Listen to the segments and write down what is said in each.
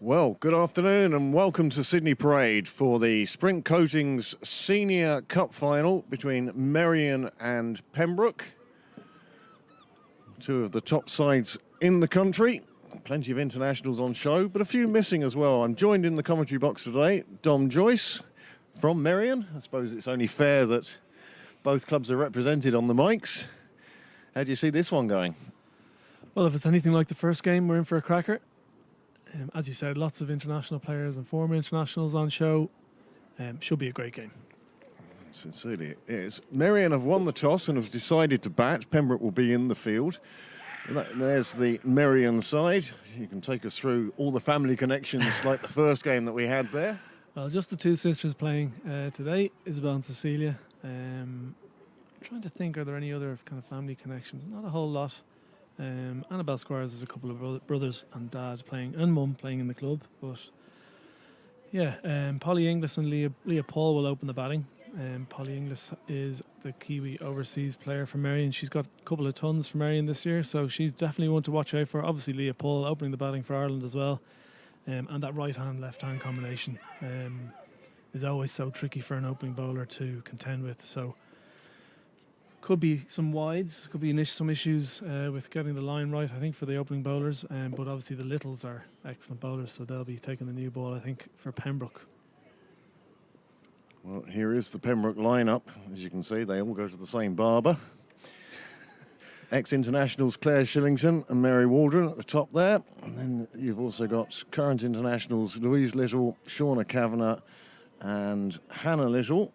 Well, good afternoon and welcome to Sydney Parade for the Sprint Coatings Senior Cup Final between Marion and Pembroke. Two of the top sides in the country. Plenty of internationals on show, but a few missing as well. I'm joined in the commentary box today, Dom Joyce from Marion. I suppose it's only fair that both clubs are represented on the mics. How do you see this one going? Well, if it's anything like the first game, we're in for a cracker. As you said, lots of international players and former internationals on show. Should be a great game. Sincerely it is. Marion have won the toss and have decided to bat. Pembroke will be in the field. There's the Marion side. You can take us through all the family connections like the first game that we had there. Well, just the two sisters playing today, Isabel and Cecilia. Trying to think, are there any other kind of family connections? Not a whole lot. Annabelle Squires has a couple of brothers and dad playing, and mum playing in the club. But yeah, Polly Inglis and Leah Paul will open the batting. Polly Inglis is the Kiwi overseas player for Marion. She's got a couple of tons for Marion this year, so she's definitely one to watch out for. Obviously, Leah Paul opening the batting for Ireland as well. And that right-hand, left-hand combination is always so tricky for an opening bowler to contend with. So could be some wides, could be some issues with getting the line right, I think, for the opening bowlers. But obviously the Littles are excellent bowlers, so they'll be taking the new ball, I think, for Pembroke. Well, here is the Pembroke lineup. As you can see, they all go to the same barber. Ex-internationals Claire Shillington and Mary Waldron at the top there. And then you've also got current internationals Louise Little, Shauna Kavanagh and Hannah Little.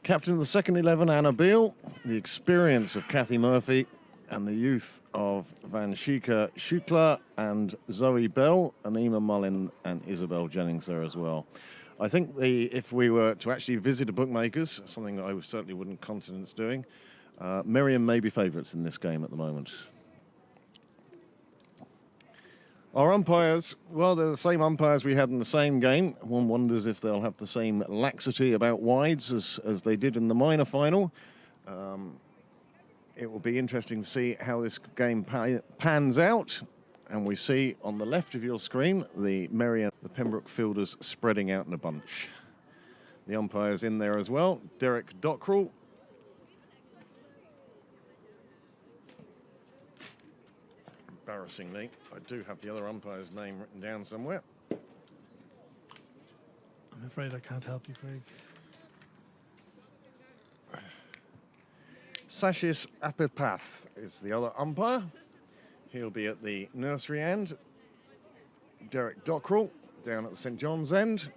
Captain of the second 11, Anna Beale. The experience of Kathy Murphy and the youth of Vanshika Shukla and Zoe Bell, Anima Mullin and Isabel Jennings there as well. I think if we were to actually visit a bookmaker's, something that I certainly wouldn't countenance doing, Marion may be favourites in this game at the moment. Our umpires, well, they're the same umpires we had in the same game. One wonders if they'll have the same laxity about wides as they did in the minor final. It will be interesting to see how this game pans out. And we see on the left of your screen the Pembroke fielders spreading out in a bunch. The umpires in there as well. Derek Dockrell. Embarrassingly, I do have the other umpire's name written down somewhere. I'm afraid I can't help you, Craig. Sashis Apipath is the other umpire. He'll be at the nursery end. Derek Dockrell down at the St John's end.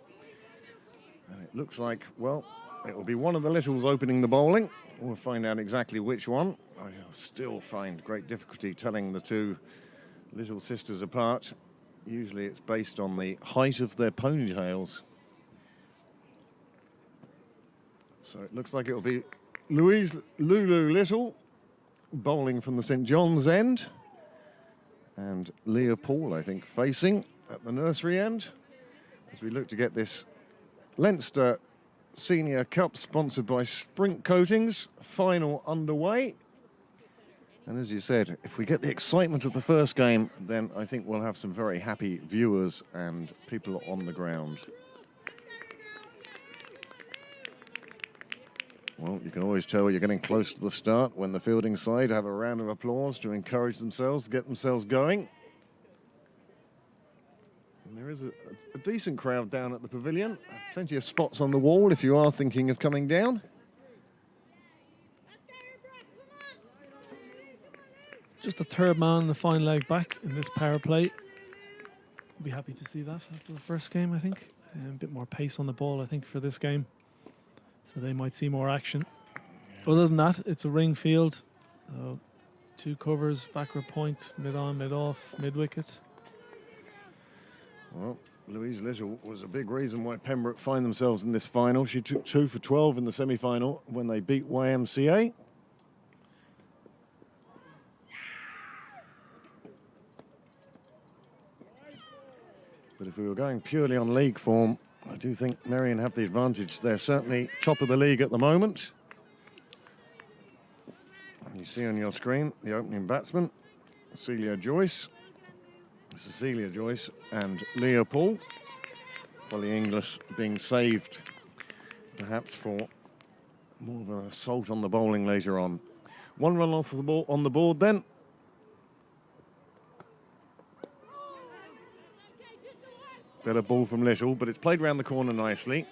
And it looks like, well, it will be one of the Littles opening the bowling. We'll find out exactly which one. I still find great difficulty telling the two Little sisters apart. Usually it's based on the height of their ponytails. So it looks like it'll be Louise Lulu Little bowling from the St John's end. And Leah Paul, I think, facing at the nursery end. As we look to get this Leinster Senior Cup sponsored by Sprint Coatings final underway. And as you said, if we get the excitement of the first game, then I think we'll have some very happy viewers and people on the ground. Well, you can always tell you're getting close to the start when the fielding side have a round of applause to encourage themselves, to get themselves going. And there is a decent crowd down at the pavilion. Plenty of spots on the wall if you are thinking of coming down. Just a third man and a fine leg back in this power play. I'll be happy to see that after the first game, I think. A bit more pace on the ball, I think, for this game. So they might see more action. Other than that, it's a ring field. Two covers, backward point, mid-on, mid-off, mid-wicket. Well, Louise Little was a big reason why Pembroke find themselves in this final. She took 2 for 12 in the semi-final when they beat YMCA. But if we were going purely on league form, I do think Marion have the advantage. They're certainly top of the league at the moment. And you see on your screen the opening batsman, Celia Joyce. Cecilia Joyce and Leopold. Polly Inglis being saved, perhaps for more of an assault on the bowling later on. One run off the ball on the board then. Better ball from Little, but it's played round the corner nicely.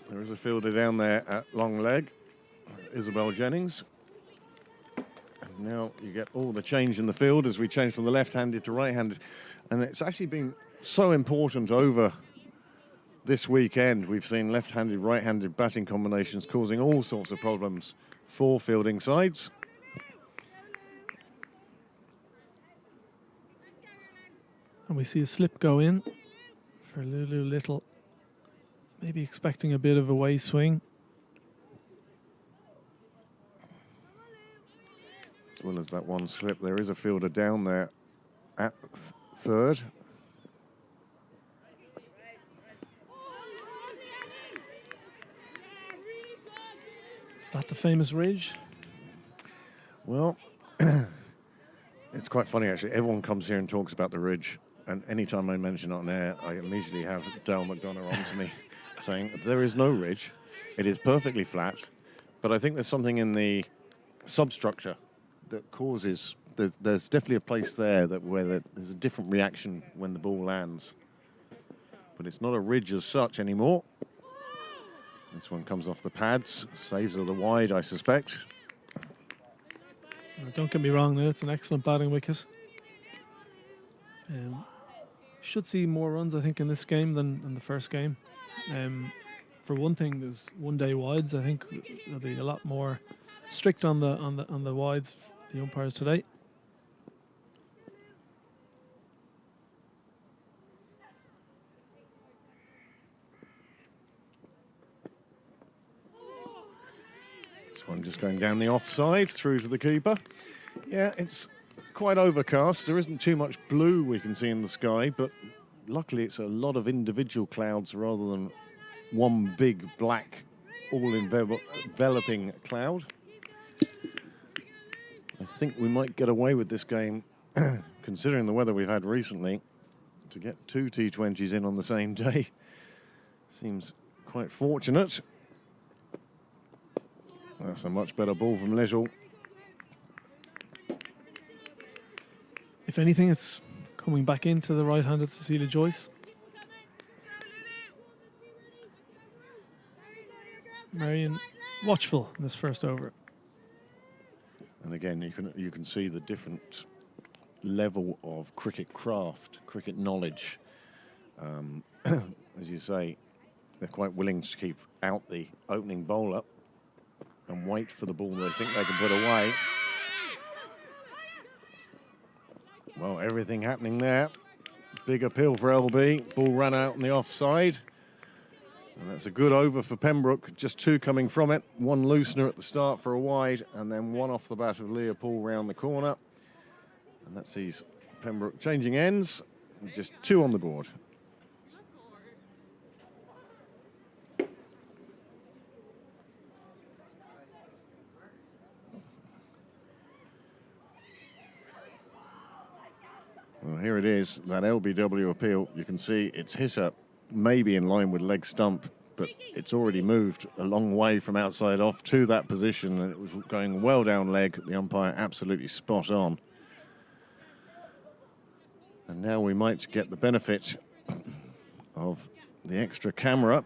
There is a fielder down there at long leg, Isabel Jennings. And now you get all the change in the field as we change from the left-handed to right-handed. And it's actually been so important over this weekend. We've seen left-handed, right-handed batting combinations causing all sorts of problems for fielding sides. And we see a slip go in for Lulu Little, maybe expecting a bit of a way swing. As well as that one slip, there is a fielder down there at third. Is that the famous ridge? Well, it's quite funny actually. Everyone comes here and talks about the ridge. And anytime I mention it on air, I immediately have Dale McDonough on to me saying there is no ridge. It is perfectly flat. But I think there's something in the substructure that causes, there's definitely a place there that where there's a different reaction when the ball lands. But it's not a ridge as such anymore. This one comes off the pads, saves of the wide, I suspect. Don't get me wrong, though, it's an excellent batting wicket. Should see more runs, I think, in this game than the first game. For one thing, there's one-day wides. I think there'll be a lot more strict on the wides, the umpires today. This one just going down the offside through to the keeper. Yeah, it's quite overcast. There isn't too much blue we can see in the sky, but luckily it's a lot of individual clouds rather than one big black all-enveloping cloud. I think we might get away with this game, considering the weather we've had recently. To get 2 T20s in on the same day seems quite fortunate. That's a much better ball from Little. If anything, it's coming back into the right-handed Cecilia Joyce. Marion watchful in this first over. And again, you can see the different level of cricket craft, cricket knowledge. As you say, they're quite willing to keep out the opening bowler and wait for the ball they think they can put away. Well, everything happening there. Big appeal for LB. Ball ran out on the offside. And that's a good over for Pembroke. Just 2 coming from it. 1 loosener at the start for a wide, and then 1 off the bat of Leopold round the corner. And that sees Pembroke changing ends. Just 2 on the board. Well, here it is, that LBW appeal. You can see it's hit up maybe in line with leg stump, but it's already moved a long way from outside off to that position, and it was going well down leg. The umpire absolutely spot on. And now we might get the benefit of the extra camera.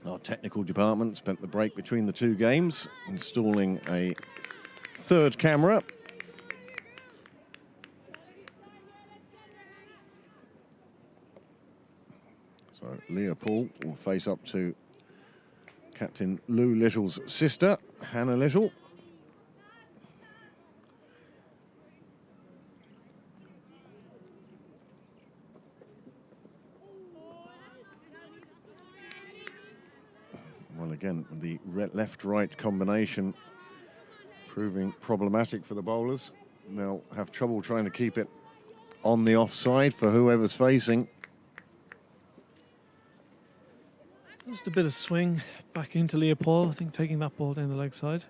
Our technical department spent the break between the 2 games installing a 3rd camera. So Leopold will face up to Captain Lou Little's sister, Hannah Little. Well, again, the left-right combination proving problematic for the bowlers. They'll have trouble trying to keep it on the offside for whoever's facing. Just a bit of swing back into Leopold, I think, taking that ball down the leg side.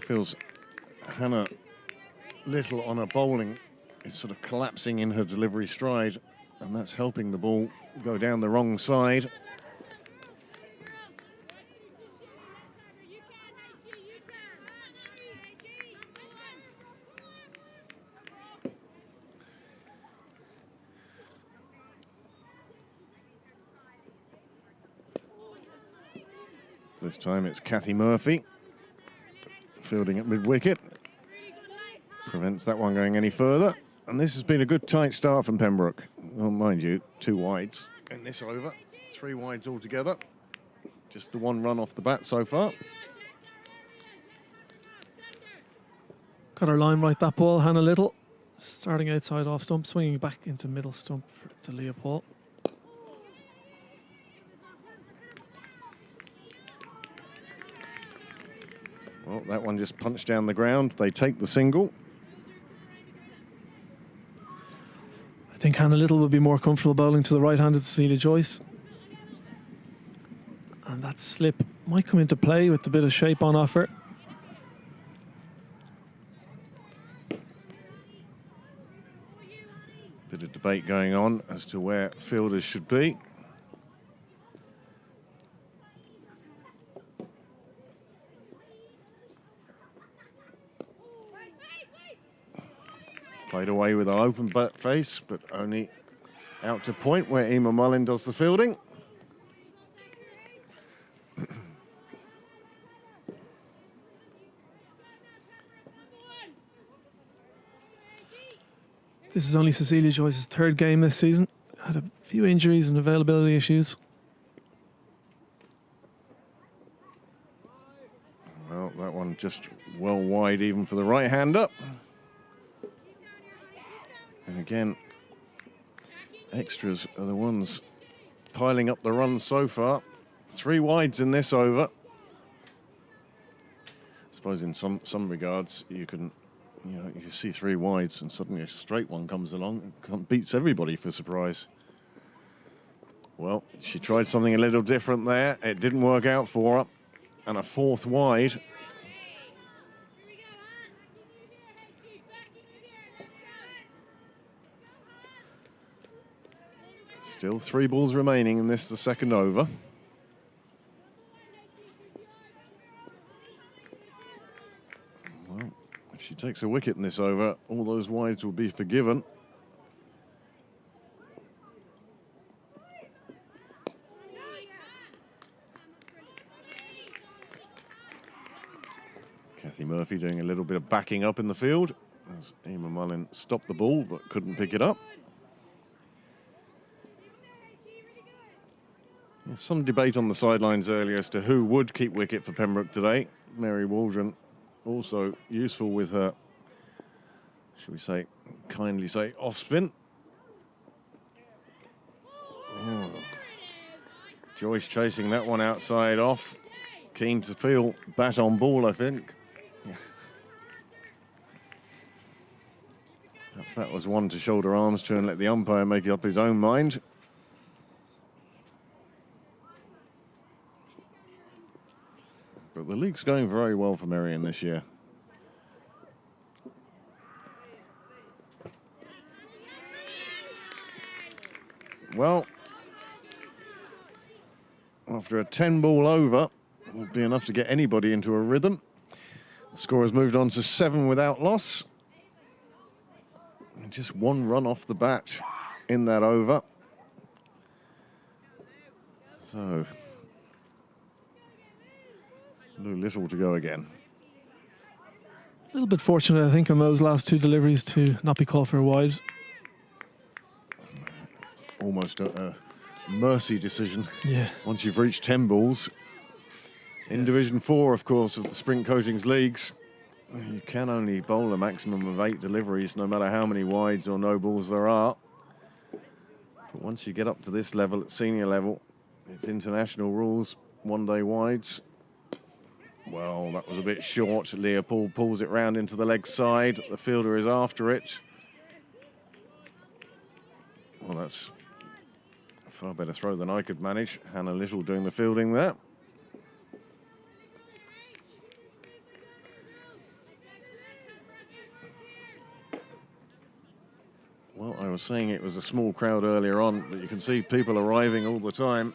feels Hannah Little on her bowling is sort of collapsing in her delivery stride, and that's helping the ball go down the wrong side. This time it's Kathy Murphy fielding at mid-wicket. Prevents that one going any further. And this has been a good tight start from Pembroke. Well, mind you, 2 wides in this over. 3 wides altogether. Just the 1 run off the bat so far. Got her line right, that ball. Hannah Little starting outside off stump, swinging back into middle stump to Leopold. Well, that one just punched down the ground. They take the single. I think Hannah Little would be more comfortable bowling to the right-handed Cecilia Joyce. And that slip might come into play with a bit of shape on offer. Bit of debate going on as to where fielders should be. Played away with an open bat face, but only out to point where Emma Mullin does the fielding. This is only Cecilia Joyce's 3rd game this season. Had a few injuries and availability issues. Well, that one just well wide even for the right-hander. And again, extras are the ones piling up the runs so far. 3 wides in this over. I suppose in some regards you can, you see 3 wides and suddenly a straight one comes along and beats everybody for surprise. Well, she tried something a little different there. It didn't work out for her. And a 4th wide. Still 3 balls remaining in this, the 2nd over. Well, if she takes a wicket in this over, all those wides will be forgiven. Kathy Murphy doing a little bit of backing up in the field as Emma Mullin stopped the ball but couldn't pick it up. Some debate on the sidelines earlier as to who would keep wicket for Pembroke today. Mary Waldron also useful with her, shall we say, kindly say, off spin. Oh. Joyce chasing that one outside off. Keen to feel bat on ball, I think. Yeah. Perhaps that was one to shoulder arms to and let the umpire make up his own mind. But the league's going very well for Marion this year. Well, after a 10-ball over, it would be enough to get anybody into a rhythm. The score has moved on to 7 without loss. And just 1 run off the bat in that over. So little to go again. A little bit fortunate, I think, on those last 2 deliveries to not be called for a wide. Almost a mercy decision. Yeah. Once you've reached 10 balls. In Division 4, of course, of the Sprint Coachings Leagues, you can only bowl a maximum of 8 deliveries, no matter how many wides or no balls there are. But once you get up to this level, at senior level, it's international rules, 1-day wides. Well, that was a bit short. Leopold pulls it round into the leg side. The fielder is after it. Well, that's a far better throw than I could manage. Hannah Little doing the fielding there. Well, I was saying it was a small crowd earlier on, but you can see people arriving all the time.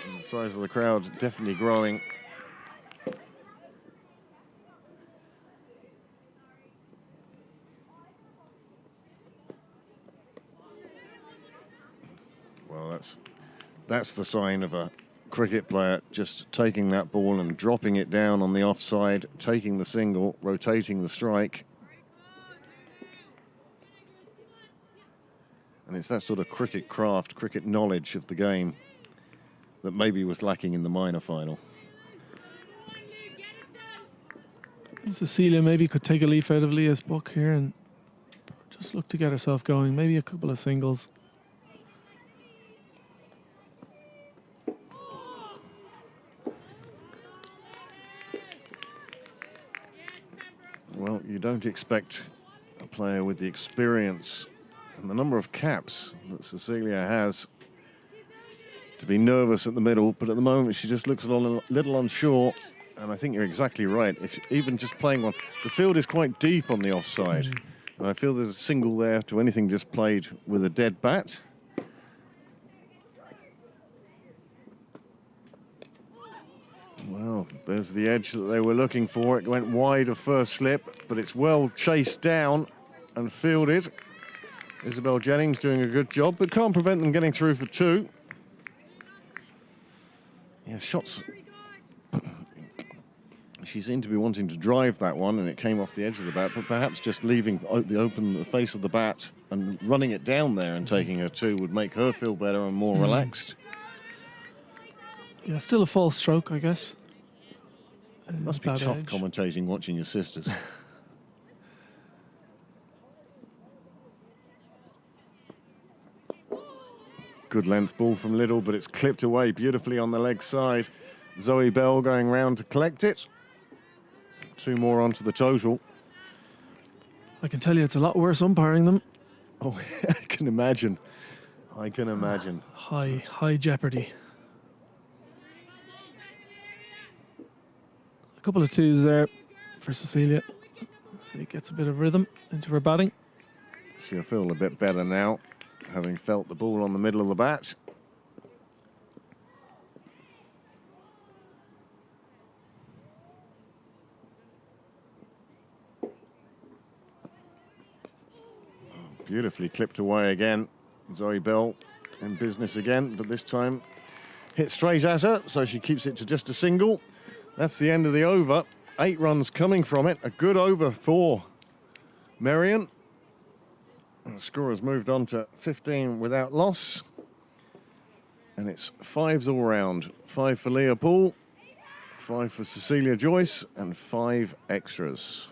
And the size of the crowd definitely growing. Well, that's the sign of a cricket player just taking that ball and dropping it down on the offside, taking the single, rotating the strike. And it's that sort of cricket craft, cricket knowledge of the game that maybe was lacking in the minor final. Cecilia maybe could take a leaf out of Leah's book here and just look to get herself going. Maybe a couple of singles. Well, you don't expect a player with the experience and the number of caps that Cecilia has to be nervous at the middle, but at the moment she just looks a little unsure, and I think you're exactly right. If even just playing one, the field is quite deep on the offside, and I feel there's a single there to anything just played with a dead bat. Well, there's the edge that they were looking for. It went wide of first slip, but it's well chased down and fielded. Isabel Jennings doing a good job, but can't prevent them getting through for two. Yeah, shots. She seemed to be wanting to drive that one, and it came off the edge of the bat, but perhaps just leaving the face of the bat and running it down there and taking her two would make her feel better and more relaxed. Yeah, still a false stroke, I guess. It must be tough commentating watching your sisters. Good length ball from Liddell, but it's clipped away beautifully on the leg side. Zoe Bell going round to collect it. Two more onto the total. I can tell you it's a lot worse umpiring them. Oh, I can imagine. I can imagine. High jeopardy. A couple of twos there for Cecilia. It gets a bit of rhythm into her batting. She'll feel a bit better now, having felt the ball on the middle of the bat. Beautifully clipped away again. Zoe Bell in business again, but this time hit straight at her, so she keeps it to just a single. That's the end of the over. 8 runs coming from it. A good over for Marion. And the score has moved on to 15 without loss. And it's 5s all round. 5 for Leah Poole, 5 for Cecilia Joyce, and 5 extras.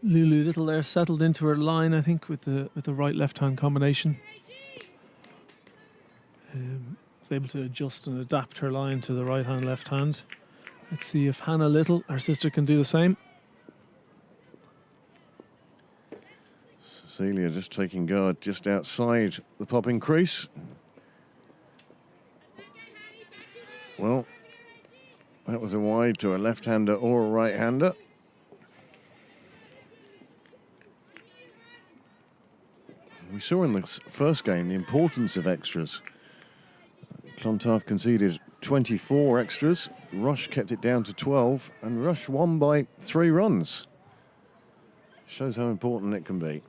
Lulu Little there settled into her line, I think, with the right left-hand combination. Was able to adjust and adapt her line to the right hand, left hand. Let's see if Hannah Little, her sister, can do the same. Cecilia just taking guard just outside the popping crease. Well, that was a wide to a left-hander or a right-hander. We saw in the first game the importance of extras. Clontarf conceded 24 extras. Rush kept it down to 12, and Rush won by 3 runs. Shows how important it can be.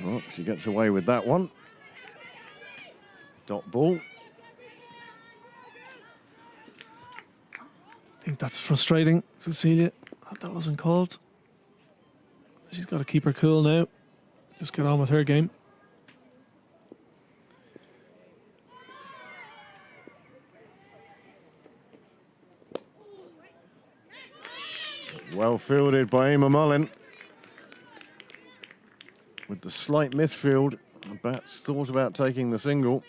Oh, she gets away with that one. Dot ball. I think that's frustrating, Cecilia. That wasn't called. She's got to keep her cool now. Just get on with her game. Well fielded by Emma Mullin. With the slight misfield, the bats thought about taking the single,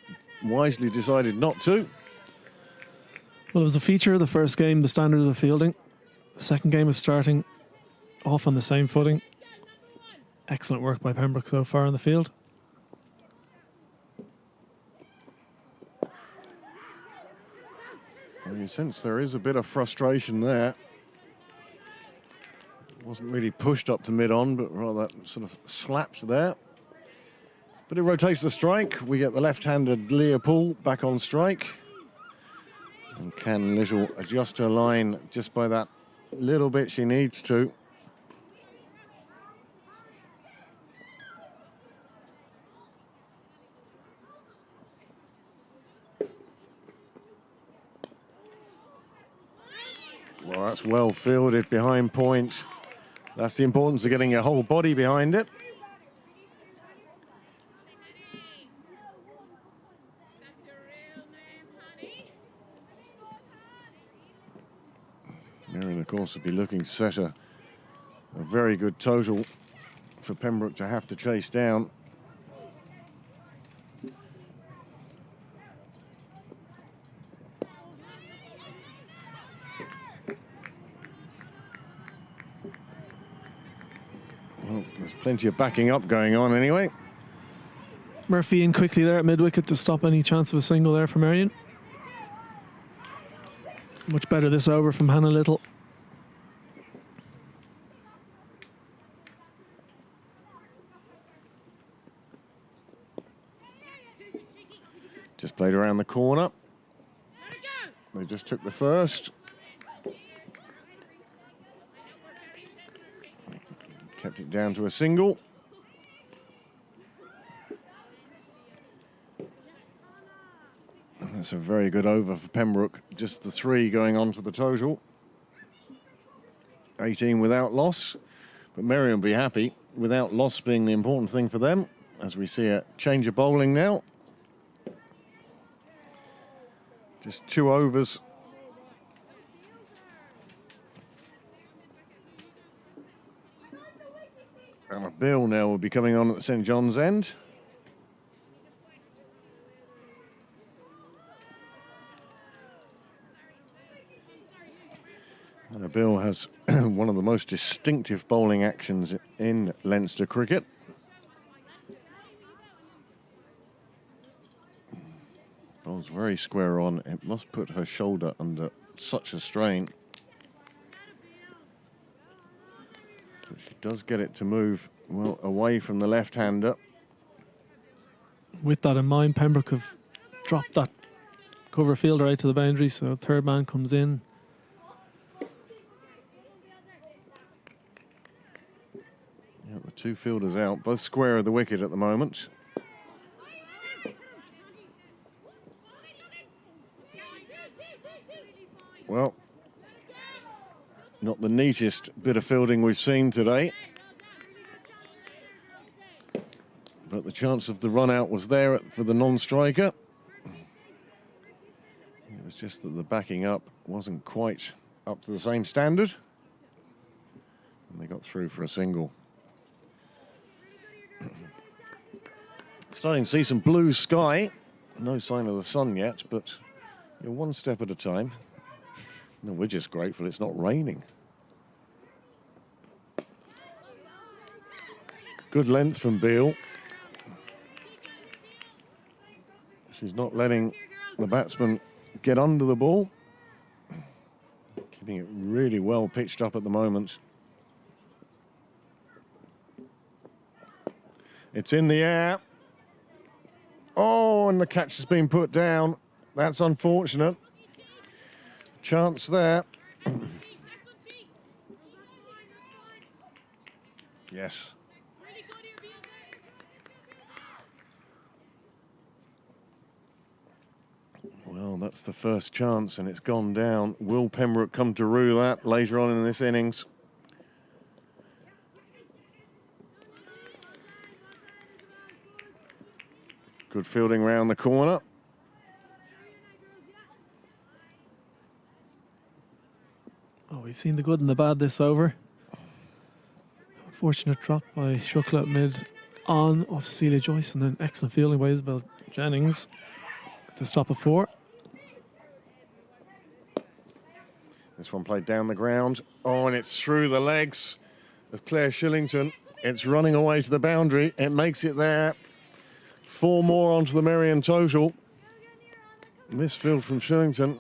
wisely decided not to. Well, it was a feature of the first game, the standard of the fielding. The second game is starting off on the same footing. Excellent work by Pembroke so far on the field. Well, you sense there is a bit of frustration there. Wasn't really pushed up to mid-on, but rather sort of slapped there. But it rotates the strike. We get the left-handed Leopold back on strike. And can Little adjust her line just by that little bit she needs to. Well, that's well fielded behind point. That's the importance of getting your whole body behind it. Marion, of course, would be looking to set a very good total for Pembroke to have to chase down. Well, there's plenty of backing up going on anyway. Murphy in quickly there at mid-wicket to stop any chance of a single there for Marion. Much better this over from Hannah Little. Just played around the corner. They just took the first. Kept it down to a single. That's a very good over for Pembroke. Just the 3 going on to the total. 18 without loss. But Marion will be happy, without loss being the important thing for them, as we see a change of bowling now. Just 2 overs. And a bill now will be coming on at the St John's end. And a bill has one of the most distinctive bowling actions in Leinster cricket. Bowls very square on. It must put her shoulder under such a strain. But she does get it to move well away from the left-hander. With that in mind, Pembroke have dropped that cover fielder out to the boundary, so third man comes in. Yeah, the 2 fielders out, both square of the wicket at the moment. Well, not the neatest bit of fielding we've seen today. But the chance of the run out was there for the non-striker. It was just that the backing up wasn't quite up to the same standard. And they got through for a single. Starting to see some blue sky. No sign of the sun yet, but you're one step at a time. No, we're just grateful it's not raining. Good length from Beale. She's not letting the batsman get under the ball. Keeping it really well pitched up at the moment. It's in the air. Oh, and the catch has been put down. That's unfortunate. Chance there. Yes. Well, that's the first chance and it's gone down. Will Pembroke come to rue that later on in this innings? Good fielding round the corner. Oh, we've seen the good and the bad this over. Unfortunate drop by Shuckla mid on off Celia Joyce, and then excellent fielding by Isabel Jennings to stop a 4. This one played down the ground. Oh, and it's through the legs of Claire Shillington. It's running away to the boundary. It makes it there. 4 more onto the Marion total. Misfield from Shillington.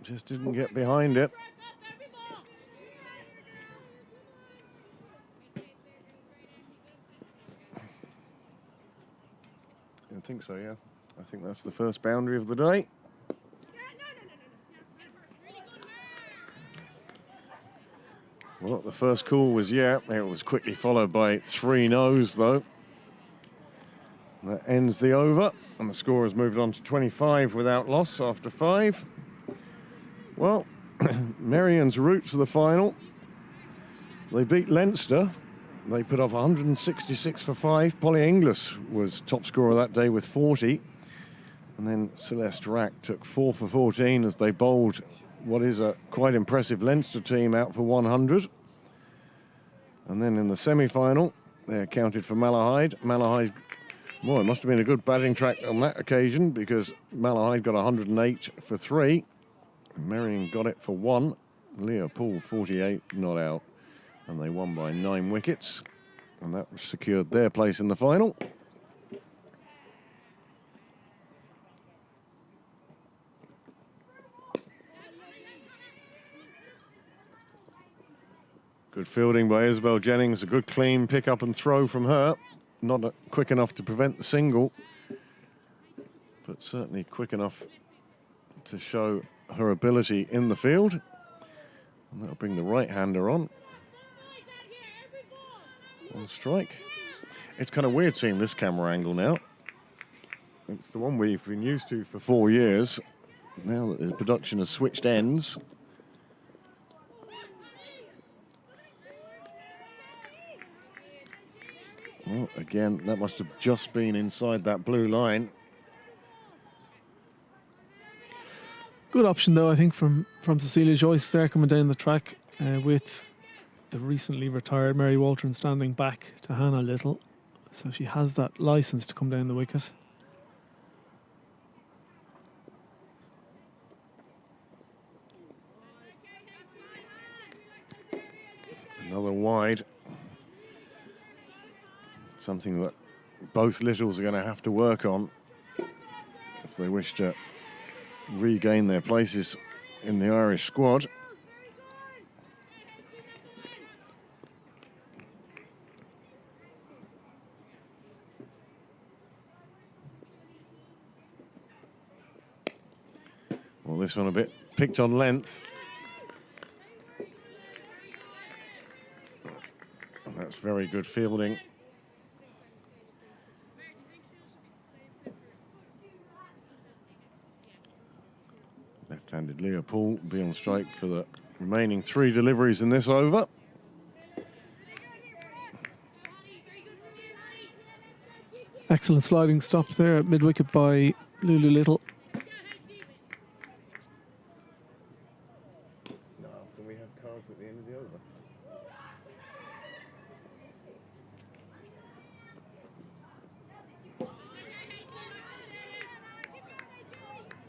Just didn't get behind it. I think so, yeah. I think that's the first boundary of the day. Well, the first call was yeah. It was quickly followed by 3 no's, though. That ends the over, and the score has moved on to 25 without loss after 5. Well, Marion's route to the final. They beat Leinster. They put up 166 for 5. Polly Inglis was top scorer that day with 40. And then Celeste Rack took 4 for 14 as they bowled what is a quite impressive Leinster team out for 100. And then in the semi-final, they accounted for Malahide. Malahide, well, it must have been a good batting track on that occasion because Malahide got 108 for 3. Marion got it for 1. Leah Poole, 48, not out. And they won by 9 wickets. And that secured their place in the final. Good fielding by Isabel Jennings. A good clean pick up and throw from her. Not quick enough to prevent the single, but certainly quick enough to show her ability in the field. And that'll bring the right-hander on strike. It's kind of weird seeing this camera angle now. It's the one we've been used to for 4 years. Now that the production has switched ends. Well, again, that must have just been inside that blue line. Good option, though, I think, from Cecilia Joyce there coming down the track with the recently retired Mary Waldron standing back to Hannah Little. So she has that licence to come down the wicket. Another wide. Something that both Littles are going to have to work on if they wish to regain their places in the Irish squad. Well, this one a bit picked on length. And that's very good fielding. Left-handed Leah Poole will be on strike for the remaining 3 deliveries in this over. Excellent sliding stop there at mid-wicket by Lulu Little. No, can we have cards at the end of the over?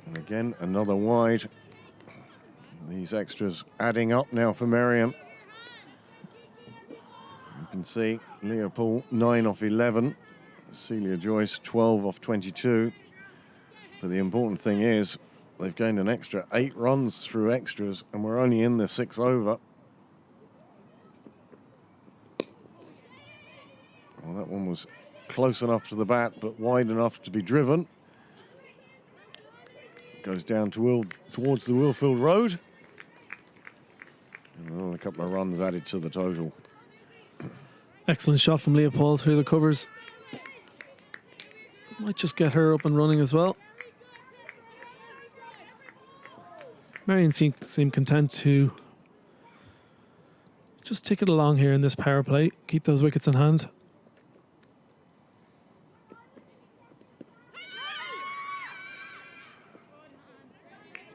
And again, another wide. These extras adding up now for Marion. You can see Leah Poole, 9 off 11. Celia Joyce, 12 off 22. But the important thing is they've gained an extra 8 runs through extras, and we're only in the 6th over. Well, that one was close enough to the bat, but wide enough to be driven. Goes down towards the Willfield Road. And another couple of runs added to the total. Excellent shot from Leopold through the covers. Might just get her up and running as well. Marion seem content to just tick it along here in this power play. Keep those wickets in hand.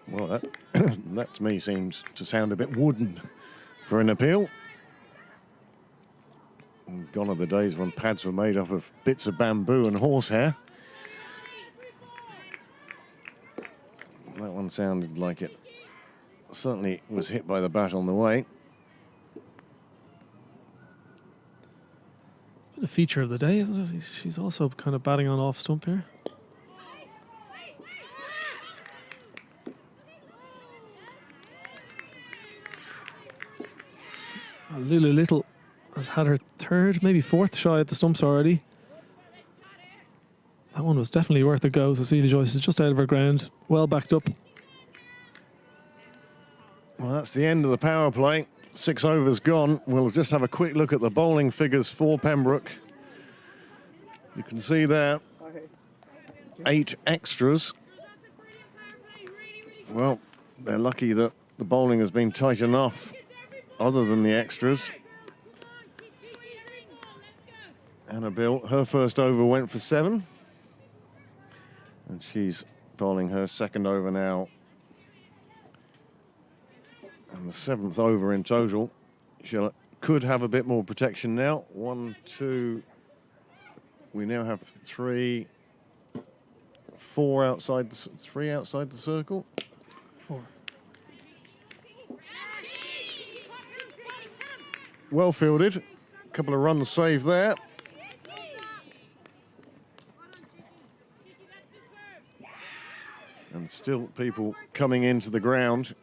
Well, that to me seems to sound a bit wooden for an appeal. And gone are the days when pads were made up of bits of bamboo and horsehair. That one sounded like it certainly was hit by the bat on the way. A feature of the day, isn't it? She's also kind of batting on off stump here. Lulu Little has had her third, maybe fourth shy at the stumps already. That one was definitely worth a go. Cecilia Joyce is just out of her ground, well backed up. Well, that's the end of the power play. 6 overs gone. We'll just have a quick look at the bowling figures for Pembroke. You can see there 8 extras. Well, they're lucky that the bowling has been tight enough other than the extras. Anna Bill, her first over went for 7. And she's bowling her second over now. And the 7th over in total. She could have a bit more protection now. 1, 2. We now have 3, 4 outside, 3 outside the circle. 4. Well fielded. A couple of runs saved there. And still people coming into the ground.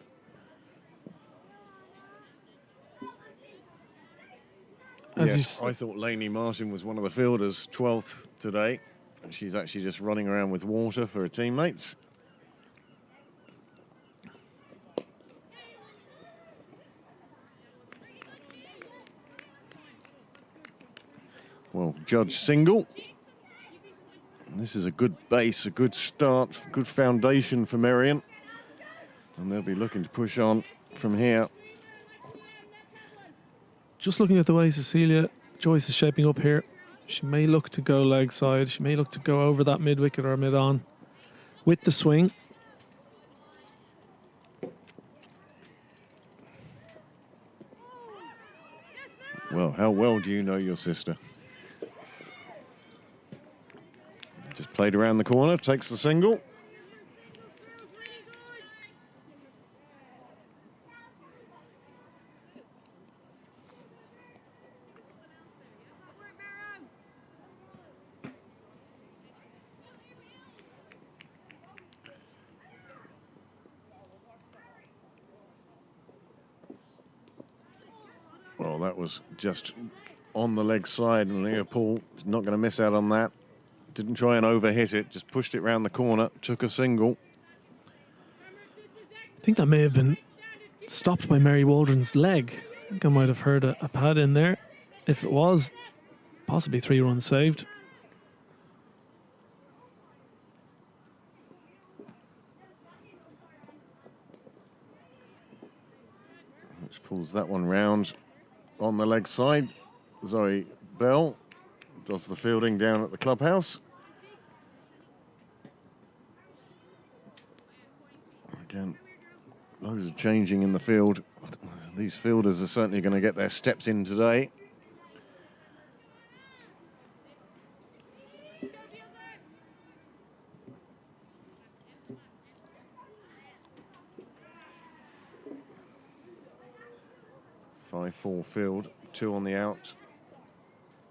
Yes, I thought Lainey Martin was one of the fielders, 12th today. She's actually just running around with water for her teammates. Well, Judge single. This is a good base, a good start, good foundation for Marion. And they'll be looking to push on from here. Just looking at the way Cecilia Joyce is shaping up here, she may look to go leg side. She may look to go over that mid-wicket or mid-on with the swing. Well, how well do you know your sister? Just played around the corner, takes the single. Well, that was just on the leg side, and Leopold is not going to miss out on that. Didn't try and overhit it, just pushed it round the corner, took a single. I think that may have been stopped by Mary Waldron's leg. I think I might have heard a pad in there. If it was, possibly 3 runs saved. Which pulls that one round on the leg side. Zoe Bell does the fielding down at the clubhouse. Again, loads of changing in the field. These fielders are certainly going to get their steps in today. Five, 4 field, 2 on the out,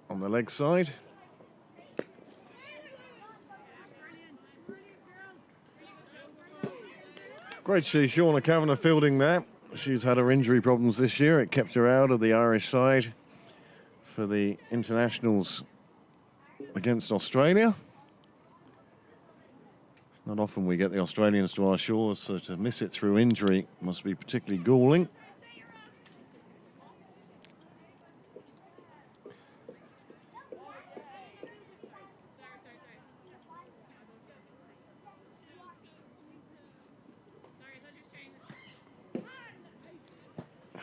on the leg side. Great to see Shauna Kavanagh fielding there. She's had her injury problems this year. It kept her out of the Irish side for the internationals against Australia. It's not often we get the Australians to our shores, so to miss it through injury must be particularly galling.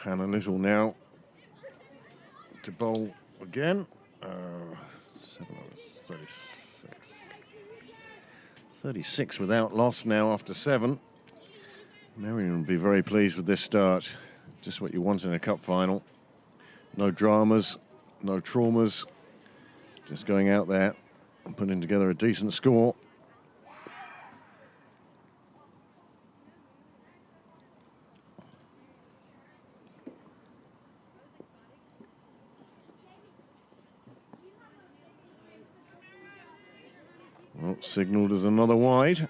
Hannah Little now to bowl again. 36 without loss now after 7. Marion will be very pleased with this start. Just what you want in a cup final. No dramas, no traumas. Just going out there and putting together a decent score. Well, signalled as another wide.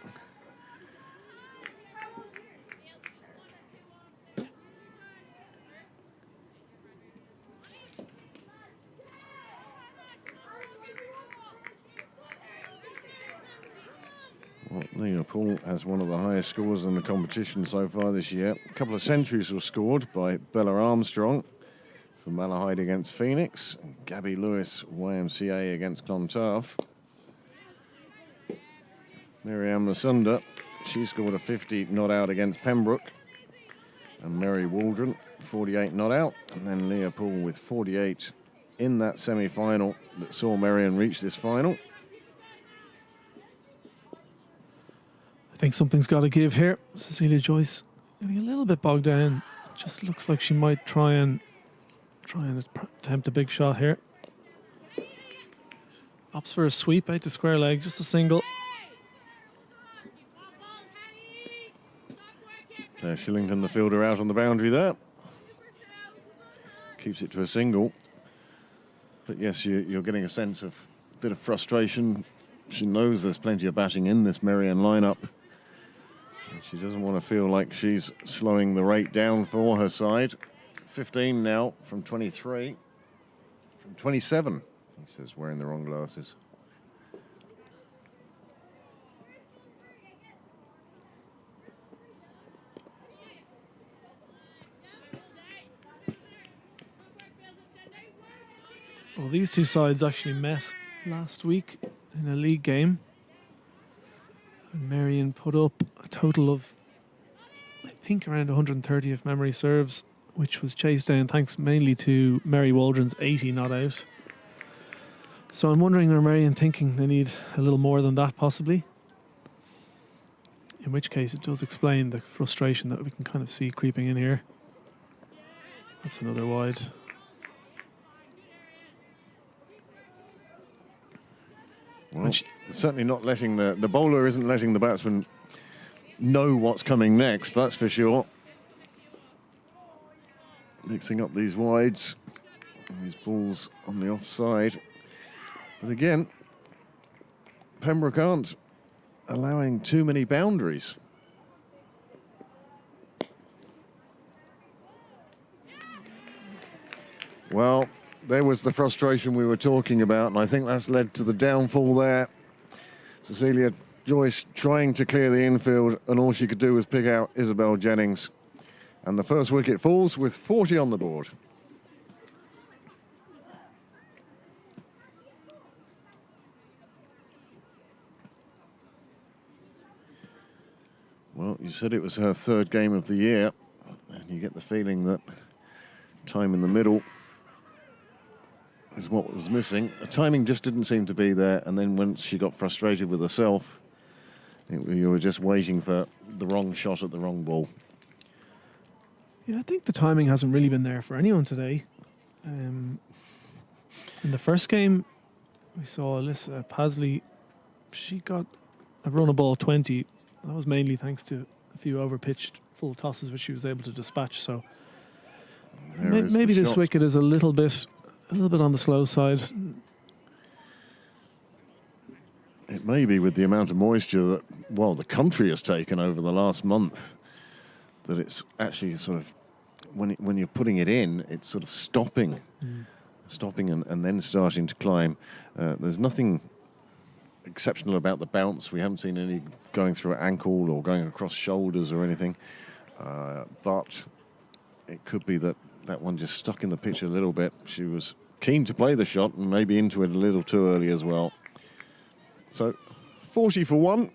Well, Liverpool has one of the highest scores in the competition so far this year. A couple of centuries were scored by Bella Armstrong for Malahide against Phoenix, and Gabby Lewis, YMCA against Clontarf. Miriam Masunda, she scored a 50 not out against Pembroke. And Mary Waldron, 48 not out. And then Leopold with 48 in that semi-final that saw Marion reach this final. I think something's got to give here. Cecilia Joyce getting a little bit bogged down. Just looks like she might try and attempt a big shot here. Opts for a sweep out to square leg, just a single. Claire Shillington, the fielder, out on the boundary there. Keeps it to a single. But yes, you're getting a sense of a bit of frustration. She knows there's plenty of batting in this Marion lineup. And she doesn't want to feel like she's slowing the rate down for her side. 15 now from 23. From 27, he says, wearing the wrong glasses. Well, these two sides actually met last week in a league game. And Marion put up a total of, I think, around 130 if memory serves, which was chased down thanks mainly to Mary Waldron's 80 not out. So I'm wondering, are Marion thinking they need a little more than that possibly? In which case it does explain the frustration that we can kind of see creeping in here. That's another wide. Well, certainly not letting the bowler isn't letting the batsman know what's coming next, that's for sure. Mixing up these wides, these balls on the offside. But again, Pembroke aren't allowing too many boundaries. Well, there was the frustration we were talking about, and I think that's led to the downfall there. Cecilia Joyce trying to clear the infield, and all she could do was pick out Isabel Jennings. And the first wicket falls with 40 on the board. Well, you said it was her third game of the year, and you get the feeling that time in the middle is what was missing. The timing just didn't seem to be there, and then once she got frustrated with herself, you were just waiting for the wrong shot at the wrong ball. Yeah, I think the timing hasn't really been there for anyone today. In the first game, we saw Alyssa Pasley. She got a run of ball 20. That was mainly thanks to a few over-pitched full tosses, which she was able to dispatch. So maybe this wicket is a little bit on the slow side. It may be with the amount of moisture that, well, the country has taken over the last month, that it's actually sort of, when you're putting it in, it's sort of stopping and then starting to climb. There's nothing exceptional about the bounce. We haven't seen any going through an ankle or going across shoulders or anything. But it could be that one just stuck in the pitch a little bit. She was keen to play the shot and maybe into it a little too early as well. So 40 for one.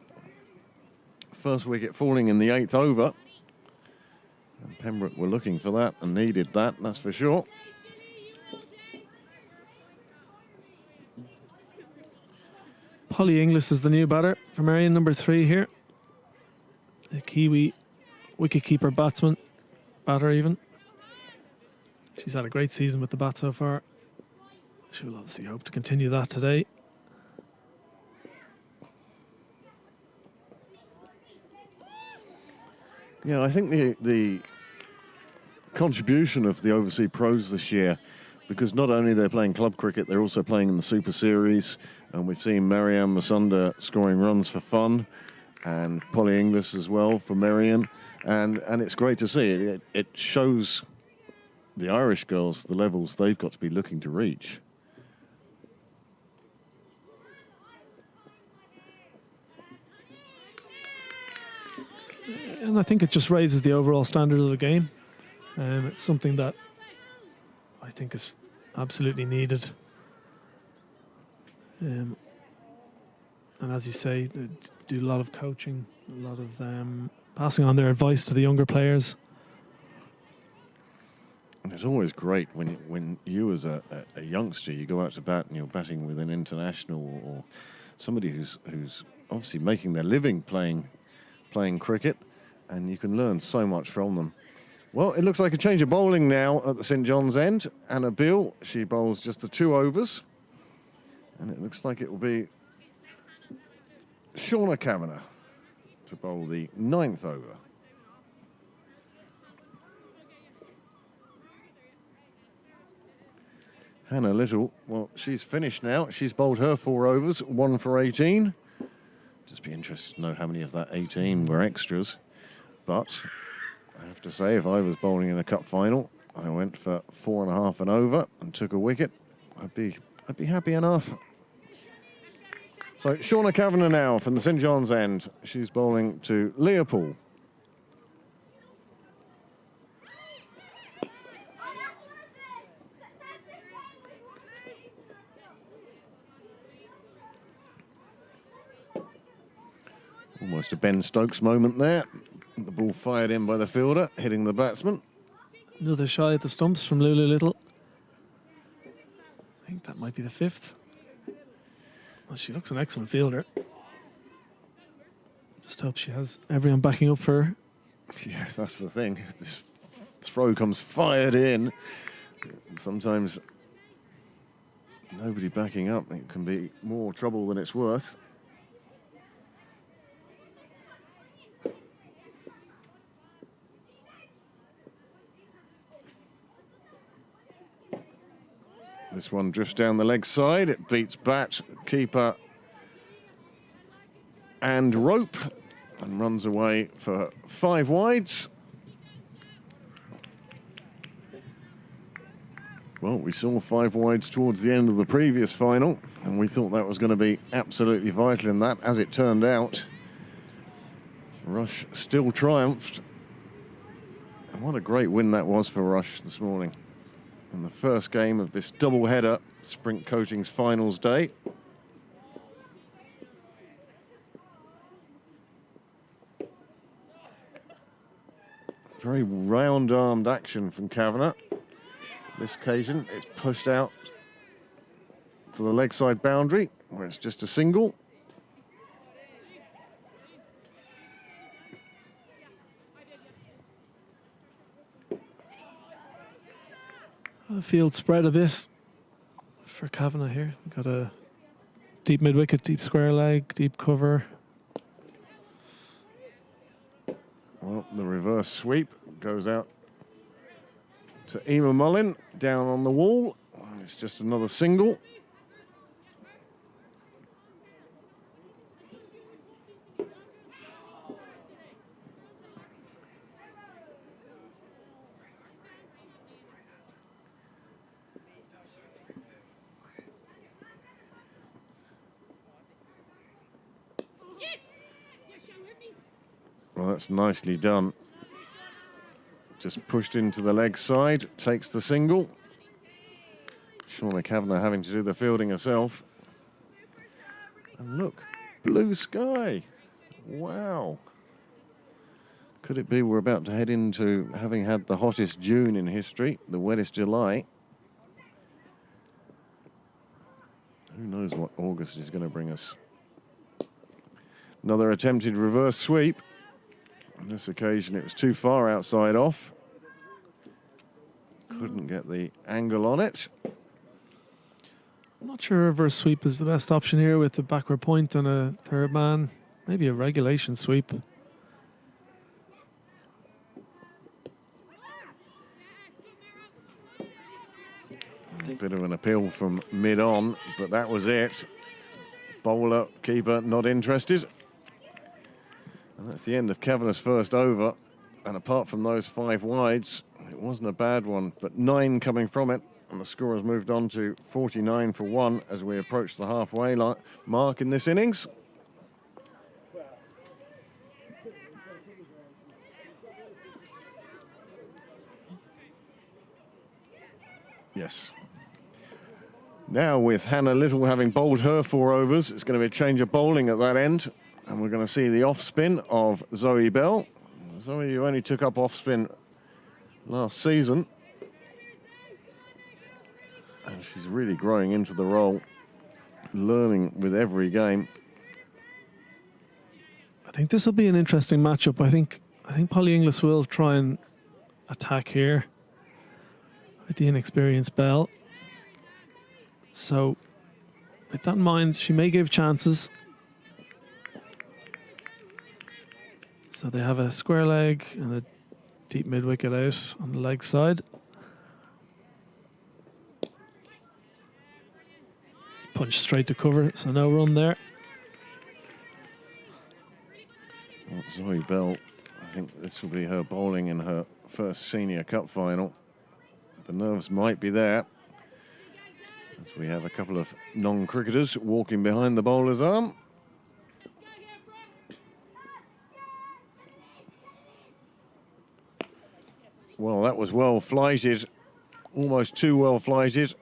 First wicket falling in the 8th over. And Pembroke were looking for that and needed that, that's for sure. Polly Inglis is the new batter for Marion, number 3 here. The Kiwi wicketkeeper batter even. She's had a great season with the bat so far. She will obviously hope to continue that today. Yeah, I think the contribution of the overseas pros this year because not only they're playing club cricket, they're also playing in the Super Series. And we've seen Marion Masunda scoring runs for fun, and Polly Inglis as well for Marion. And it's great to see. It shows the Irish girls the levels they've got to be looking to reach. And I think it just raises the overall standard of the game. It's something that I think is absolutely needed. And as you say, they do a lot of coaching, a lot of passing on their advice to the younger players. And it's always great when you as a youngster, you go out to bat and you're batting with an international or somebody who's obviously making their living playing cricket, and you can learn so much from them. Well, it looks like a change of bowling now at the St John's end. Anna Beale, she bowls just the 2 overs. And it looks like it will be Shauna Kavanagh to bowl the 9th over. Hannah Little, well, she's finished now. She's bowled her 4 overs, 1 for 18. Just be interested to know how many of that 18 were extras. But I have to say, if I was bowling in a cup final, I went for 4.5 and over and took a wicket, I'd be happy enough. So Shauna Kavanagh now from the St John's end. She's bowling to Leopold. Almost a Ben Stokes moment there. The ball fired in by the fielder, hitting the batsman. Another shy at the stumps from Lulu Little. I think that might be the 5th. Well, she looks an excellent fielder. Just hope she has everyone backing up for her. Yeah, that's the thing. This throw comes fired in. Sometimes nobody backing up. It can be more trouble than it's worth. This one drifts down the leg side. It beats bat, keeper and rope and runs away for 5 wides. Well, we saw 5 wides towards the end of the previous final, and we thought that was going to be absolutely vital in that. As it turned out, Rush still triumphed. And what a great win that was for Rush this morning. In the first game of this double-header, Sprint Coatings Finals Day. Very round-armed action from Kavanagh. This occasion, it's pushed out to the leg side boundary, where it's just a single. The field spread a bit for Kavanagh here. We've got a deep mid-wicket, deep square leg, deep cover. Well, the reverse sweep goes out to Ema Mullin, down on the wall. It's just another single. Well, that's nicely done. Just pushed into the leg side, takes the single. Shauna Kavanagh having to do the fielding herself. And look, blue sky. Wow. Could it be we're about to head into having had the hottest June in history, the wettest July? Who knows what August is going to bring us. Another attempted reverse sweep. On this occasion, it was too far outside off. Couldn't get the angle on it. I'm not sure a reverse sweep is the best option here with the backward point and a 3rd man. Maybe a regulation sweep. appeal from mid-on, but that was it. Bowler, keeper, not interested. And that's the end of Kavanagh's first over. And apart from those 5 wides, it wasn't a bad one, but 9 coming from it. And the score has moved on to 49 for 1 as we approach the halfway mark in this innings. Yes. Now with Hannah Little having bowled her 4 overs, it's going to be a change of bowling at that end. And we're going to see the off-spin of Zoe Bell. Zoe, you only took up off-spin last season. And she's really growing into the role, learning with every game. I think this will be an interesting matchup. I think Polly Inglis will try and attack here with the inexperienced Bell. So with that in mind, she may give chances. So they have a square leg and a deep mid-wicket out on the leg side. It's punched straight to cover, so no run there. Well, Zoe Bell, I think this will be her bowling in her first Senior Cup final. The nerves might be there, as we have a couple of non-cricketers walking behind the bowler's arm. Well, that was well flighted, almost too well flighted.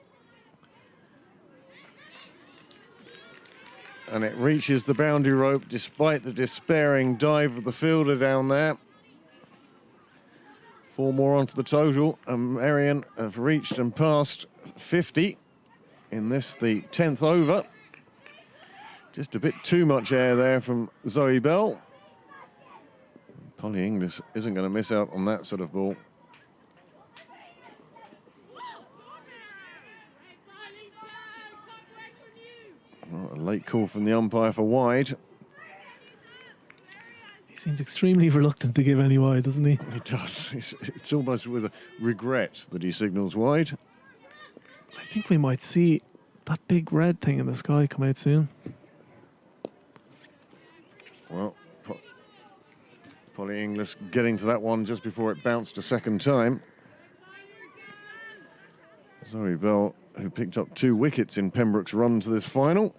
And it reaches the boundary rope despite the despairing dive of the fielder down there. 4 more onto the total, and Marion have reached and passed 50 in this, the 10th over. Just a bit too much air there from Zoe Bell. Polly Inglis isn't going to miss out on that sort of ball. Well, a late call from the umpire for wide. He seems extremely reluctant to give any wide, doesn't he? He does. It's almost with a regret that he signals wide. I think we might see that big red thing in the sky come out soon. Well, Polly Inglis getting to that one just before it bounced a second time. Zoe Bell, who picked up 2 wickets in Pembroke's run to this final.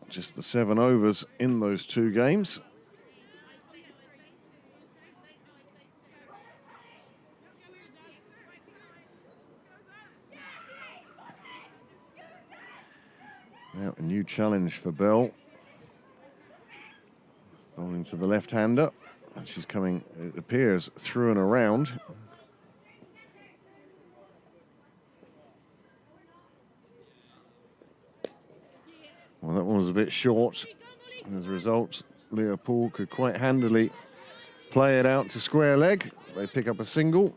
Just the 7 overs in those 2 games. Now a new challenge for Bell. Bowling to the left-hander. And she's coming, it appears, through and around. Well, that one was a bit short. And as a result, Leopold could quite handily play it out to square leg. They pick up a single.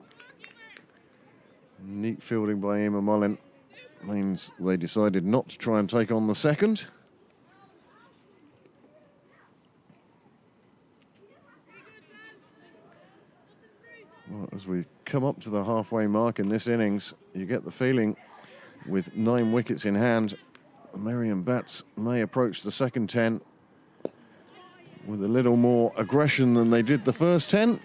Neat fielding by Emma Mullin means they decided not to try and take on the second. Well, as we come up to the halfway mark in this innings, you get the feeling with 9 wickets in hand, the Marion bats may approach the second 10 with a little more aggression than they did the first 10.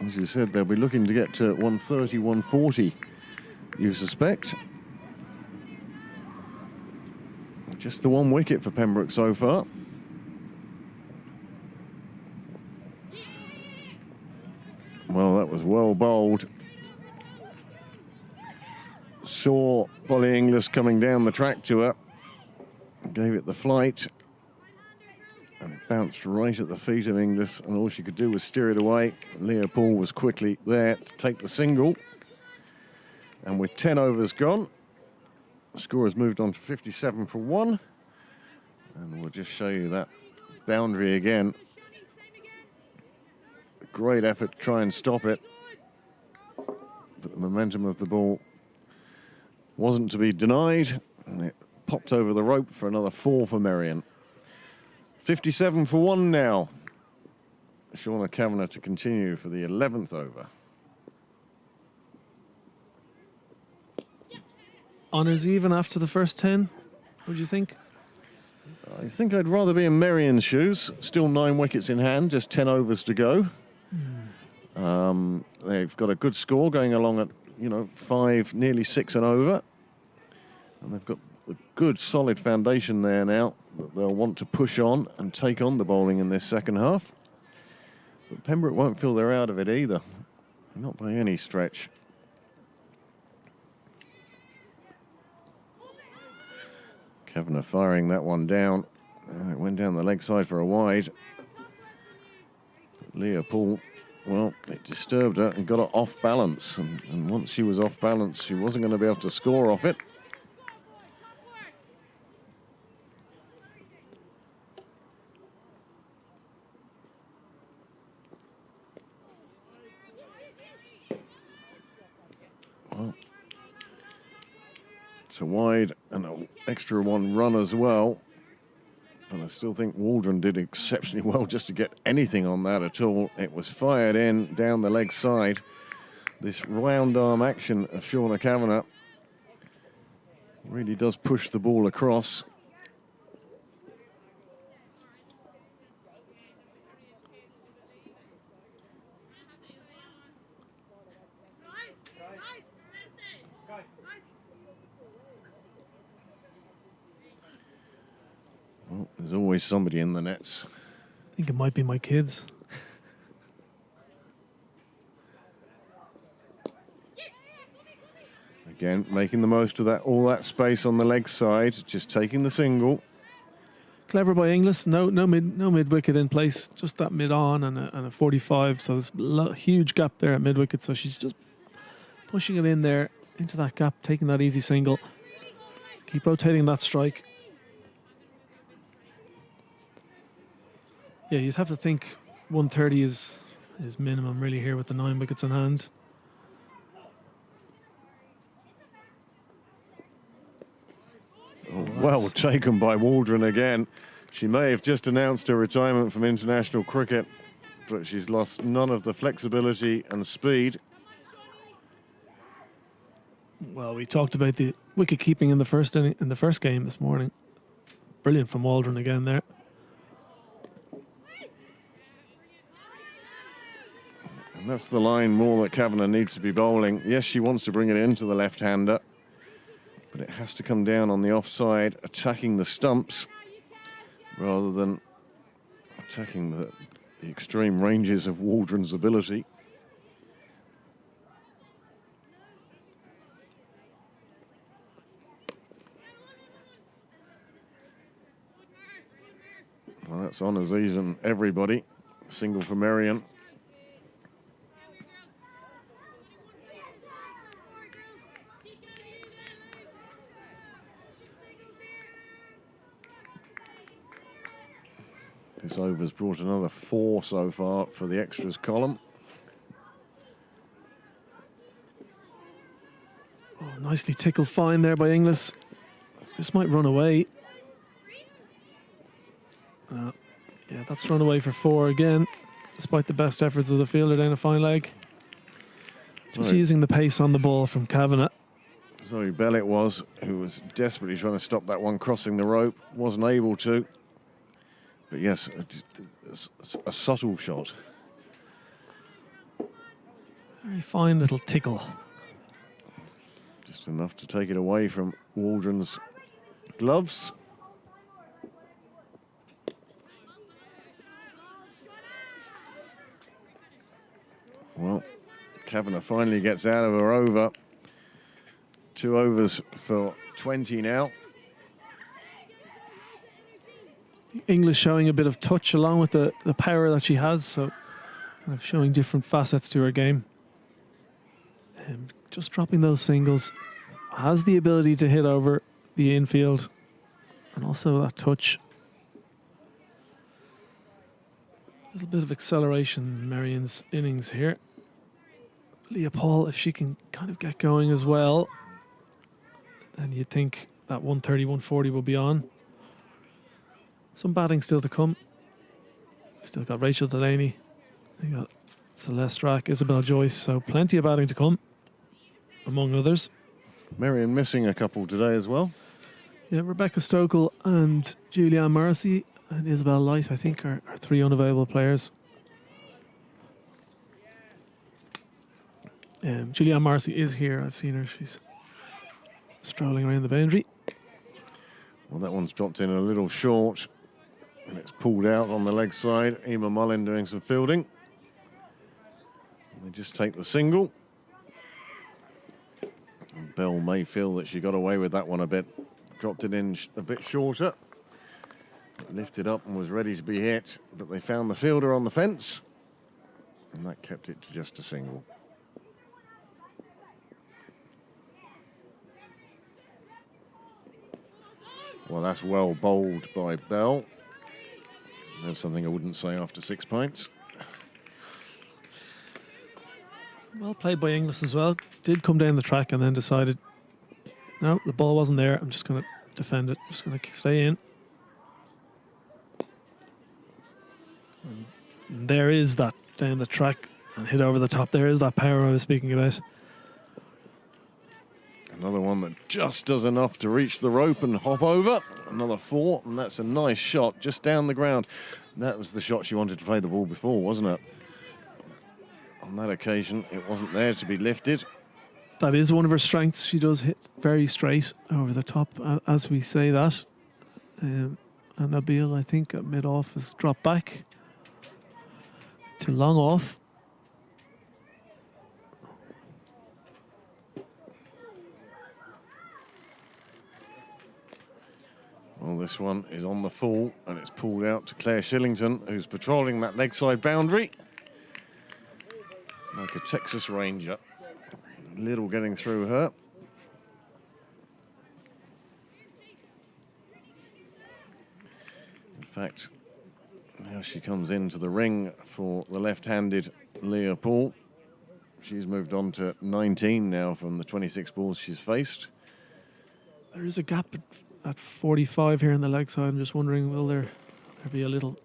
As you said, they'll be looking to get to 130, 140, you suspect. Just the 1 wicket for Pembroke so far. Well, that was well bowled. Saw Polly Inglis coming down the track to her. Gave it the flight. And it bounced right at the feet of Inglis, and all she could do was steer it away. Leopold was quickly there to take the single. And with 10 overs gone, the score has moved on to 57 for 1. And we'll just show you that boundary again. Great effort to try and stop it, but the momentum of the ball wasn't to be denied, and it popped over the rope for another 4 for Marion. 57 for 1 now. Shauna Kavanagh to continue for the 11th over. honours even after the first 10, would you think? I think I'd rather be in Merrion's shoes. Still 9 wickets in hand, just 10 overs to go. They've got a good score going along at, 5, nearly 6 and over. And they've got a good solid foundation there now that they'll want to push on and take on the bowling in this second half. But Pembroke won't feel they're out of it either. Not by any stretch. Kavanagh firing that one down. It went down the leg side for a wide. Leopold, well, it disturbed her and got her off balance. And once she was off balance, she wasn't going to be able to score off it. Well, it's a wide and an extra 1 run as well. But I still think Waldron did exceptionally well just to get anything on that at all. It was fired in down the leg side. This round arm action of Shauna Kavanagh really does push the ball across. Well, there's always somebody in the nets. I think it might be my kids. Again, making the most of that, all that space on the leg side, just taking the single. Clever by Inglis. No mid wicket in place. Just that mid on and a 45. So there's a huge gap there at mid wicket. So she's just pushing it in there into that gap, taking that easy single. Keep rotating that strike. Yeah, you'd have to think 130 is minimum really here with the 9 wickets in hand. Oh, well taken by Waldron again. She may have just announced her retirement from international cricket, but she's lost none of the flexibility and speed. Well, we talked about the wicket keeping in the first game this morning. Brilliant from Waldron again there. And that's the line more that Kavanagh needs to be bowling. Yes, she wants to bring it into the left-hander, but it has to come down on the offside, attacking the stumps rather than attacking the extreme ranges of Waldron's ability. Well, that's on Aziz and everybody. Single for Marion. This over's brought another 4 so far for the extras column. Oh, nicely tickled fine there by Inglis. This might run away. Yeah, that's run away for 4 again, despite the best efforts of the fielder down a fine leg. Just using the pace on the ball from Kavanagh. Zoe Bell it was, who was desperately trying to stop that one crossing the rope, wasn't able to. But yes, a subtle shot. Very fine little tickle. Just enough to take it away from Waldron's gloves. Well, Kavanagh finally gets out of her over. 2 overs for 20 now. Inglis showing a bit of touch along with the power that she has, so kind of showing different facets to her game. Just dropping those singles. Has the ability to hit over the infield and also that touch. A little bit of acceleration in Marion's innings here. Leopold, if she can kind of get going as well, then you'd think that 130, 140 will be on. Some batting still to come. Still got Rachel Delaney. We got Celeste Rack, Isabel Joyce. So plenty of batting to come, among others. Marion missing a couple today as well. Yeah, Rebecca Stokel and Julianne Morrissey and Isabel Light, I think, are 3 unavailable players. Julianne Morrissey is here. I've seen her. She's strolling around the boundary. Well, that one's dropped in a little short, and it's pulled out on the leg side. Emma Mullin doing some fielding. They just take the single. And Bell may feel that she got away with that one a bit. Dropped it in a bit shorter. Lifted up and was ready to be hit, but they found the fielder on the fence, and that kept it to just a single. Well, that's well bowled by Bell. That's something I wouldn't say after 6 pints. Well played by Inglis as well. Did come down the track and then decided, no, the ball wasn't there. I'm just going to defend it. Just going to stay in. And there is that down the track and hit over the top. There is that power I was speaking about. Another one that just does enough to reach the rope and hop over. Another 4, and that's a nice shot just down the ground. That was the shot she wanted to play the ball before, wasn't it? On that occasion, it wasn't there to be lifted. That is one of her strengths. She does hit very straight over the top, as we say that. And Nabil, I think, at mid-off has dropped back to long off. Well, this one is on the full, and it's pulled out to Claire Shillington, who's patrolling that leg side boundary. Like a Texas Ranger. Little getting through her. In fact, now she comes into the ring for the left-handed Leah Paul. She's moved on to 19 now from the 26 balls she's faced. There is a gap at 45 here on the leg side. I'm just wondering, will there be a little...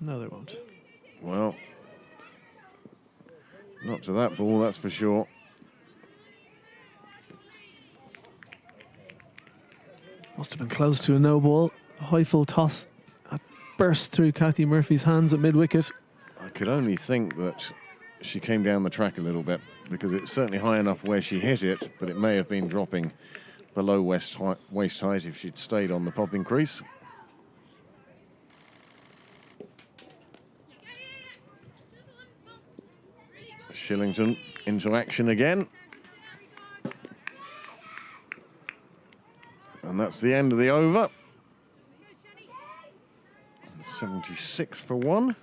No, there won't. Well, not to that ball, that's for sure. Must have been close to a no ball. A high full toss burst through Kathy Murphy's hands at mid-wicket. I could only think that she came down the track a little bit, because it's certainly high enough where she hit it, but it may have been dropping below waist height if she'd stayed on the popping crease. Shillington into action again. And that's the end of the over. 76 for 1.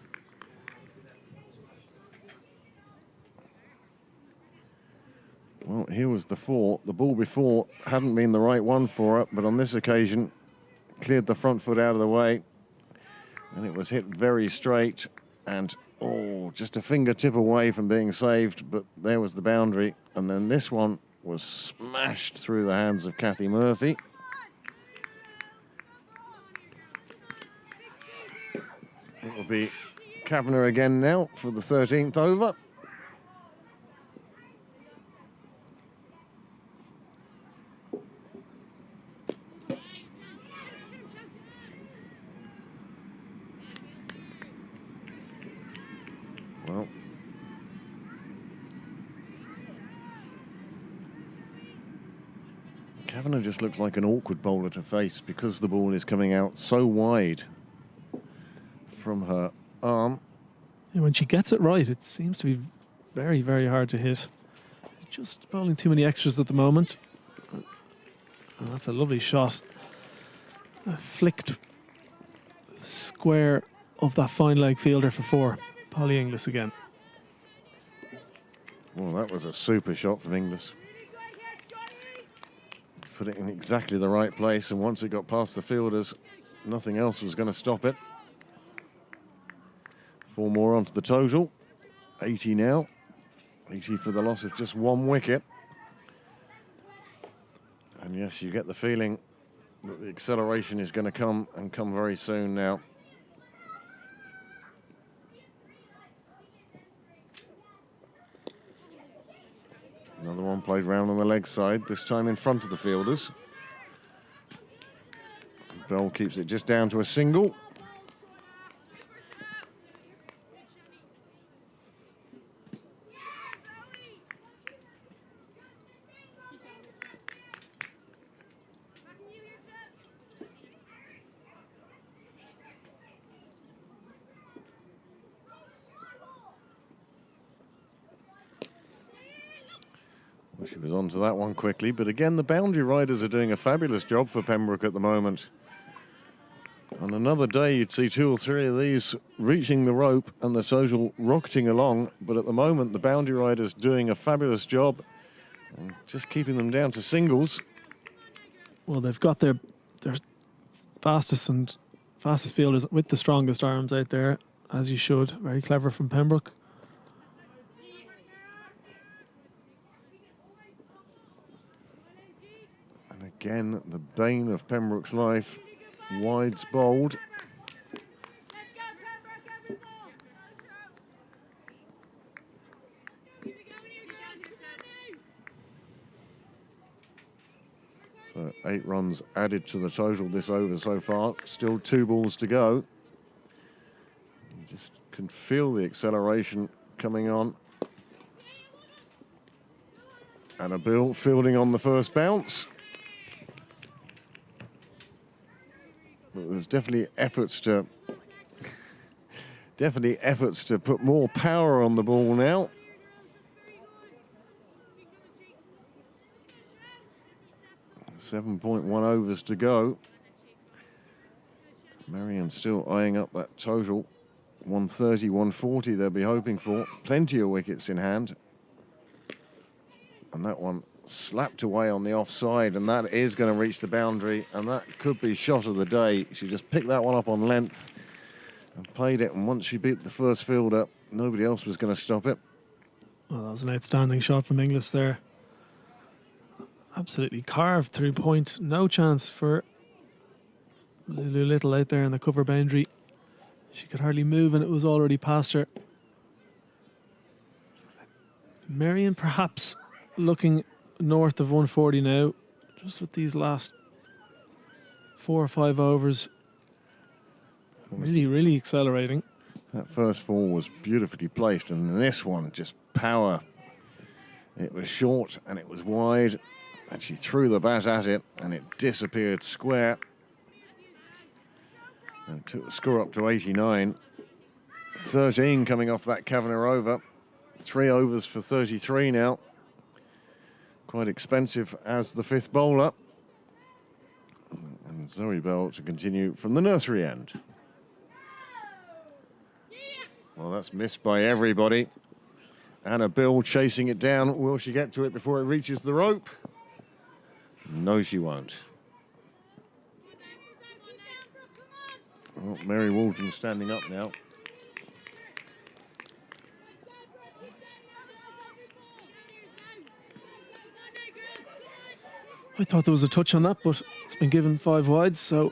Well, here was the 4. The ball before hadn't been the right one for her, but on this occasion, cleared the front foot out of the way. And it was hit very straight and, oh, just a fingertip away from being saved, but there was the boundary. And then this one was smashed through the hands of Kathy Murphy. It will be Kavanagh again now for the 13th over. Well, Kavanagh just looks like an awkward bowler to face because the ball is coming out so wide from her arm. Yeah, when she gets it right, it seems to be very, very hard to hit. Just bowling too many extras at the moment. And that's a lovely shot. A flicked square of that fine leg fielder for 4. Polly Inglis again. Well, that was a super shot from Inglis. Put it in exactly the right place, and once it got past the fielders, nothing else was going to stop it. 4 more onto the total. 80 now. 80 for the loss of just 1 wicket. And yes, you get the feeling that the acceleration is going to come, and come very soon now. Another one played round on the leg side, this time in front of the fielders. Bell keeps it just down to a single. Well, she was onto that one quickly, but again, the boundary riders are doing a fabulous job for Pembroke at the moment. On another day, you'd see 2 or 3 of these reaching the rope and the total rocketing along, but at the moment, the boundary riders doing a fabulous job and just keeping them down to singles. Well, they've got their fastest fielders with the strongest arms out there, as you should. Very clever from Pembroke. And again, the bane of Pembroke's life, wides bowled. So 8 runs added to the total this over so far. Still 2 balls to go. You just can feel the acceleration coming on. And a Bill fielding on the first bounce. But there's definitely efforts to put more power on the ball now. .1 overs to go. Marion still eyeing up that total. 130, 140 they'll be hoping for. Plenty of wickets in hand. And that one slapped away on the offside, and that is going to reach the boundary, and that could be shot of the day. She just picked that one up on length and played it, and once she beat the first fielder, nobody else was going to stop it. Well, that was an outstanding shot from Inglis there. Absolutely carved through point. No chance for Lulu Little out there in the cover boundary. She could hardly move and it was already past her. Marion perhaps looking north of 140 now, just with these last 4 or 5 overs. Really accelerating. That first 4 was beautifully placed, and this one just power. It was short and it was wide. And she threw the bat at it, and it disappeared square. And took the score up to 89. 13 coming off that Kavanagh over. 3 overs for 33 now. Quite expensive as the 5th bowler. And Zoe Bell to continue from the nursery end. Well, that's missed by everybody. Anna Bill chasing it down. Will she get to it before it reaches the rope? No, she won't. Well, Mary Waldron standing up now. I thought there was a touch on that, but it's been given 5 wides, so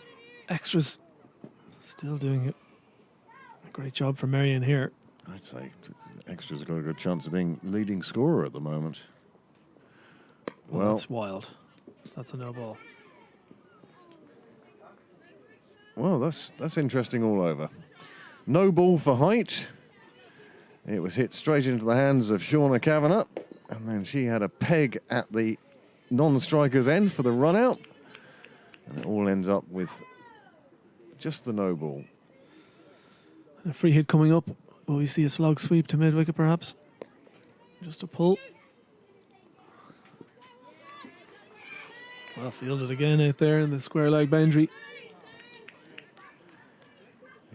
extras still doing it. A great job for Marion here. I'd say extras have got a good chance of being leading scorer at the moment. Well, that's wild. That's a no ball. Well, that's interesting all over. No ball for height. It was hit straight into the hands of Shauna Kavanagh, and then she had a peg at the non-striker's end for the run out, and it all ends up with just the no ball. And a free hit coming up. Will we see a slog sweep to mid-wicket perhaps? Just a pull. Well fielded again out there in the square leg boundary.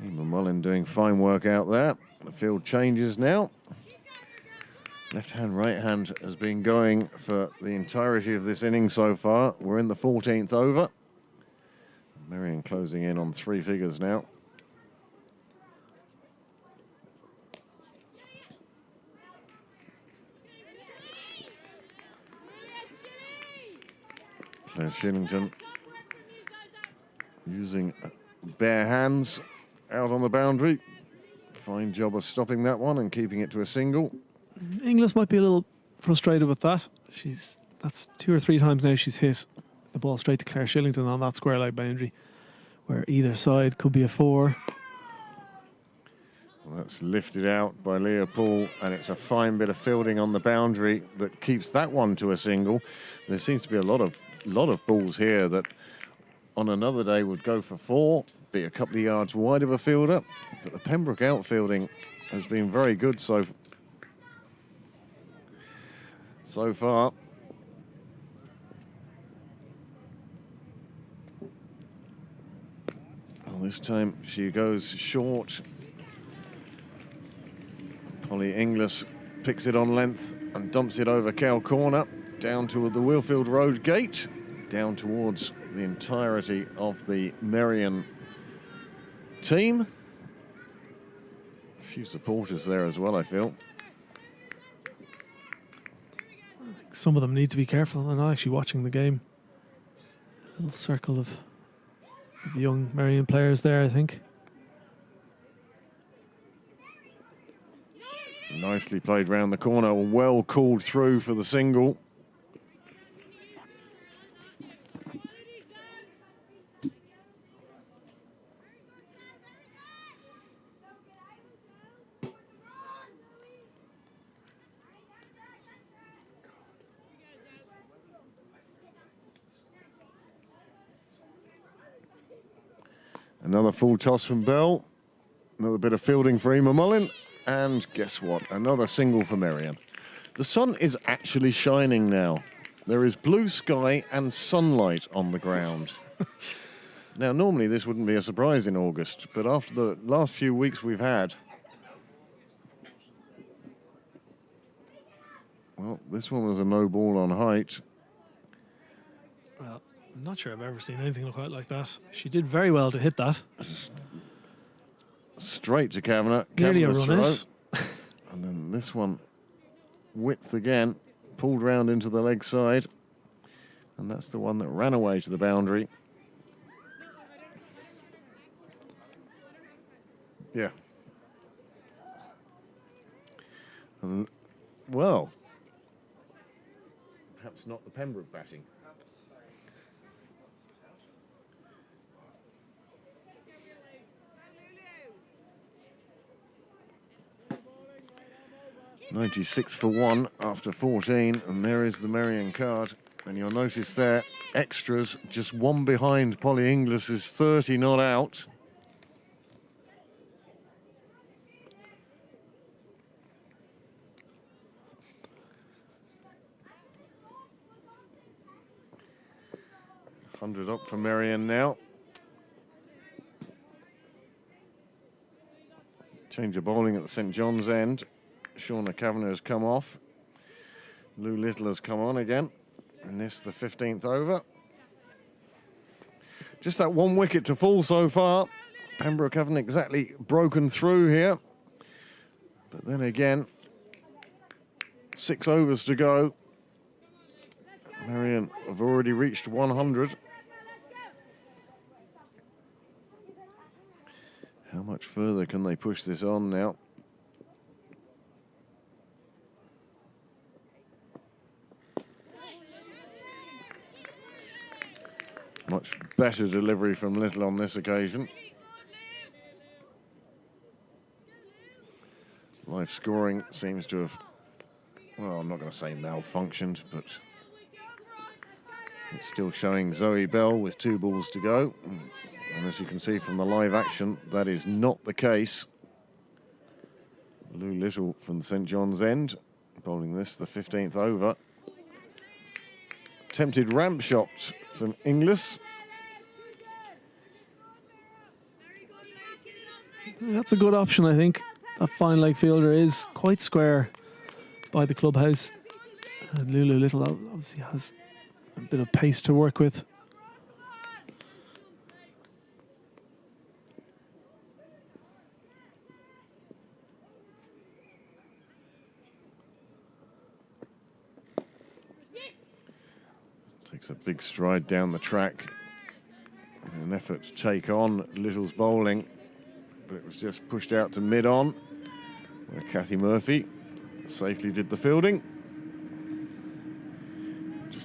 Eamon Mullin doing fine work out there. The field changes now. Left hand, right hand has been going for the entirety of this inning so far. We're in the 14th over. Marion closing in on 3 figures now. Claire Shillington using bare hands out on the boundary. Fine job of stopping that one and keeping it to a single. Inglis might be a little frustrated with that. That's 2 or 3 times now she's hit the ball straight to Claire Shillington on that square leg boundary, where either side could be a 4. Well, that's lifted out by Leopold, and it's a fine bit of fielding on the boundary that keeps that one to a single. There seems to be a lot of balls here that on another day would go for 4, be a couple of yards wide of a fielder, but the Pembroke outfielding has been very good so far. Well, this time she goes short. Polly Inglis picks it on length and dumps it over Cow Corner, down to the Wheelfield Road gate, down towards the entirety of the Marion team. A few supporters there as well, I feel. Some of them need to be careful. They're not actually watching the game. A little circle of young Marion players there, I think. Nicely played round the corner, well called through for the single. Another full toss from Bell. Another bit of fielding for Emma Mullin. And guess what? Another single for Marion. The sun is actually shining now. There is blue sky and sunlight on the ground. Now, normally this wouldn't be a surprise in August, but after the last few weeks we've had, well, this one was a no ball on height. Well, I'm not sure I've ever seen anything quite like that. She did very well to hit that. Straight to Kavanagh. Nearly a Kavanagh's run throw. And then this one, width again, pulled round into the leg side. And that's the one that ran away to the boundary. Yeah. And, well, perhaps not the Pembroke batting. .96 for 1 after 14, and there is the Marion card. And you'll notice there, extras, just one behind Polly Inglis is 30 not out. $100 up for Marion now. Change of bowling at the St John's end. Shauna Kavanagh has come off. Lou Little has come on again. And this the 15th over. Just that one wicket to fall so far. Pembroke haven't exactly broken through here. But then again, 6 overs to go. Marion have already reached 100. How much further can they push this on now? Much better delivery from Little on this occasion. Live scoring seems to have, well, I'm not going to say malfunctioned, but it's still showing Zoe Bell with 2 balls to go. And as you can see from the live action, that is not the case. Lou Little from the St John's end, bowling this the 15th over. Attempted ramp shot from Inglis. That's a good option, I think. That fine leg fielder is quite square by the clubhouse. And Lulu Little obviously has a bit of pace to work with. Takes a big stride down the track in an effort to take on Little's bowling, but it was just pushed out to mid-on, where Kathy Murphy safely did the fielding.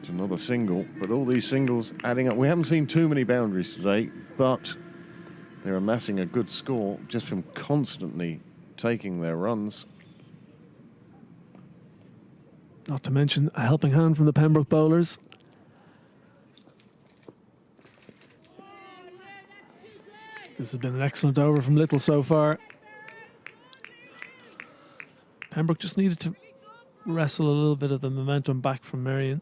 Just another single, but all these singles adding up. We haven't seen too many boundaries today, but they're amassing a good score just from constantly taking their runs. Not to mention a helping hand from the Pembroke bowlers. This has been an excellent over from Little so far. Pembroke just needed to wrestle a little bit of the momentum back from Marion.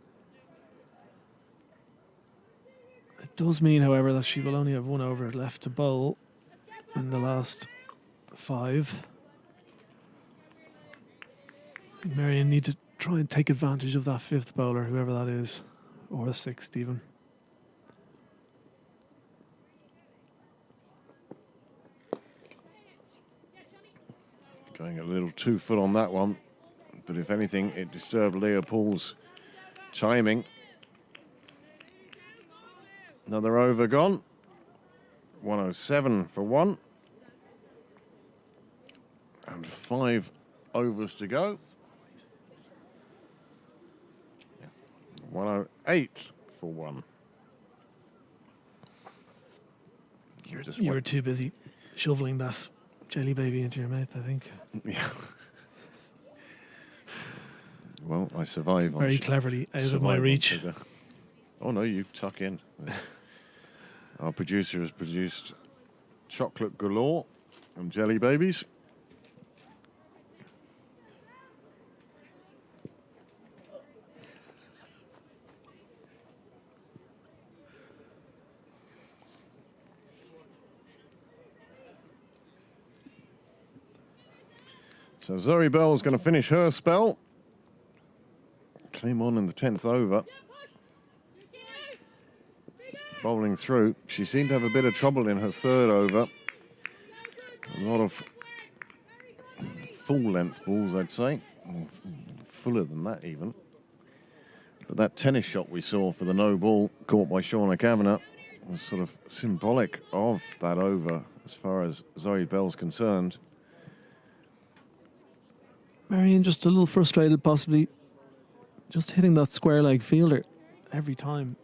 It does mean, however, that she will only have 1 over left to bowl in the last 5. I think Marion need to try and take advantage of that 5th bowler, whoever that is, or the 6th even. Going a little 2 foot on that one, but if anything, it disturbed Leopold's timing. Another over gone. 107 for 1. And 5 overs to go. 108 for 1. You were too busy shoveling that jelly baby into your mouth, I think. Yeah. Well, I survive. Very cleverly out of my reach. Oh no, you tuck in. Our producer has produced chocolate galore and jelly babies. So Zoe Bell's going to finish her spell. Came on in the 10th over. Bowling through. She seemed to have a bit of trouble in her 3rd over. A lot of full-length balls, I'd say. Or fuller than that, even. But that tennis shot we saw for the no ball, caught by Shauna Kavanagh, was sort of symbolic of that over, as far as Zoe Bell's concerned. Marion just a little frustrated, possibly. Just hitting that square leg fielder every time.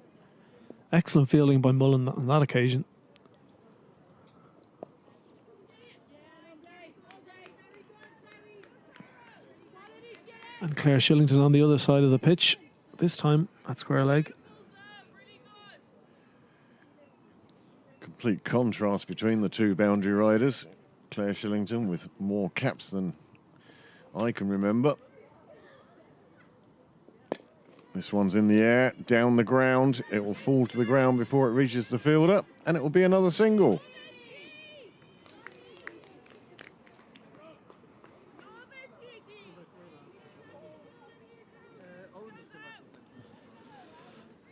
Excellent fielding by Mullen on that occasion. And Claire Shillington on the other side of the pitch, this time at square leg. Complete contrast between the 2 boundary riders. Claire Shillington with more caps than I can remember. This one's in the air, down the ground. It will fall to the ground before it reaches the fielder, and it will be another single.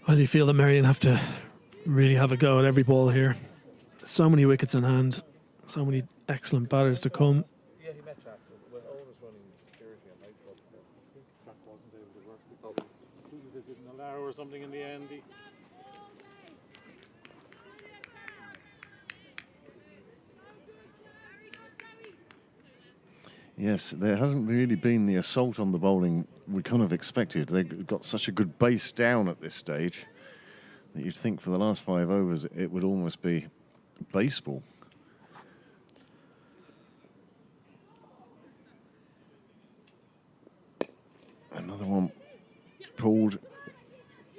Well, you feel that Marion have to really have a go at every ball here. So many wickets in hand, so many excellent batters to come. Yeah, he met Jack. When Owen was running security at nightclub, so I think Jack wasn't able to work because they didn't allow or something in the end. Yes, there hasn't really been the assault on the bowling we kind of expected. They've got such a good base down at this stage that you'd think for the last 5 overs it would almost be baseball. Another one pulled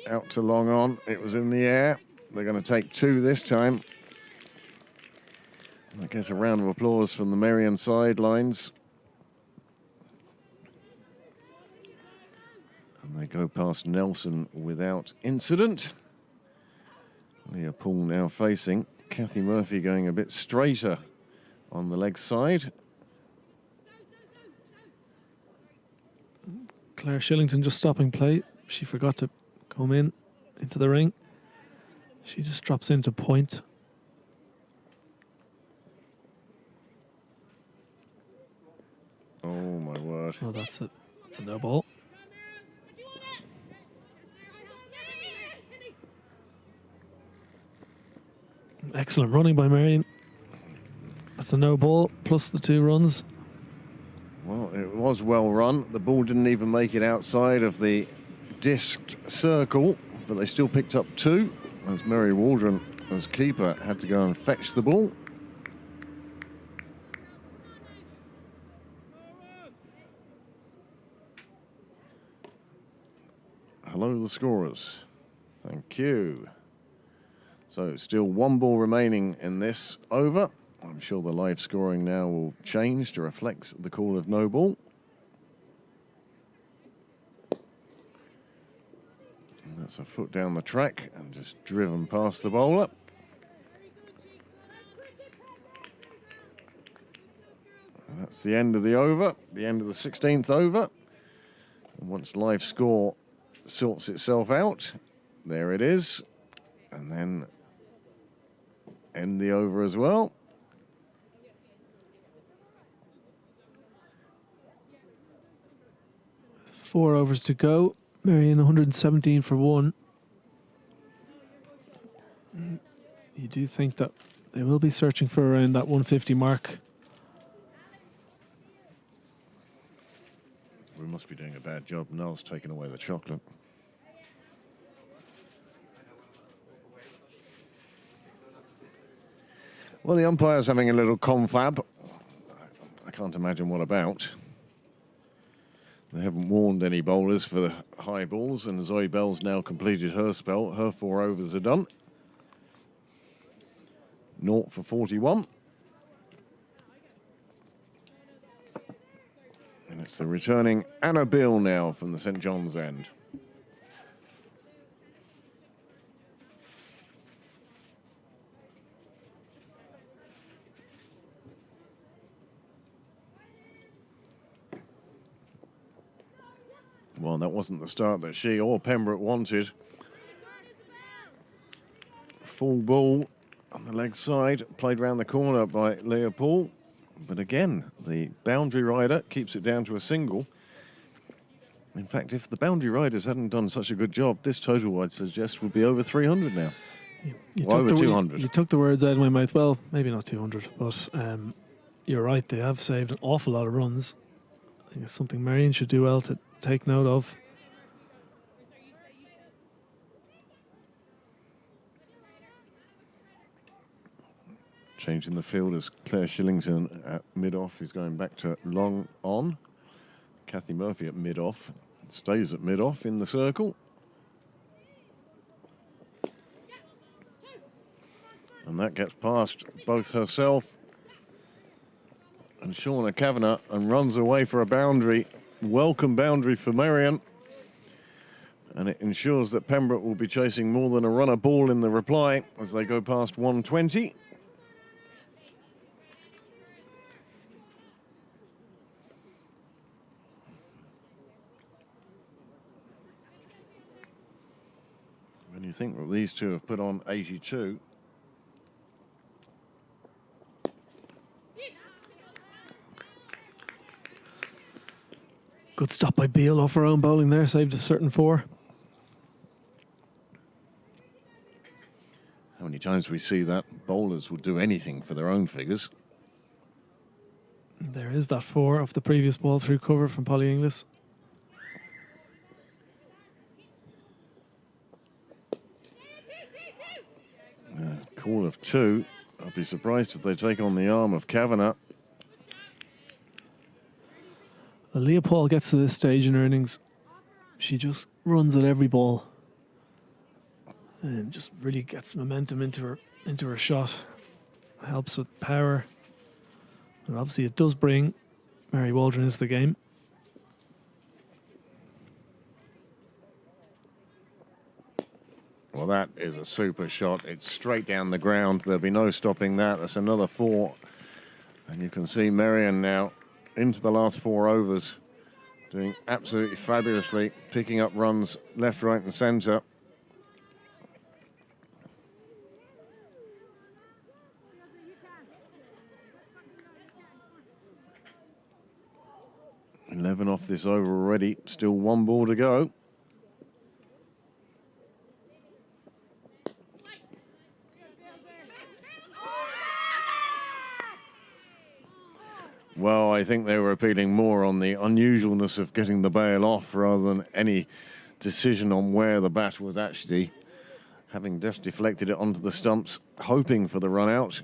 out to long on. It was in the air. They're going to take 2 this time. I guess a round of applause from the Marion sidelines. And they go past Nelson without incident. Leah Poole now facing. Kathy Murphy going a bit straighter on the leg side. Claire Shillington just stopping play. She forgot to come into the ring. She just drops into point. Oh my word. Oh, that's a no ball. Excellent running by Marion. That's a no ball plus the 2 runs. Well, it was well run. The ball didn't even make it outside of the disced circle, but they still picked up 2 as Mary Waldron, as keeper, had to go and fetch the ball. Hello, the scorers. Thank you. So still 1 ball remaining in this over. I'm sure the live scoring now will change to reflect the call of no ball. And that's a foot down the track and just driven past the bowler. And that's the end of the over, the end of the 16th over. And once live score sorts itself out, there it is. And then end the over as well. Four overs to go. Marion 117 for 1. You do think that they will be searching for around that 150 mark. We must be doing a bad job. Noel's taking away the chocolate. Well, the umpire's having a little confab. I can't imagine what about. They haven't warned any bowlers for the high balls, and Zoe Bell's now completed her spell. Her 4 overs are done. 0 for 41. And it's the returning Anna Bill now from the St John's end. Well, that wasn't the start that she or Pembroke wanted. Full ball on the leg side, played round the corner by Leopold. But again, the boundary rider keeps it down to a single. In fact, if the boundary riders hadn't done such a good job, this total, I'd suggest, would be over 300 now. Over 200. You took the words out of my mouth. Well, maybe not 200, but you're right. They have saved an awful lot of runs. I think it's something Marion should do well to take note of. Changing the field as Claire Shillington at mid-off is going back to long on. Kathy Murphy at mid-off stays at mid-off in the circle. And that gets past both herself and Shauna Kavanagh and runs away for a boundary. Welcome boundary for Marion. And it ensures that Pembroke will be chasing more than a runner ball in the reply as they go past 120. When you think that these two have put on 82. Good stop by Beale off her own bowling there, saved a certain 4. How many times we see that bowlers will do anything for their own figures. There is that 4 off the previous ball through cover from Polly Inglis. Call of 2. I'd be surprised if they take on the arm of Kavanagh. Well, Leopold gets to this stage in her innings. She just runs at every ball and just really gets momentum into her shot. Helps with power. And obviously it does bring Mary Waldron into the game. Well, that is a super shot. It's straight down the ground. There'll be no stopping that. That's another 4. And you can see Marion now into the last 4 overs, doing absolutely fabulously, picking up runs left, right and centre. $11 off this over already. Still 1 ball to go. Well, I think they were appealing more on the unusualness of getting the bail off rather than any decision on where the bat was actually, having just deflected it onto the stumps, hoping for the run out.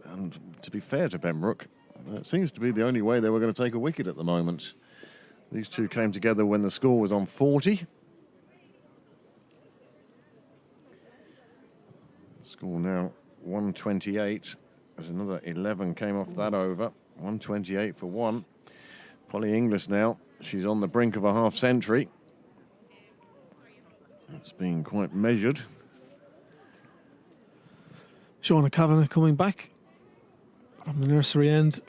And to be fair to Pembroke, it seems to be the only way they were going to take a wicket at the moment. These two came together when the score was on 40. Score now 128. There's another 11 came off that over. 128 for one. Polly Inglis now, she's on the brink of a half century. It's been quite measured. Shauna Kavanagh coming back from the nursery end.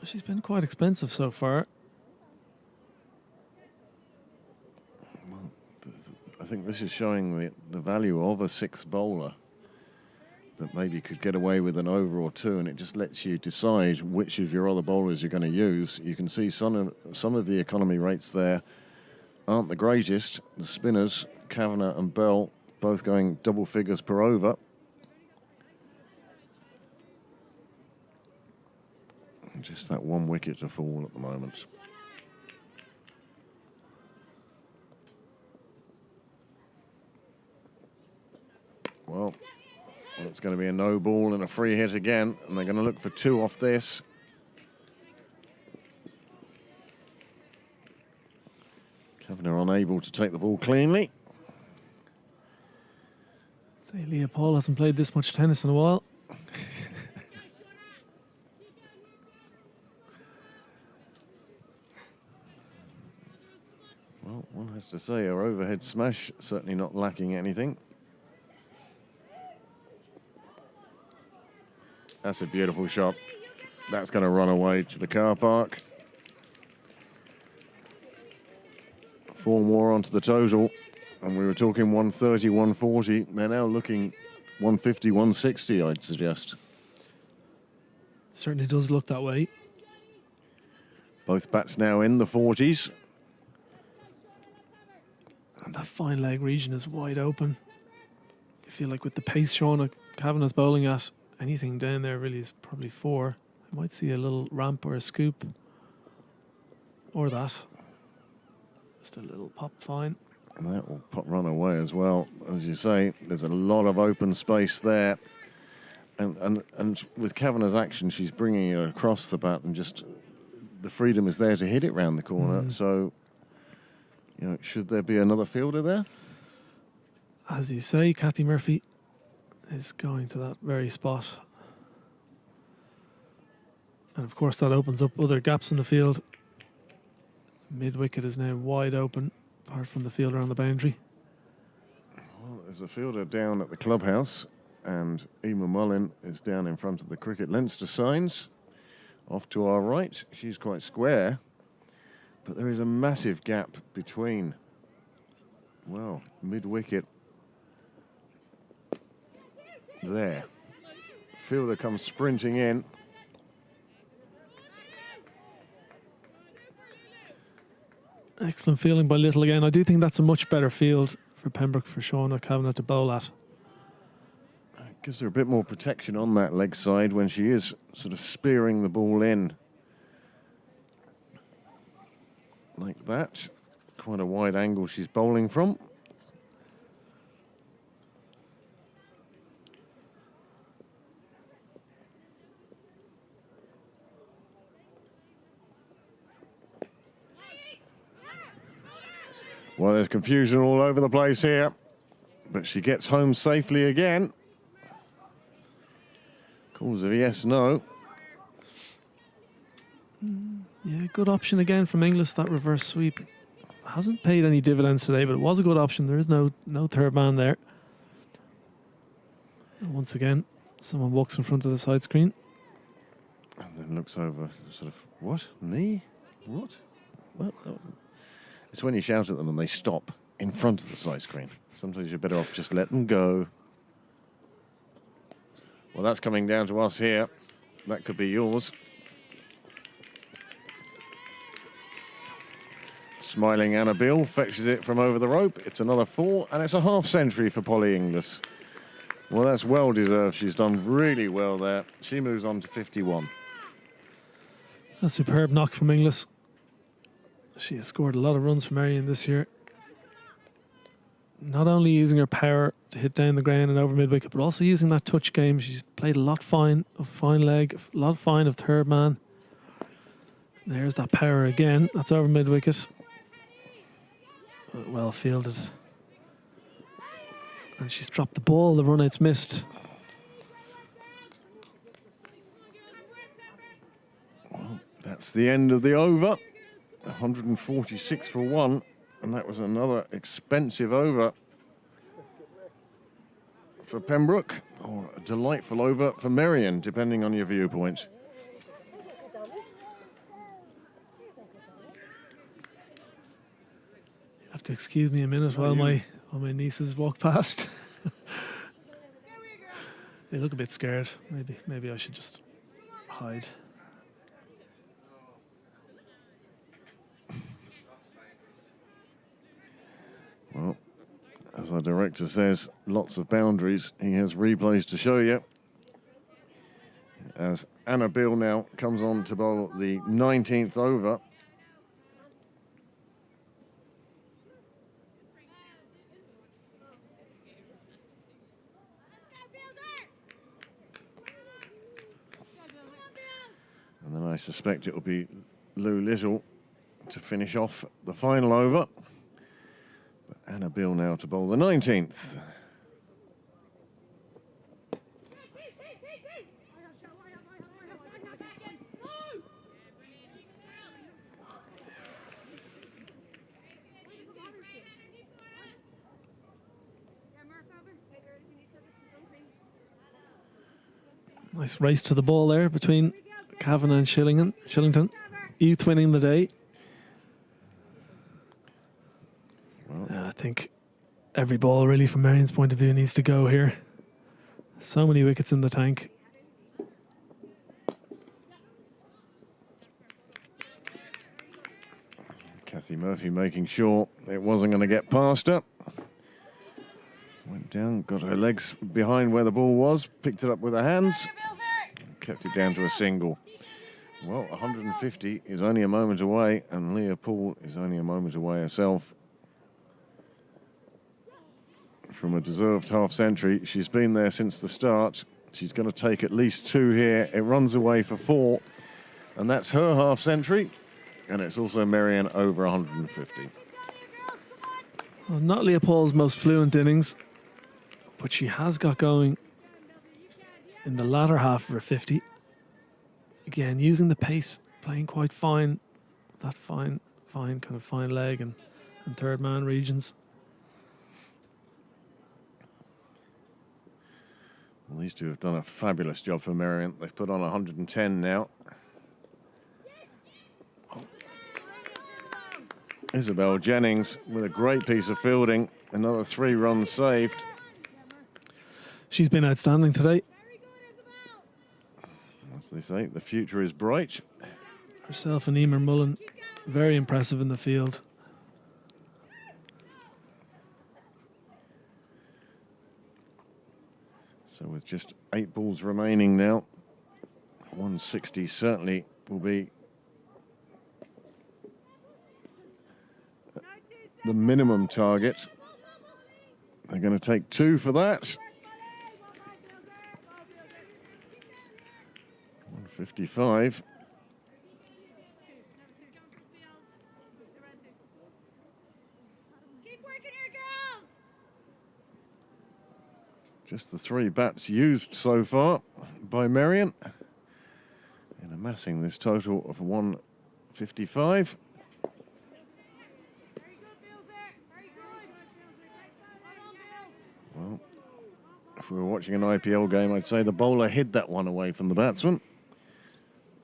She's been quite expensive so far. Well, I think this is showing the value of a sixth bowler that maybe could get away with an over or two, and it just lets you decide which of your other bowlers you're going to use. You can see some of the economy rates there aren't the greatest. The spinners, Kavanagh and Bell, both going double figures per over. Just that one wicket to fall at the moment. Well, it's going to be a no ball and a free hit again, and they're going to look for two off this. Kavanagh unable to take the ball cleanly. Say Leah Paul hasn't played this much tennis in a while. Well, one has to say her overhead smash certainly not lacking anything. That's a beautiful shot. That's going to run away to the car park. 4 more onto the total. And we were talking 130, 140. They're now looking 150, 160, I'd suggest. Certainly does look that way. Both bats now in the 40s. And that fine leg region is wide open. You feel like with the pace Shauna Kavanagh's bowling at, anything down there really is probably 4. I might see a little ramp or a scoop. Or that. Just a little pop fine. And that will run away as well. As you say, there's a lot of open space there. And with Kavanagh's action, she's bringing it across the bat, and just the freedom is there to hit it round the corner. So, you know, should there be another fielder there? As you say, Kathy Murphy is going to that very spot. And of course that opens up other gaps in the field. Mid-wicket is now wide open, apart from the fielder on the boundary. Well, there's a fielder down at the clubhouse, and Emma Mullin is down in front of the Cricket Leinster signs. Off to our right, she's quite square, but there is a massive gap between, well, mid-wicket there. Fielder comes sprinting in. Excellent fielding by Little again. I do think that's a much better field for Pembroke, for Shauna Kavanagh to bowl at. It gives her a bit more protection on that leg side when she is sort of spearing the ball in. Like that. Quite a wide angle she's bowling from. Well, there's confusion all over the place here, but she gets home safely again. Calls a yes, no. Yeah, good option again from Inglis, that reverse sweep. Hasn't paid any dividends today, but it was a good option. There is no third man there. And once again, someone walks in front of the side screen. And then looks over, sort of, what? Me? What? What? Oh. It's when you shout at them and they stop in front of the side screen. Sometimes you're better off just let them go. Well, that's coming down to us here. That could be yours. Smiling Annabelle fetches it from over the rope. It's another 4, and it's a half century for Polly Inglis. Well, that's well deserved. She's done really well there. She moves on to 51. A superb knock from Inglis. She has scored a lot of runs for Marion this year. Not only using her power to hit down the ground and over mid-wicket, but also using that touch game. She's played a lot fine leg, a lot fine of third man. There's that power again. That's over mid-wicket. Well fielded. And she's dropped the ball. The run-out's missed. Well, that's the end of the over. 146 for one. And that was another expensive over for Pembroke, or a delightful over for Marion, depending on your viewpoint. You have to excuse me a minute while my nieces walk past. They look a bit scared. Maybe I should just hide. Well, as our director says, lots of boundaries. He has replays to show you. As Anna Bill now comes on to bowl the 19th over. And then I suspect it will be Lou Little to finish off the final over. Anna Bill now to bowl the 19th. Nice race to the ball there between Kavanagh and Shillington. Youth winning the day. I think every ball, really, from Marion's point of view, needs to go here. So many wickets in the tank. Kathy Murphy making sure it wasn't going to get past her. Went down, got her legs behind where the ball was, picked it up with her hands, kept it down to a single. Well, 150 is only a moment away, and Leah Poole is only a moment away herself from a deserved half-century. She's been there since the start. She's going to take at least 2 here. It runs away for 4, and that's her half-century, and it's also Marion over 150. Well, not Leopold's most fluent innings, but she has got going in the latter half of her 50. Again, using the pace, playing quite fine, that fine leg and third man regions. Well, these two have done a fabulous job for Marion. They've put on 110 now. Isabel Jennings with a great piece of fielding. Another 3 runs saved. She's been outstanding today. As they say, the future is bright. Herself and Emer Mullen, very impressive in the field. So with just 8 balls remaining now, 160 certainly will be the minimum target. They're going to take 2 for that. 155. Just the 3 bats used so far by Marion in amassing this total of 155. Well, if we were watching an IPL game, I'd say the bowler hid that one away from the batsman.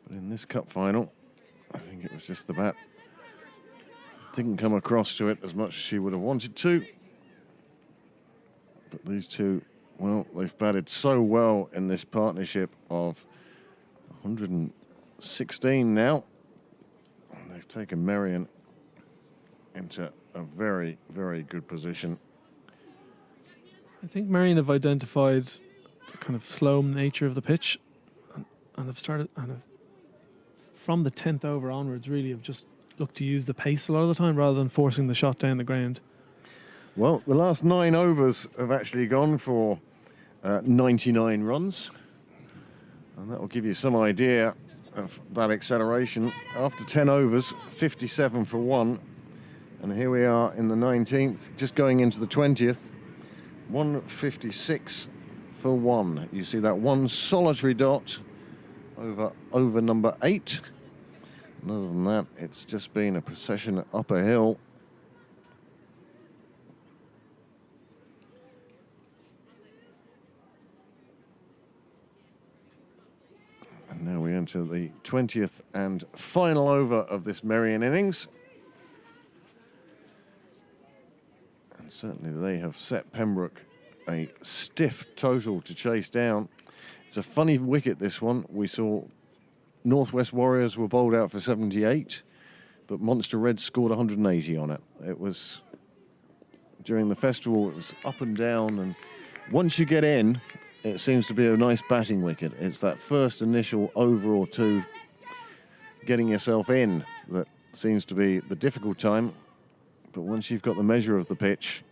But in this cup final, I think it was just the bat didn't come across to it as much as she would have wanted to. But these two, well, they've batted so well in this partnership of 116 now. And they've taken Marion into a very, very good position. I think Marion have identified the kind of slow nature of the pitch and have started, from the 10th over onwards, really have just look to use the pace a lot of the time rather than forcing the shot down the ground. Well, the last 9 overs have actually gone for 99 runs. And that will give you some idea of that acceleration. After 10 overs, 57 for 1. And here we are in the 19th, just going into the 20th. 156 for 1. You see that one solitary dot over number 8. And other than that, it's just been a procession up a hill. And now we enter the 20th and final over of this Merrion innings. And certainly they have set Pembroke a stiff total to chase down. It's a funny wicket, this one. We saw Northwest Warriors were bowled out for 78, but Monster Reds scored 180 on it. It was, during the festival, it was up and down, and once you get in, it seems to be a nice batting wicket. It's that first initial over or two, getting yourself in, that seems to be the difficult time. But once you've got the measure of the pitch,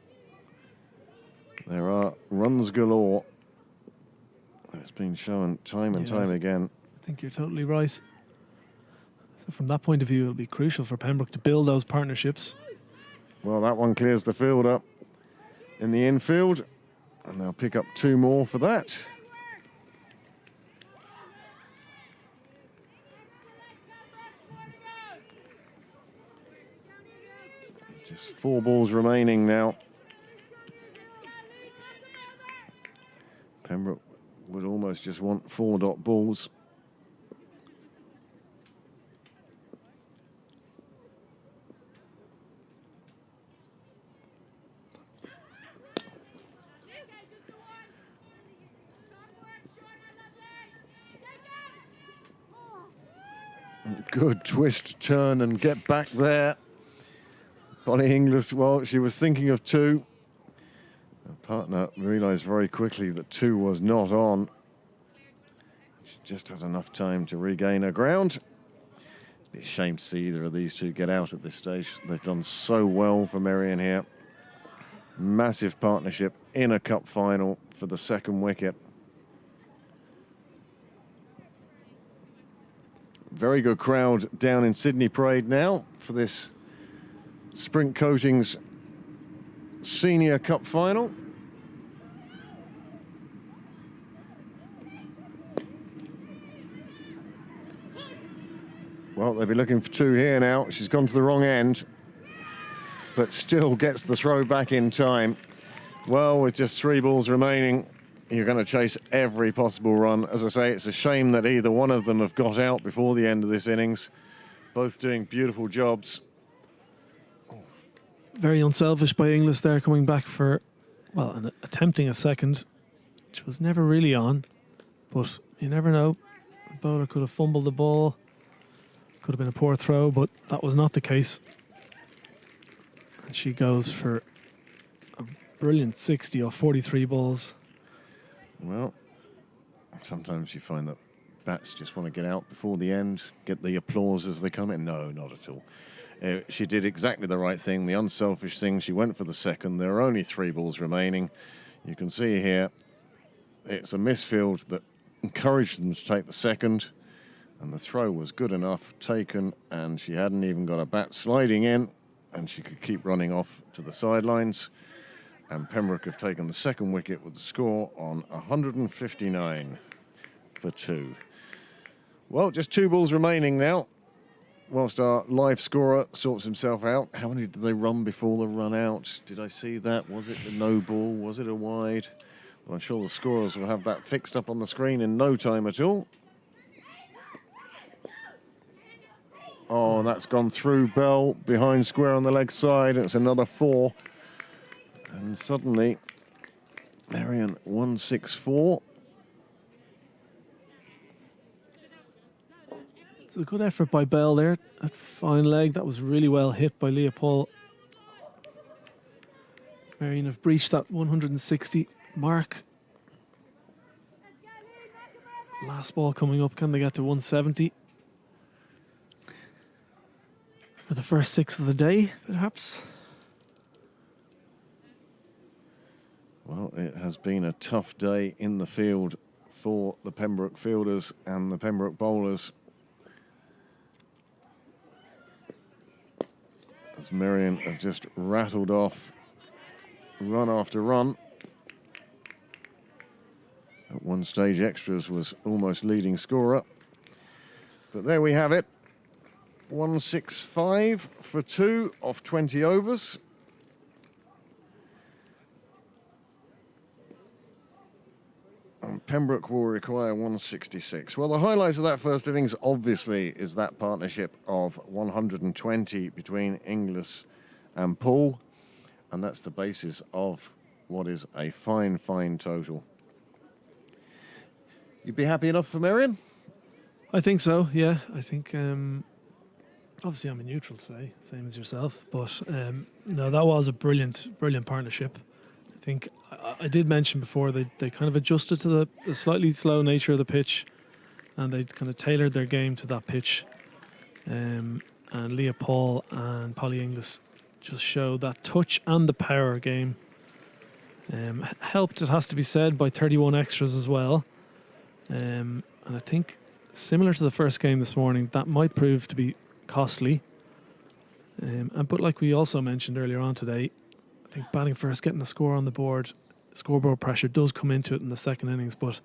there are runs galore. It's been shown time and time again. I think you're totally right. So from that point of view, it'll be crucial for Pembroke to build those partnerships. Well, that one clears the field up in the infield, and they'll pick up 2 more for that. Just 4 balls remaining now. Pembroke would almost just want 4 dot balls. Good twist, turn and get back there. Bonnie Inglis, well, she was thinking of 2. Her partner realised very quickly that 2 was not on. She just had enough time to regain her ground. It'd be a shame to see either of these 2 get out at this stage. They've done so well for Marion here. Massive partnership in a cup final for the 2nd wicket. Very good crowd down in Sydney Parade now for this Sprint Coatings Senior Cup final. Well, they'll be looking for 2 here now. She's gone to the wrong end, but still gets the throw back in time. Well, with just 3 balls remaining, you're going to chase every possible run. As I say, it's a shame that either one of them have got out before the end of this innings. Both doing beautiful jobs. Very unselfish by Inglis there, coming back for, well, attempting a second, which was never really on. But you never know. The bowler could have fumbled the ball. Could have been a poor throw, but that was not the case. And she goes for a brilliant 60 off 43 balls. Well, sometimes you find that bats just want to get out before the end, get the applause as they come in. No, not at all. She did exactly the right thing, the unselfish thing. She went for the second. There are only 3 balls remaining. You can see here, it's a misfield that encouraged them to take the second, and the throw was good enough, taken, and she hadn't even got a bat sliding in, and she could keep running off to the sidelines. And Pembroke have taken the 2nd wicket with the score on 159 for 2. Well, just 2 balls remaining now. Whilst our live scorer sorts himself out. How many did they run before the run out? Did I see that? Was it a no ball? Was it a wide? Well, I'm sure the scorers will have that fixed up on the screen in no time at all. Oh, that's gone through Bell, behind square on the leg side. It's another 4. And suddenly, Marion 164. It's a good effort by Bell there. That fine leg, that was really well hit by Leopold. Marion have breached that 160 mark. Last ball coming up, can they get to 170? for the first 6 of the day, perhaps. Well, it has been a tough day in the field for the Pembroke fielders and the Pembroke bowlers. As Marion have just rattled off run after run. At one stage, Extras was almost leading scorer. But there we have it. 165 for 2 off 20 overs. And Pembroke will require 166. Well, the highlights of that first innings, obviously, is that partnership of 120 between Inglis and Paul. And that's the basis of what is a fine, fine total. You'd be happy enough for Marion? I think so, yeah. I think, obviously I'm a neutral today, same as yourself. But, no, that was a brilliant, brilliant partnership. I think I did mention before they kind of adjusted to the slightly slow nature of the pitch, and they kind of tailored their game to that pitch. And Leah Paul and Polly Inglis just showed that touch and the power game. Helped, it has to be said, by 31 extras as well. And I think, similar to the first game this morning, that might prove to be costly. But like we also mentioned earlier on today, I think batting first, getting a score on the board, scoreboard pressure does come into it in the second innings. But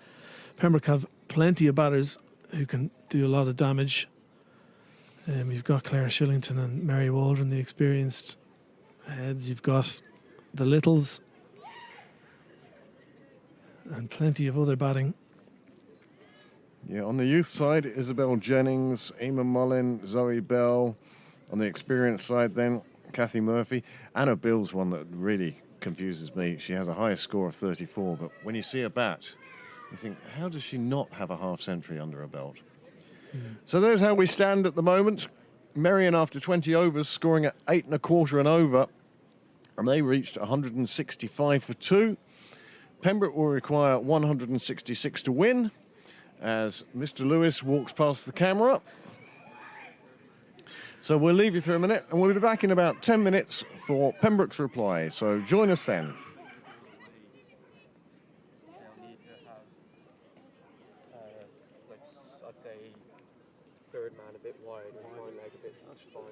Pembroke have plenty of batters who can do a lot of damage. You've got Claire Shillington and Mary Waldron, the experienced heads. You've got the Littles and plenty of other batting. Yeah, on the youth side, Isabel Jennings, Eamon Mullin, Zoe Bell. On the experienced side then, Kathy Murphy. Anna Bill's one that really confuses me. She has a highest score of 34, but when you see her bat, you think, how does she not have a half century under her belt? So there's how we stand at the moment. Marion, after 20 overs, scoring at 8 1/4 and over, and they reached 165 for 2. Pembroke will require 166 to win, as Mr. Lewis walks past the camera. So we'll leave you for a minute, and we'll be back in about 10 minutes for Pembroke's reply. So join us then. They'll need to have, I'd say, third man a bit wide and one leg a bit finer.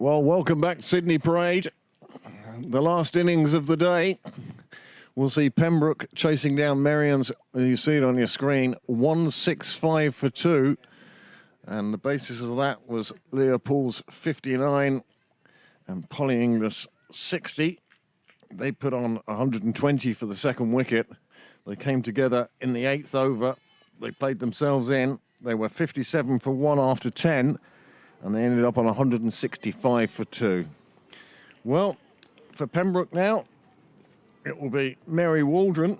Well, welcome back to Sydney Parade. The last innings of the day. We'll see Pembroke chasing down Marion's, you see it on your screen, 165 for 2. And the basis of that was Leopold's 59 and Polly Inglis 60. They put on 120 for the second wicket. They came together in the 8th over. They played themselves in. They were 57 for 1 after 10, and they ended up on 165 for 2. Well, for Pembroke now, it will be Mary Waldron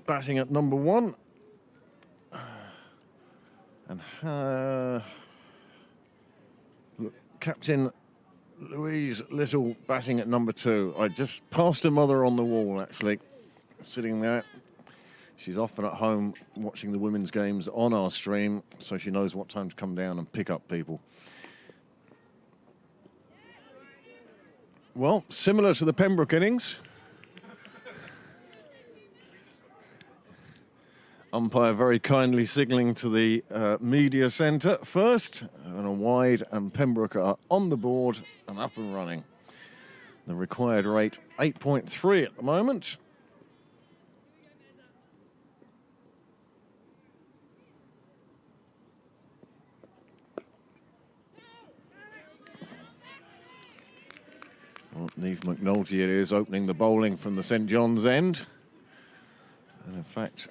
batting at number 1. And Captain Louise Little batting at number 2. I just passed her mother on the wall, actually, sitting there. She's often at home watching the women's games on our stream, so she knows what time to come down and pick up people. Well, similar to the Pembroke innings. Umpire very kindly signalling to the media centre first, and a wide, and Pembroke are on the board and up and running. The required rate, 8.3 at the moment. Well, Niamh McNulty it is opening the bowling from the St John's end. And in fact,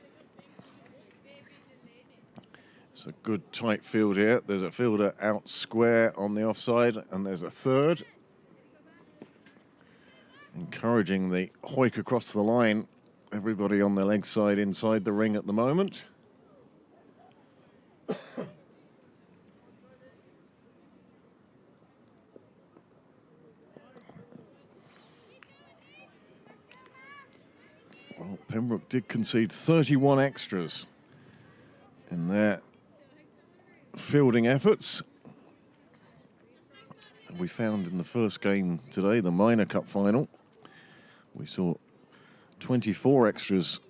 it's a good tight field here. There's a fielder out square on the offside, and there's a third. Encouraging the hoik across the line. Everybody on the leg side inside the ring at the moment. Well, Pembroke did concede 31 extras in their fielding efforts. And we found in the first game today, the Minor Cup final, we saw 24 extras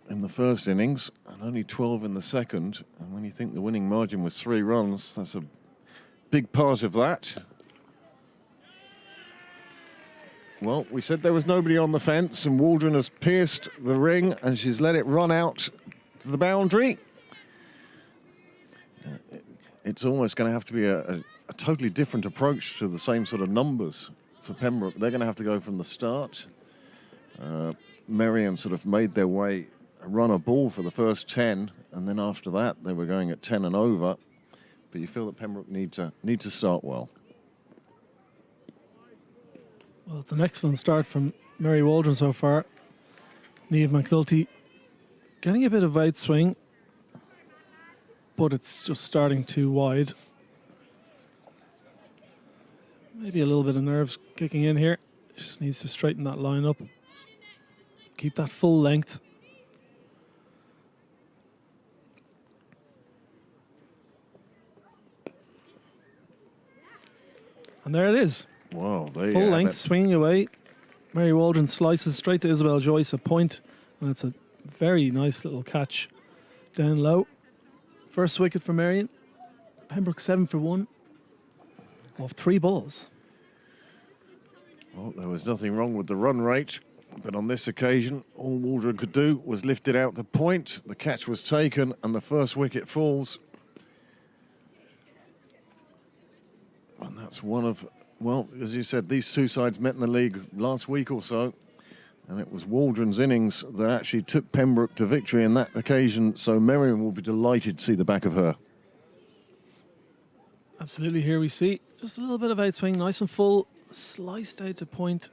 in the first innings and only 12 in the second. And when you think the winning margin was 3 runs, that's a big part of that. Well, we said there was nobody on the fence, and Waldron has pierced the ring and she's let it run out to the boundary. It's almost going to have to be a totally different approach to the same sort of numbers for Pembroke. They're going to have to go from the start. Marion sort of made their way, run a ball for the first 10, and then after that they were going at 10 and over. But you feel that Pembroke need to start well. Well, it's an excellent start from Mary Waldron so far. Niamh McNulty getting a bit of outswing, but it's just starting too wide. Maybe a little bit of nerves kicking in here. Just needs to straighten that line up. Keep that full length. And there it is. Wow, there you Full have length, it. swinging away. Mary Waldron slices straight to Isabel Joyce, a point, and it's a very nice little catch down low. First wicket for Marion. Pembroke 7 for 1 off 3 balls. Well, there was nothing wrong with the run rate, but on this occasion, all Waldron could do was lift it out to point. The catch was taken, and the first wicket falls. And that's one of, well, as you said, these two sides met in the league last week or so, and it was Waldron's innings that actually took Pembroke to victory in that occasion, so Marion will be delighted to see the back of her. Absolutely, here we see just a little bit of outswing, nice and full, sliced out to point.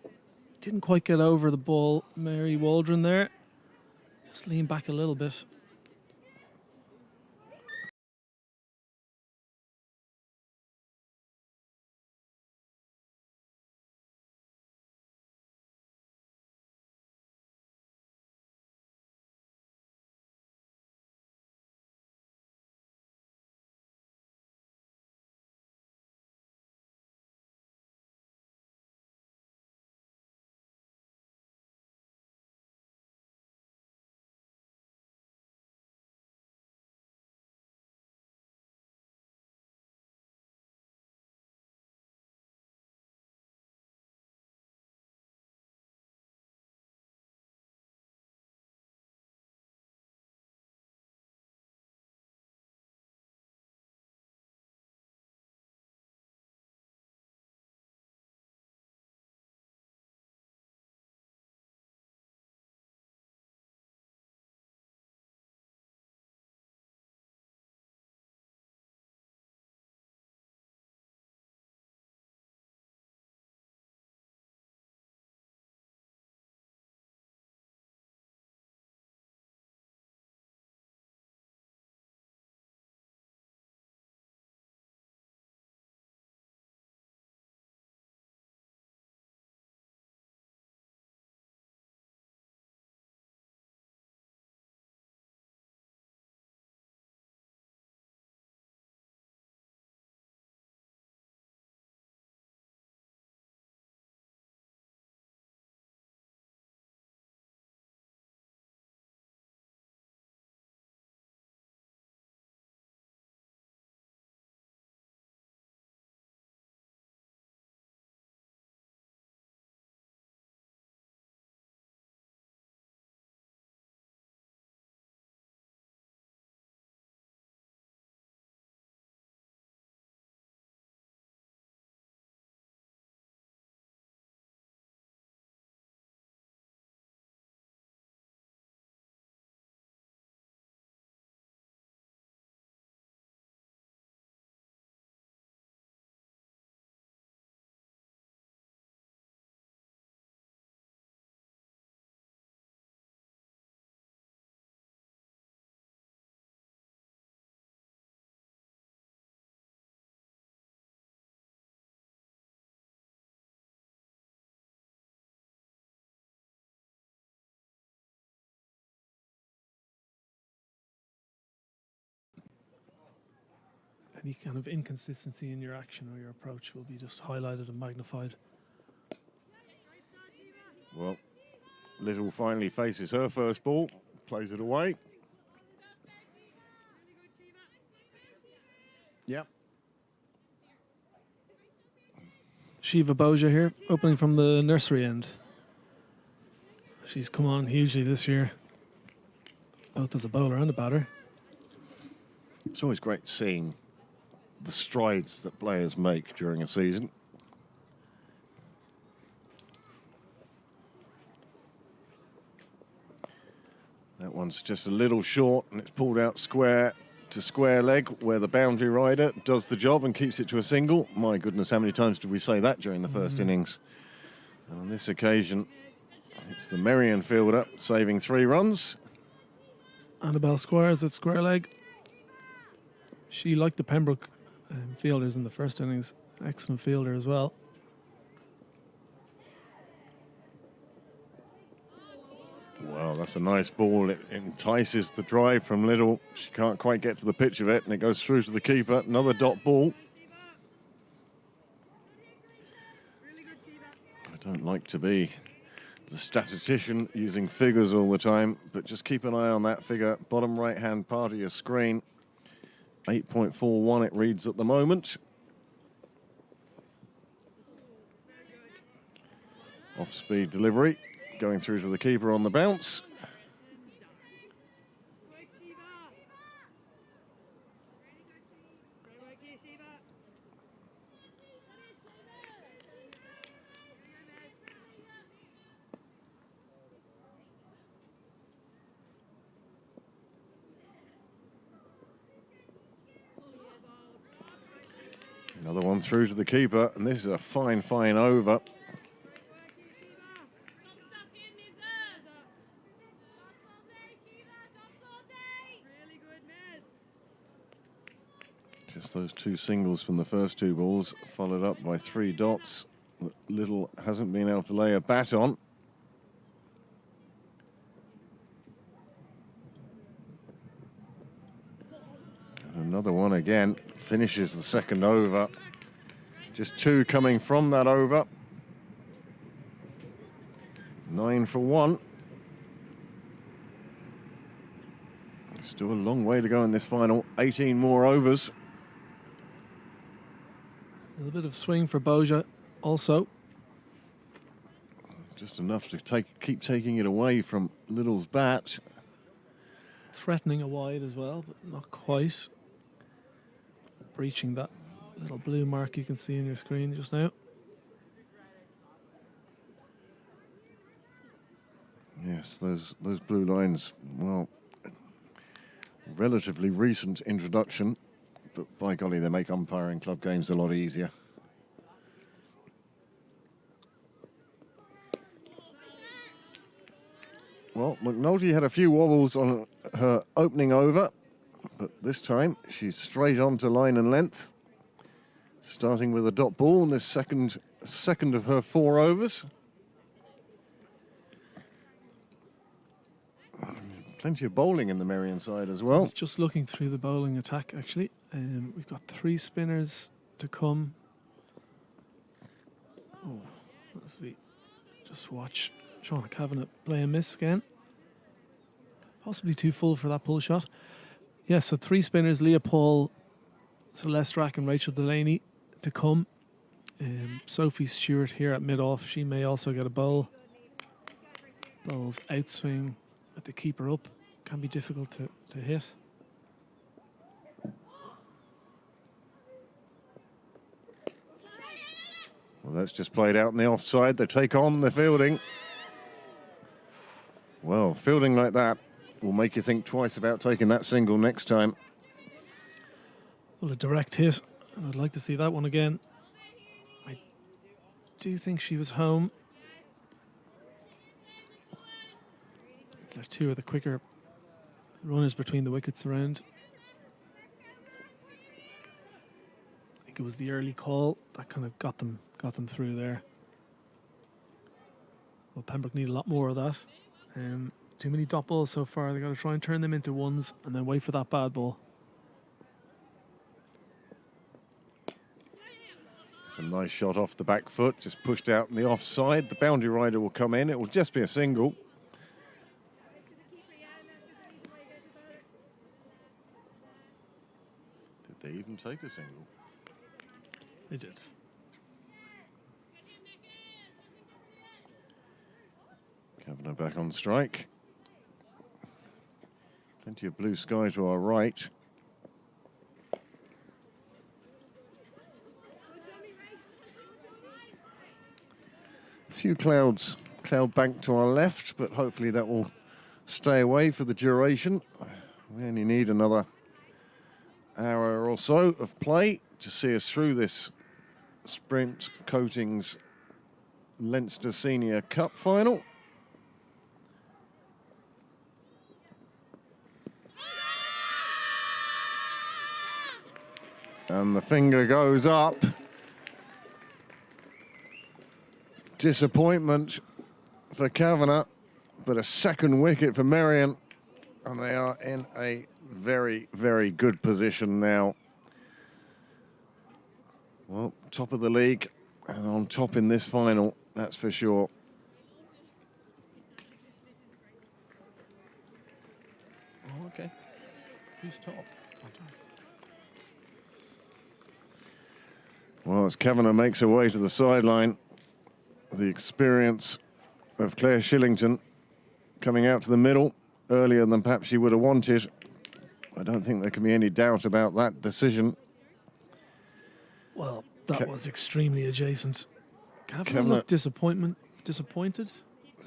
Didn't quite get over the ball, Mary Waldron there. Just lean back a little bit. any kind of inconsistency in your action or your approach will be just highlighted and magnified. Well, Little finally faces her first ball, plays it away. Yep. Shiva Boja here, opening from the nursery end. She's come on hugely this year, both as a bowler and a batter. It's always great seeing the strides that players make during a season. That one's just a little short, and it's pulled out square to square leg, where the boundary rider does the job and keeps it to a single. My goodness, how many times did we say that during the first innings? And on this occasion, it's the Marion fielder saving 3 runs. Annabelle Squires at square leg. She, like the Pembroke fielders in the first innings, excellent fielder as well. Well, that's a nice ball. It entices the drive from Little. She can't quite get to the pitch of it, and it goes through to the keeper. Another dot ball. I don't like to be the statistician using figures all the time, but just keep an eye on that figure, bottom right-hand part of your screen. 8.41 it reads at the moment. Off-speed delivery, going through to the keeper on the bounce. Another one through to the keeper, and this is a fine, fine over. Just those 2 singles from the first 2 balls, followed up by 3 dots that Little hasn't been able to lay a bat on. And another one again, finishes the second over. Just 2 coming from that over. 9 for 1. Still a long way to go in this final. 18 more overs. A little bit of swing for Boja also. Just enough to keep taking it away from Little's bat. Threatening a wide as well, but not quite. Breaching that little blue mark you can see on your screen just now. Yes, those blue lines, well, relatively recent introduction, but by golly, they make umpiring club games a lot easier. Well, McNulty had a few wobbles on her opening over, but this time she's straight on to line and length, starting with a dot ball in this second of her 4 overs. Plenty of bowling in the Marion side as I well. was just looking through the bowling attack actually. We've got 3 spinners to come. Oh, as we just watch Sean Kavanagh play a miss again. Possibly too full for that pull shot. Yeah, so 3 spinners, Leah Paul, Celeste Rack and Rachel Delaney to come. Sophie Stewart here at mid-off. She may also get a bowl. Bowls outswing with the keeper up. Can be difficult to hit. Well, that's just played out in the offside. They take on the fielding. Well, fielding like that will make you think twice about taking that single next time. Well, a direct hit. I'd like to see that one again. I do think she was home. There are 2 of the quicker runners between the wickets around. I think it was the early call that kind of got them through there. Well, Pembroke need a lot more of that. Too many dot balls so far. They got to try and turn them into ones and then wait for that bad ball. It's a nice shot off the back foot, just pushed out in the offside. The boundary rider will come in. It will just be a single. Did they even take a single? They did. Kavanagh back on strike. Plenty of blue sky to our right. A few cloud bank to our left, but hopefully that will stay away for the duration. We only need another hour or so of play to see us through this Sprint Coatings Leinster Senior Cup final. And the finger goes up. Disappointment for Kavanagh, but a second wicket for Marion. And they are in a very, very good position now. Well, top of the league and on top in this final, that's for sure. Oh, okay. Who's top? Well, as Kavanagh makes her way to the sideline, the experience of Claire Shillington coming out to the middle earlier than perhaps she would have wanted. I don't think there can be any doubt about that decision. Well, that was extremely adjacent. Kavanagh looked disappointed.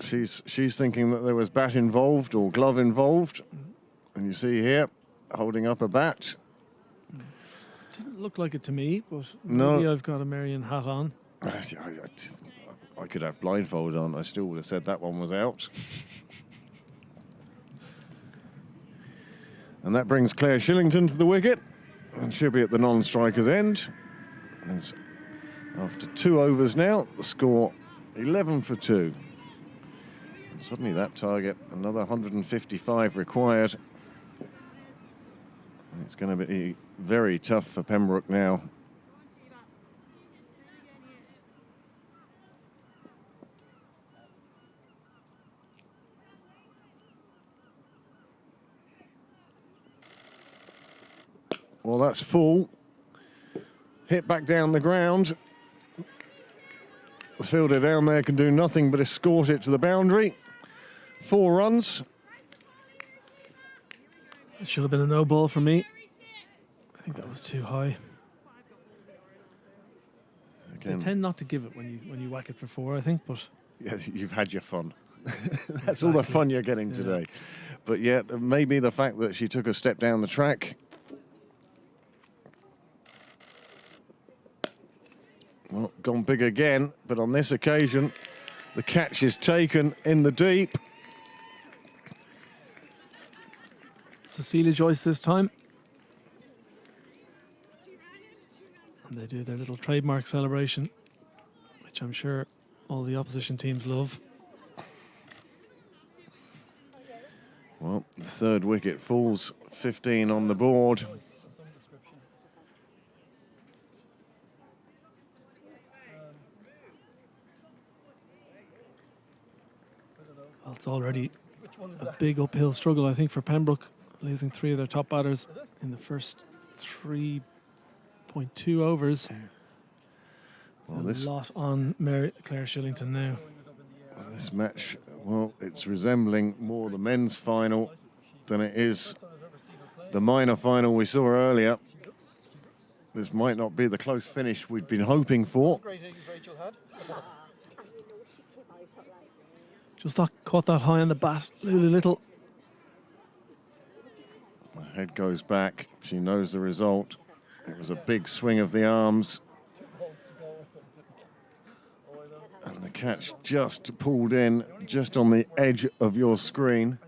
She's thinking that there was bat involved or glove involved. And you see here, holding up a bat. Didn't look like it to me, but No. maybe I've got a Marion hat on. I could have blindfold on. I still would have said that one was out. And that brings Claire Shillington to the wicket. And she'll be at the non-striker's end. As after 2 overs now, the score 11 for 2. And suddenly that target, another 155 required. And it's going to be very tough for Pembroke now. Well, that's full. Hit back down the ground. The fielder down there can do nothing but escort it to the boundary. 4 runs. It should have been a no ball for me. I think that was too high. Again, They tend not to give it when you whack it for 4, I think, but yeah, you've had your fun. That's all the fun you're getting today. But yet, maybe the fact that she took a step down the track. Well, gone big again, but on this occasion, the catch is taken in the deep. Cecilia Joyce this time. And they do their little trademark celebration, which I'm sure all the opposition teams love. Well, the 3rd wicket falls, 15 on the board. Well, it's already a big uphill struggle, I think, for Pembroke, losing 3 of their top batters in the first 3.2 overs. Well, A lot on Claire Shillington now. This match, well, it's resembling more the men's final than it is the minor final we saw earlier. This might not be the close finish we'd been hoping for. Just caught that high on the bat, little. The head goes back. She knows the result. It was a big swing of the arms. And the catch just pulled in, just on the edge of your screen.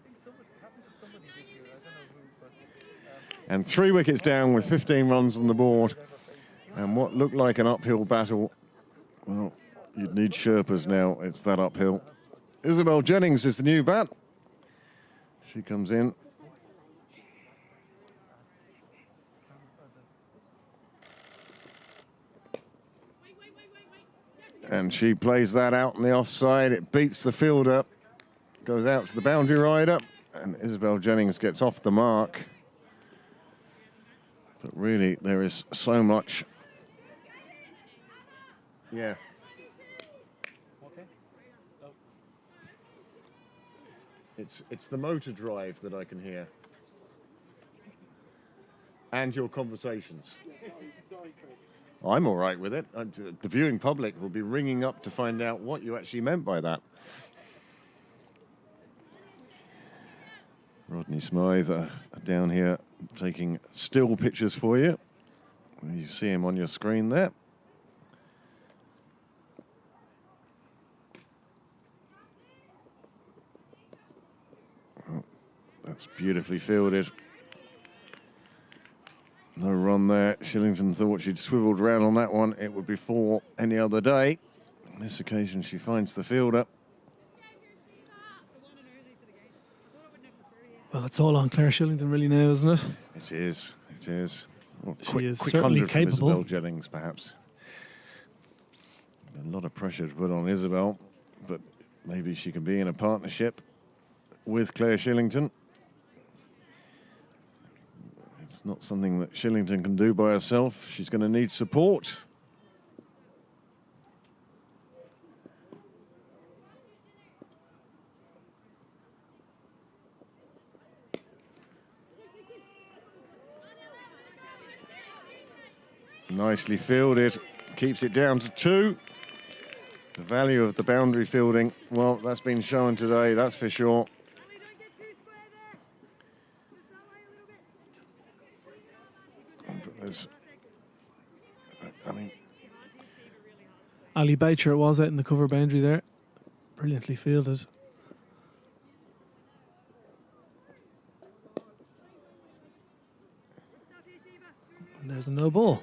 And 3 wickets down with 15 runs on the board. And what looked like an uphill battle, well, you'd need Sherpas now. It's that uphill. Isabel Jennings is the new bat. She comes in. And she plays that out on the offside. It beats the fielder, goes out to the boundary rider, and Isabel Jennings gets off the mark. But really, there is so much. Yeah. Okay. Oh. It's the motor drive that I can hear. And your conversations. Sorry, Craig. I'm all right with it. The viewing public will be ringing up to find out what you actually meant by that. Rodney Smythe down here taking still pictures for you. You see him on your screen there. Oh, that's beautifully fielded. No run there. Shillington thought she'd swiveled around on that one. It would be 4 any other day. On this occasion, she finds the fielder. Well, it's all on Claire Shillington really now, isn't it? It is. It is. Well, She is quick certainly 100 from capable. Isabel Jennings, perhaps. A lot of pressure to put on Isabel, but maybe she can be in a partnership with Claire Shillington. It's not something that Shillington can do by herself. She's going to need support. Nicely fielded, keeps it down to 2. The value of the boundary fielding, well, that's been shown today, that's for sure. But there's, I mean, Ali Boucher was out in the cover boundary there. Brilliantly fielded. And there's a no ball.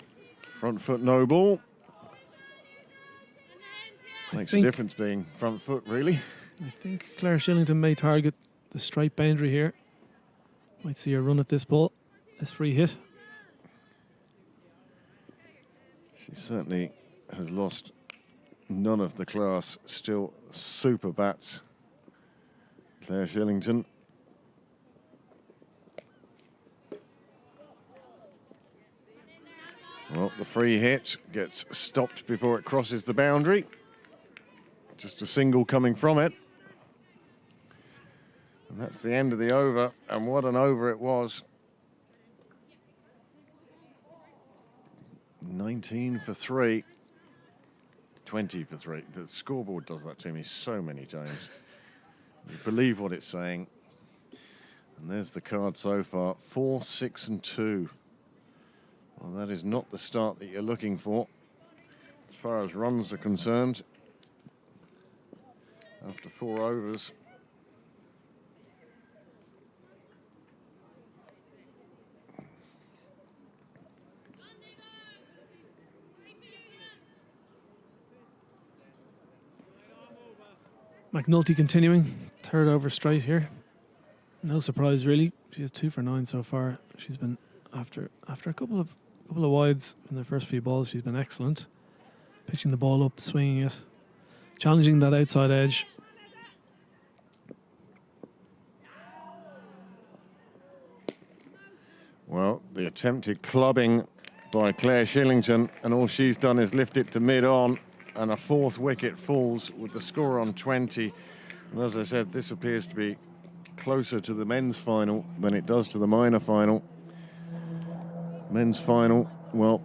front foot no ball. Makes a think- difference being front foot, really. I think Claire Shillington may target the straight boundary here. Might see her run at this ball. This free hit. She certainly has lost none of the class. Still super bats. Claire Shillington. Well, the free hit gets stopped before it crosses the boundary. Just a single coming from it. And that's the end of the over. And what an over it was. 19 for 3. 20 for 3. The scoreboard does that to me so many times. You believe what it's saying. And there's the card so far. 4, 6 and 2. Well, that is not the start that you're looking for as far as runs are concerned. After 4 overs. McNulty continuing. Third over straight here. No surprise really. She has 2 for 9 so far. She's been after a couple of wides in the first few balls. She's been excellent. Pitching the ball up, swinging it, challenging that outside edge. Well, the attempted clubbing by Claire Shillington, and all she's done is lift it to mid-on, and a 4th wicket falls with the score on 20. And as I said, this appears to be closer to the men's final than it does to the minor final. Men's final, well,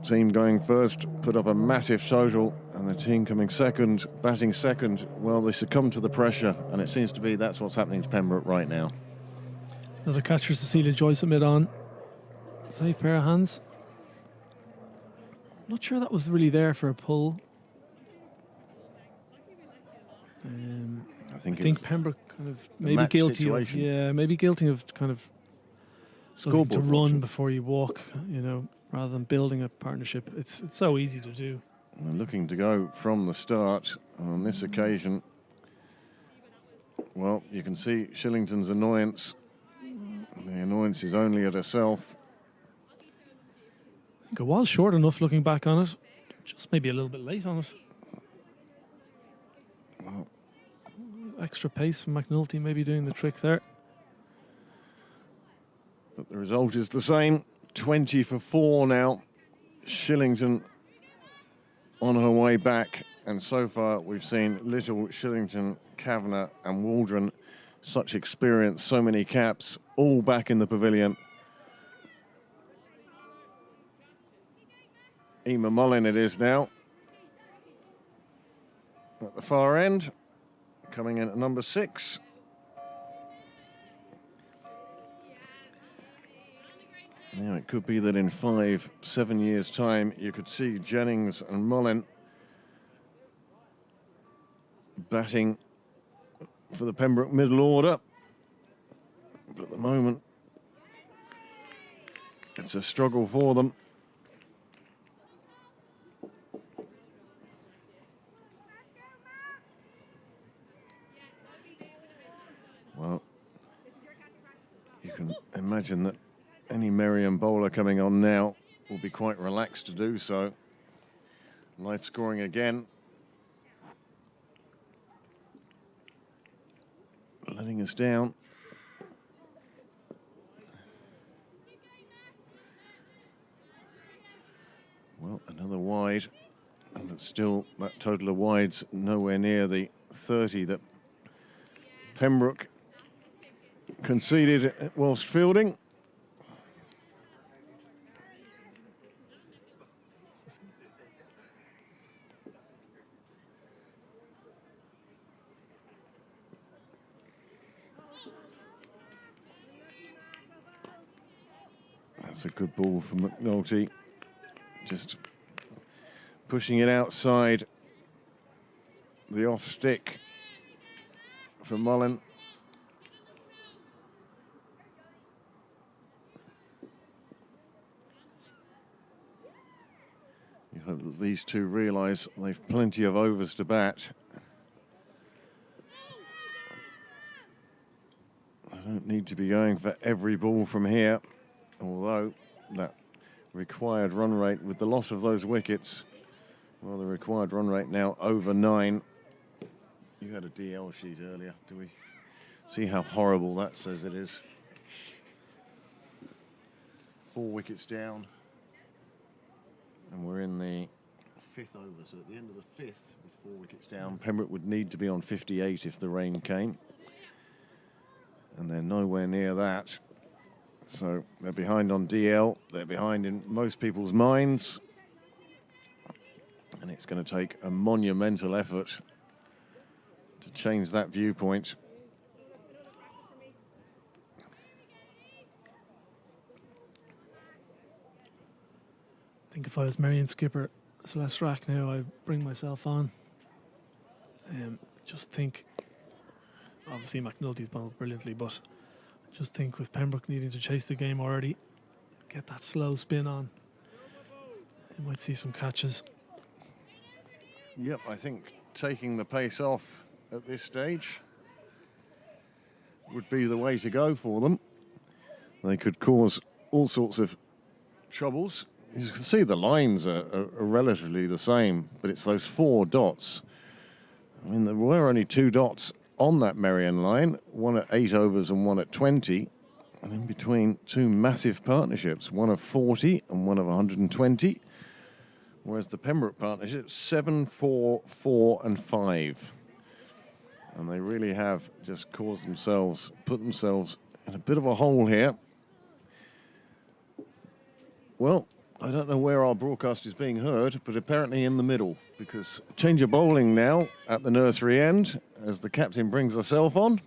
team going first put up a massive total, and the team coming second, batting second, well, they succumb to the pressure, and it seems to be that's what's happening to Pembroke right now. Another catch for Cecilia Joyce at mid-on. Safe pair of hands. Not sure that was really there for a pull. I think Pembroke kind of the maybe match guilty situation. of maybe guilty of kind of looking to Scoreboard run watching. before you walk, rather than building a partnership. It's so easy to do. And looking to go from the start, and on this occasion, well, you can see Shillington's annoyance. The annoyance is only at herself. I think it was short enough looking back on it. Just maybe a little bit late on it. Extra pace from McNulty maybe doing the trick there. But the result is the same. 20 for 4 now. Shillington on her way back. And so far we've seen Little, Shillington, Kavanagh and Waldron. Such experience, so many caps, all back in the pavilion. Emma Mullin it is now. At the far end, coming in at number 6. Now it could be that in 5-7 years' time you could see Jennings and Mullin batting for the Pembroke middle order. But at the moment, it's a struggle for them. Well, you can imagine that any Marion bowler coming on now will be quite relaxed to do so. Life scoring again. Letting us down. Well, another wide. And it's still, that total of wides nowhere near the 30 that Pembroke conceded whilst fielding. That's a good ball from McNulty. Just pushing it outside the off stick for Mullin. You hope that these two realise they've plenty of overs to bat. I don't need to be going for every ball from here. Although that required run rate, with the loss of those wickets, well, the required run rate now over 9. You had a DL sheet earlier. Do we see how horrible that says it is? 4 wickets down. And we're in the 5th over. So at the end of the 5th, with 4 wickets down, Pembroke would need to be on 58 if the rain came. And they're nowhere near that. So they're behind on DL, they're behind in most people's minds. And it's going to take a monumental effort to change that viewpoint. I think if I was Marion skipper Celeste Rack now, I'd bring myself on. Just think, obviously McNulty's bowled brilliantly, but just think with Pembroke needing to chase the game already, get that slow spin on. You might see some catches. Yep, I think taking the pace off at this stage would be the way to go for them. They could cause all sorts of troubles. You can see the lines are relatively the same, but it's those 4 dots. I mean, there were only 2 dots on that Marion line, one at 8 overs and one at 20, and in between 2 massive partnerships, one of 40 and one of 120, whereas the Pembroke partnership, 7, 4, 4 and 5. And they really have just put themselves in a bit of a hole here. Well, I don't know where our broadcast is being heard, but apparently in the middle, because change of bowling now at the nursery end as the captain brings herself on.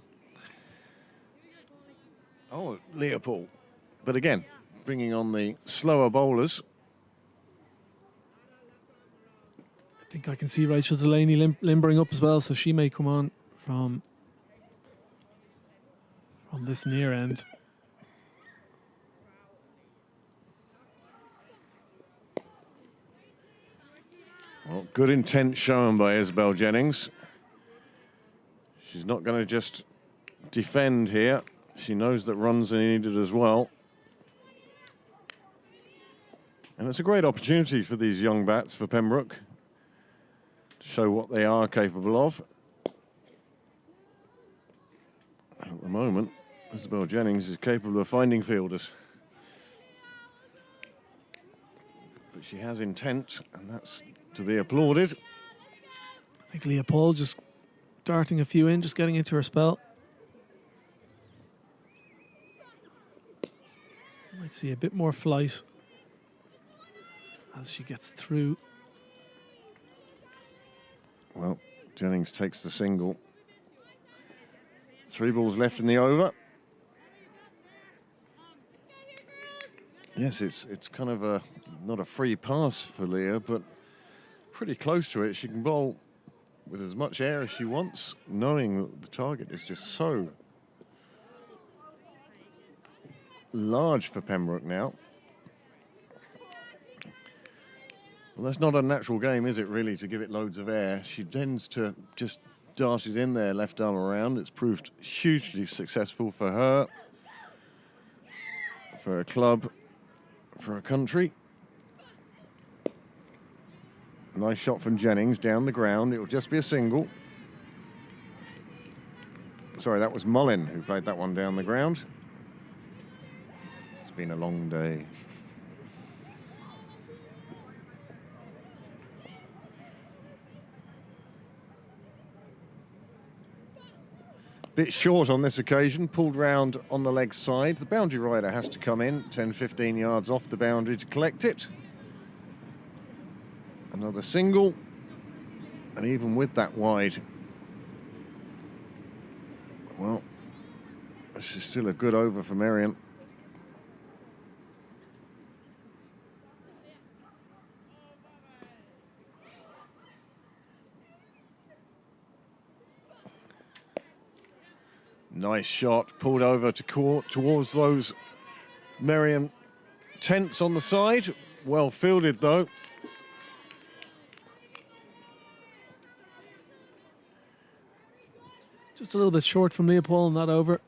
Oh, Leopold. But again, bringing on the slower bowlers. I think I can see Rachel Delaney limbering up as well, so she may come on from this near end. Well, good intent shown by Isabel Jennings. She's not going to just defend here. She knows that runs are needed as well. And it's a great opportunity for these young bats for Pembroke to show what they are capable of. At the moment, Isabel Jennings is capable of finding fielders. But she has intent, and that's to be applauded. I think Leopold just darting a few in, just getting into her spell. Might see a bit more flight as she gets through. Well, Jennings takes the single. 3 balls left in the over. Yes, it's kind of a not a free pass for Leah, but pretty close to it. She can bowl with as much air as she wants, knowing that the target is just so large for Pembroke now. Well, that's not a natural game, is it, really, to give it loads of air? She tends to just dart it in there, left arm around. It's proved hugely successful for her, for a club, for a country. Nice shot from Jennings down the ground. It will just be a single. Sorry, that was Mullin who played that one down the ground. It's been a long day. Bit short on this occasion, pulled round on the leg side. The boundary rider has to come in 10-15 yards off the boundary to collect it. Another single, and even with that wide, well, this is still a good over for Marion. Nice shot, pulled over towards those Marion tents on the side. Well fielded though. Just a little bit short from Leopold, not over.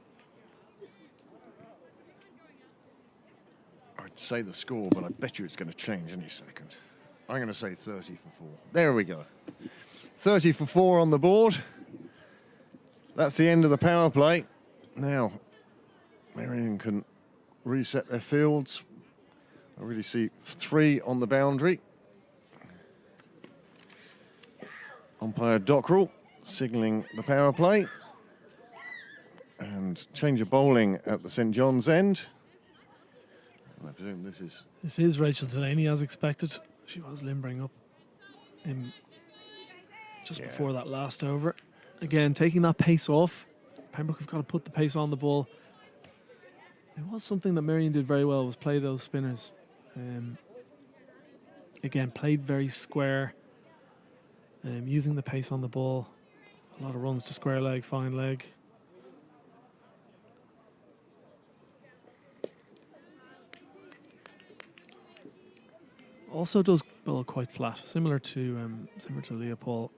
I'd say the score, but I bet you it's going to change any second. I'm going to say 30 for 4. There we go. 30 for 4 on the board. That's the end of the power play. Now, Marion can reset their fields. I really see 3 on the boundary. Umpire Dockrell signalling the power play. And change of bowling at the St John's end. I presume this is... This is Rachel Delaney, as expected. She was limbering up in just before that last over. Again, taking that pace off. Pembroke have got to put the pace on the ball. It was something that Marion did very well, was play those spinners. Again, played very square, using the pace on the ball. A lot of runs to square leg, fine leg. Also does bowl quite flat, similar to Leopold.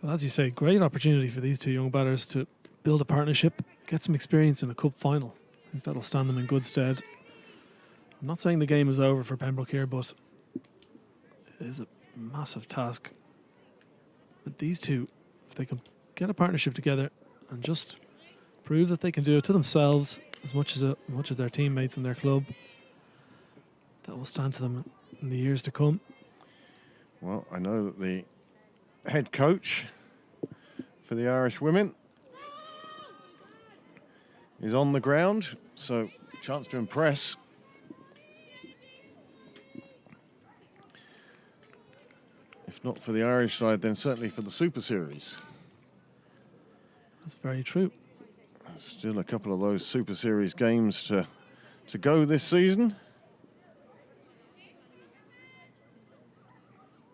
Well, as you say, great opportunity for these 2 young batters to build a partnership, get some experience in a cup final. I think that'll stand them in good stead. I'm not saying the game is over for Pembroke here, but it is a massive task. But these 2, if they can get a partnership together and just prove that they can do it to themselves as much as their teammates and their club, that will stand to them in the years to come. Well, I know that the head coach for the Irish women is on the ground, so chance to impress. If not for the Irish side, then certainly for the Super Series. That's very true. Still a couple of those Super Series games to go this season.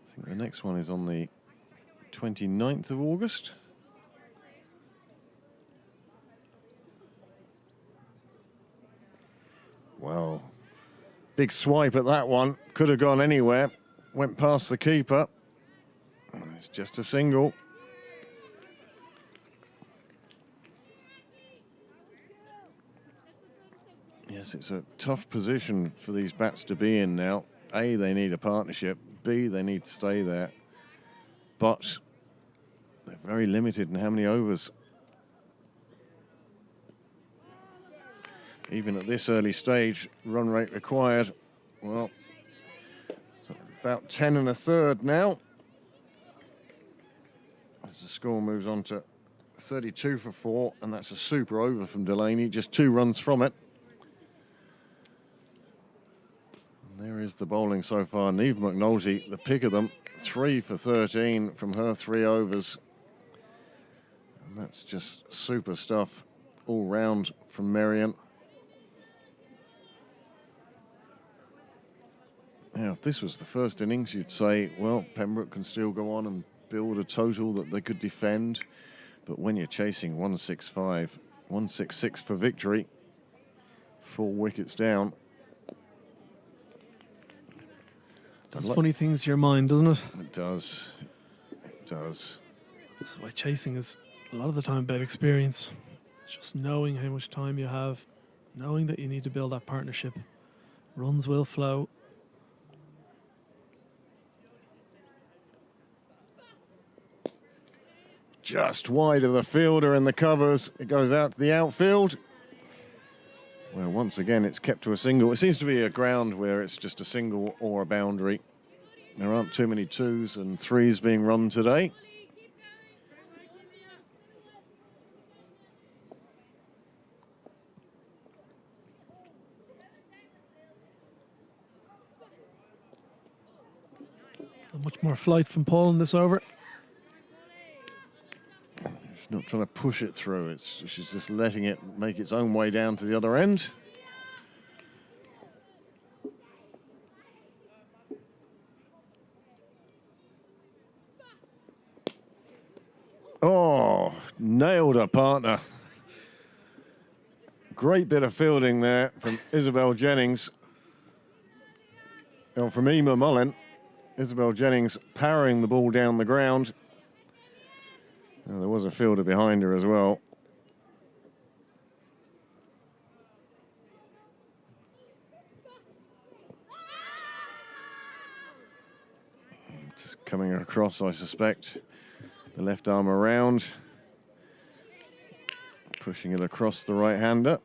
I think the next one is on the 29th of August. Well, big swipe at that one. Could have gone anywhere. Went past the keeper. It's just a single. Yes, it's a tough position for these bats to be in now. A, they need a partnership. B, they need to stay there. But they're very limited in how many overs. Even at this early stage, run rate required, well, so about 10 and a third now. As the score moves on to 32 for 4, and that's a super over from Delaney, just 2 runs from it. And there is the bowling so far. Niamh McNulty, the pick of them, 3 for 13 from her 3 overs. And that's just super stuff all round from Marion. Now, if this was the first innings, you'd say, well, Pembroke can still go on and build a total that they could defend. But when you're chasing 165, 166 for victory, 4 wickets down. Does funny things to your mind, doesn't it? It does. It does. That's why chasing is a lot of the time about experience. It's just knowing how much time you have, knowing that you need to build that partnership. Runs will flow. Just wide of the fielder in the covers. It goes out to the outfield. Well, once again, it's kept to a single. It seems to be a ground where it's just a single or a boundary. There aren't too many 2s and 3s being run today. Much more flight from Paul in this over. She's not trying to push it through. She's just letting it make its own way down to the other end. Oh, nailed her partner. Great bit of fielding there from Isabel Jennings. Or from Emma Mullen. Isabel Jennings powering the ball down the ground. Oh, there was a fielder behind her as well. Just coming across, I suspect. The left arm around. Pushing it across the right-hander.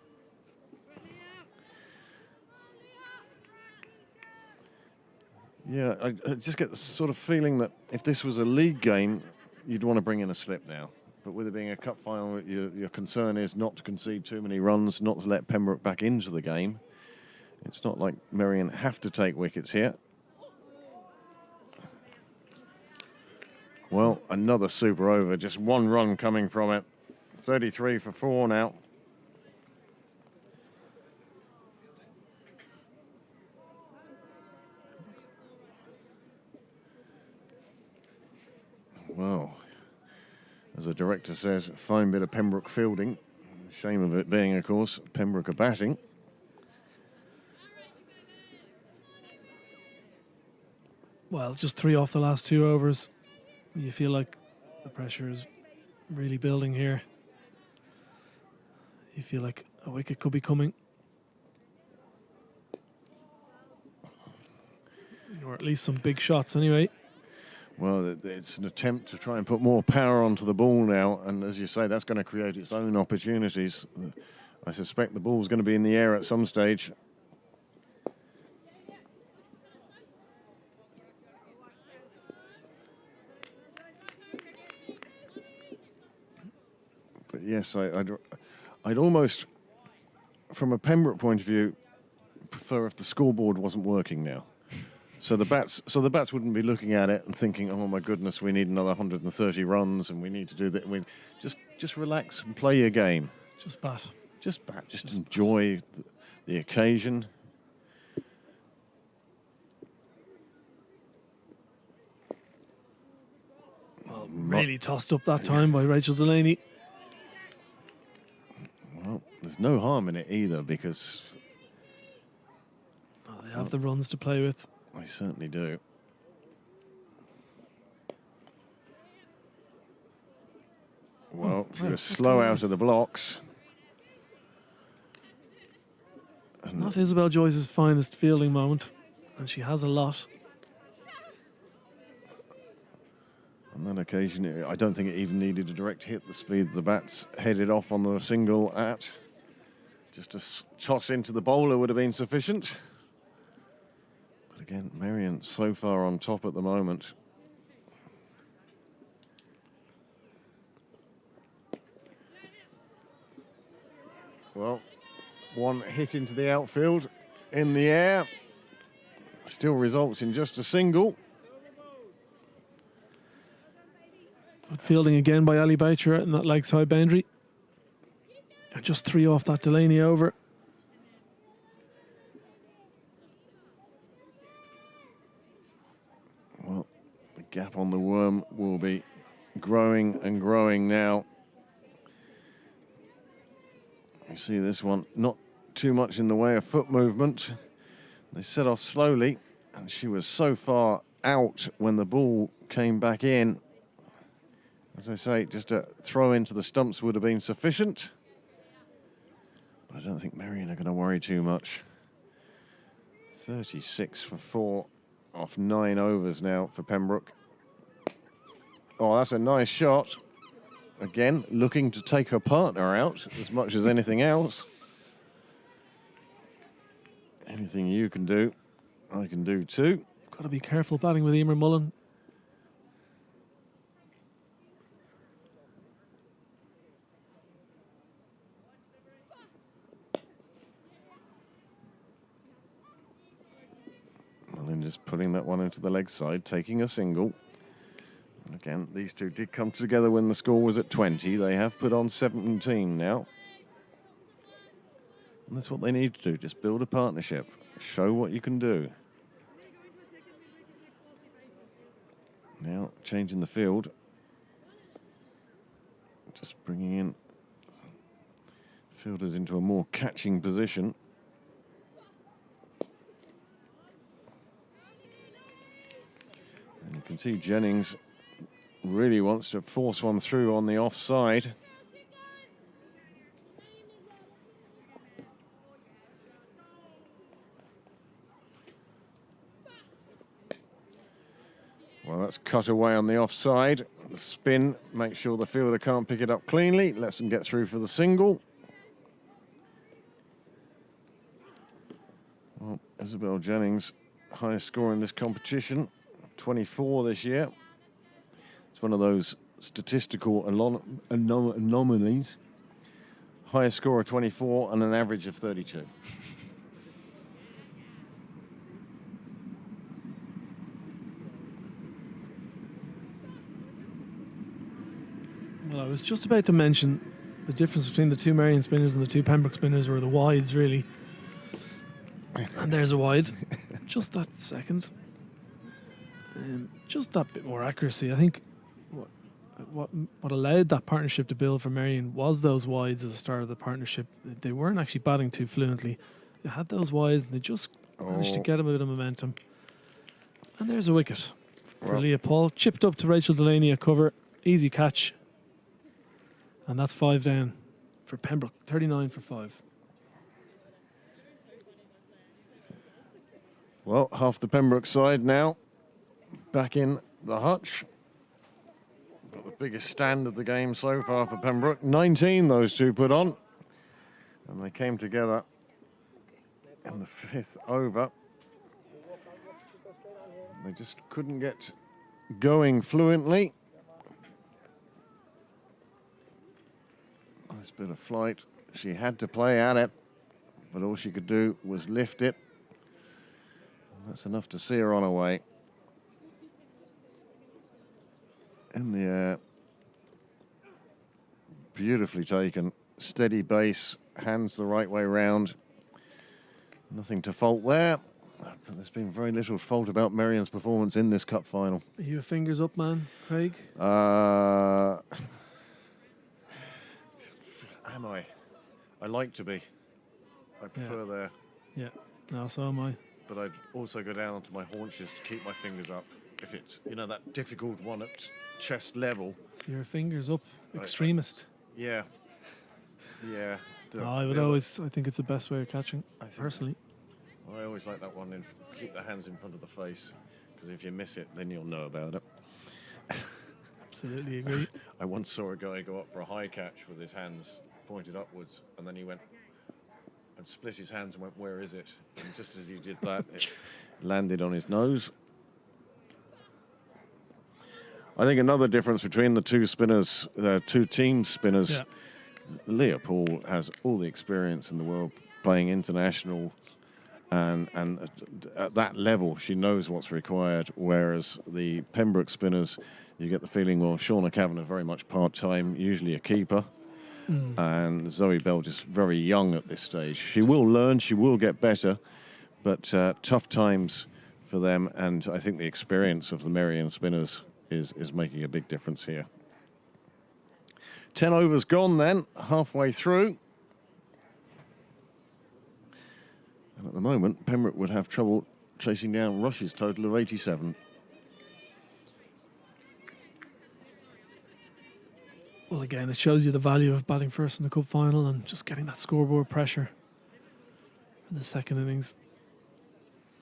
Yeah, I just get the sort of feeling that if this was a league game, you'd want to bring in a slip now. But with it being a cup final, your concern is not to concede too many runs, not to let Pembroke back into the game. It's not like Marion have to take wickets here. Well, another super over, just 1 run coming from it. 33 for 4 now. Well, as the director says, fine bit of Pembroke fielding. Shame of it being, of course, Pembroke are batting. Well, just 3 off the last 2 overs. You feel like the pressure is really building here. You feel like a wicket could be coming. Or at least some big shots anyway. Well, it's an attempt to try and put more power onto the ball now, and as you say, that's going to create its own opportunities. I suspect the ball's going to be in the air at some stage. But yes, I'd almost, from a Pembroke point of view, prefer if the scoreboard wasn't working now. So the bats wouldn't be looking at it and thinking, "Oh my goodness, we need another 130 runs, and we need to do that." We just relax and play your game. Just bat. Just bat. Just enjoy the occasion. Well, really tossed up that time by Rachel Delaney. Well, there's no harm in it either because They have the runs to play with. they certainly do. Well, if you were slow out of the blocks. Not Isabel Joyce's finest fielding moment, and she has a lot. On that occasion, I don't think it even needed a direct hit. The speed the bats headed off on the single at. Just a toss into the bowler would have been sufficient. But again, Marion so far on top at the moment. Well, one hit into the outfield in the air. Still results in just a single. Good fielding again by Ali Boucher in that leg side boundary. And just 3 off that Delaney over. Well, the gap on the worm will be growing and growing now. You see this one, not too much in the way of foot movement. They set off slowly, and she was so far out when the ball came back in. As I say, just a throw into the stumps would have been sufficient. But I don't think Marion are going to worry too much. 36 for 4 off 9 overs now for Pembroke. Oh, that's a nice shot. Again, looking to take her partner out as much as anything else. Anything you can do, I can do too. Got to be careful batting with Emer Mullen. Mullen just putting that one into the leg side, taking a single. And again, these two did come together when the score was at 20. They have put on 17 now. And that's what they need to do, just build a partnership. Show what you can do. Now, changing the field. Just bringing in fielders into a more catching position. And you can see Jennings really wants to force one through on the offside. Well, that's cut away on the offside. The spin, make sure the fielder can't pick it up cleanly. Lets them get through for the single. Well, Isabel Jennings, highest score in this competition, 24 this year. It's one of those statistical anomalies. Highest score of 24 and an average of 32. Well, I was just about to mention the difference between the 2 Marion spinners and the 2 Pembroke spinners were the wides, really. And there's a wide. Just that second. Just that bit more accuracy. I think what allowed that partnership to build for Marion was those wides at the start of the partnership. They weren't actually batting too fluently. They had those wides and they just managed to get a bit of momentum. And there's a wicket for Leah Paul. Chipped up to Rachel Delaney, a cover. Easy catch. And that's 5 down for Pembroke. 39 for 5. Well, half the Pembroke side now back in the hutch. Got the biggest stand of the game so far for Pembroke. 19 those two put on. And they came together in the 5th over. They just couldn't get going fluently. Nice bit of flight. She had to play at it, but all she could do was lift it. And that's enough to see her on her way. In the air. Beautifully taken. Steady base. Hands the right way round. Nothing to fault there. There's been very little fault about Marion's performance in this cup final. Are you a fingers up man, Craig? Am I? I like to be. I prefer there. Yeah, no, so am I. But I'd also go down onto my haunches to keep my fingers up. If it's, you know, that difficult one at chest level. So you're a fingers up extremist. Yeah. Yeah. I think it's the best way of catching, personally. I always like that one. Keep the hands in front of the face, because if you miss it, then you'll know about it. Absolutely agree. I once saw a guy go up for a high catch with his hands pointed upwards, and then he went and split his hands and went, "Where is it?" And just as he did that, it landed on his nose. I think another difference between the two spinners, two team spinners, Yeah. Leah Paul has all the experience in the world playing international, and at that level she knows what's required, whereas the Pembroke spinners, you get the feeling, well, Shauna Kavanagh very much part-time, usually a keeper, and Zoe Bell just very young at this stage. She will learn, she will get better, but tough times for them, and I think the experience of the Marion spinners is making a big difference here. 10 overs gone then, halfway through. And at the moment, Pembroke would have trouble chasing down Rush's total of 87. Well, again, it shows you the value of batting first in the cup final and just getting that scoreboard pressure for the second innings.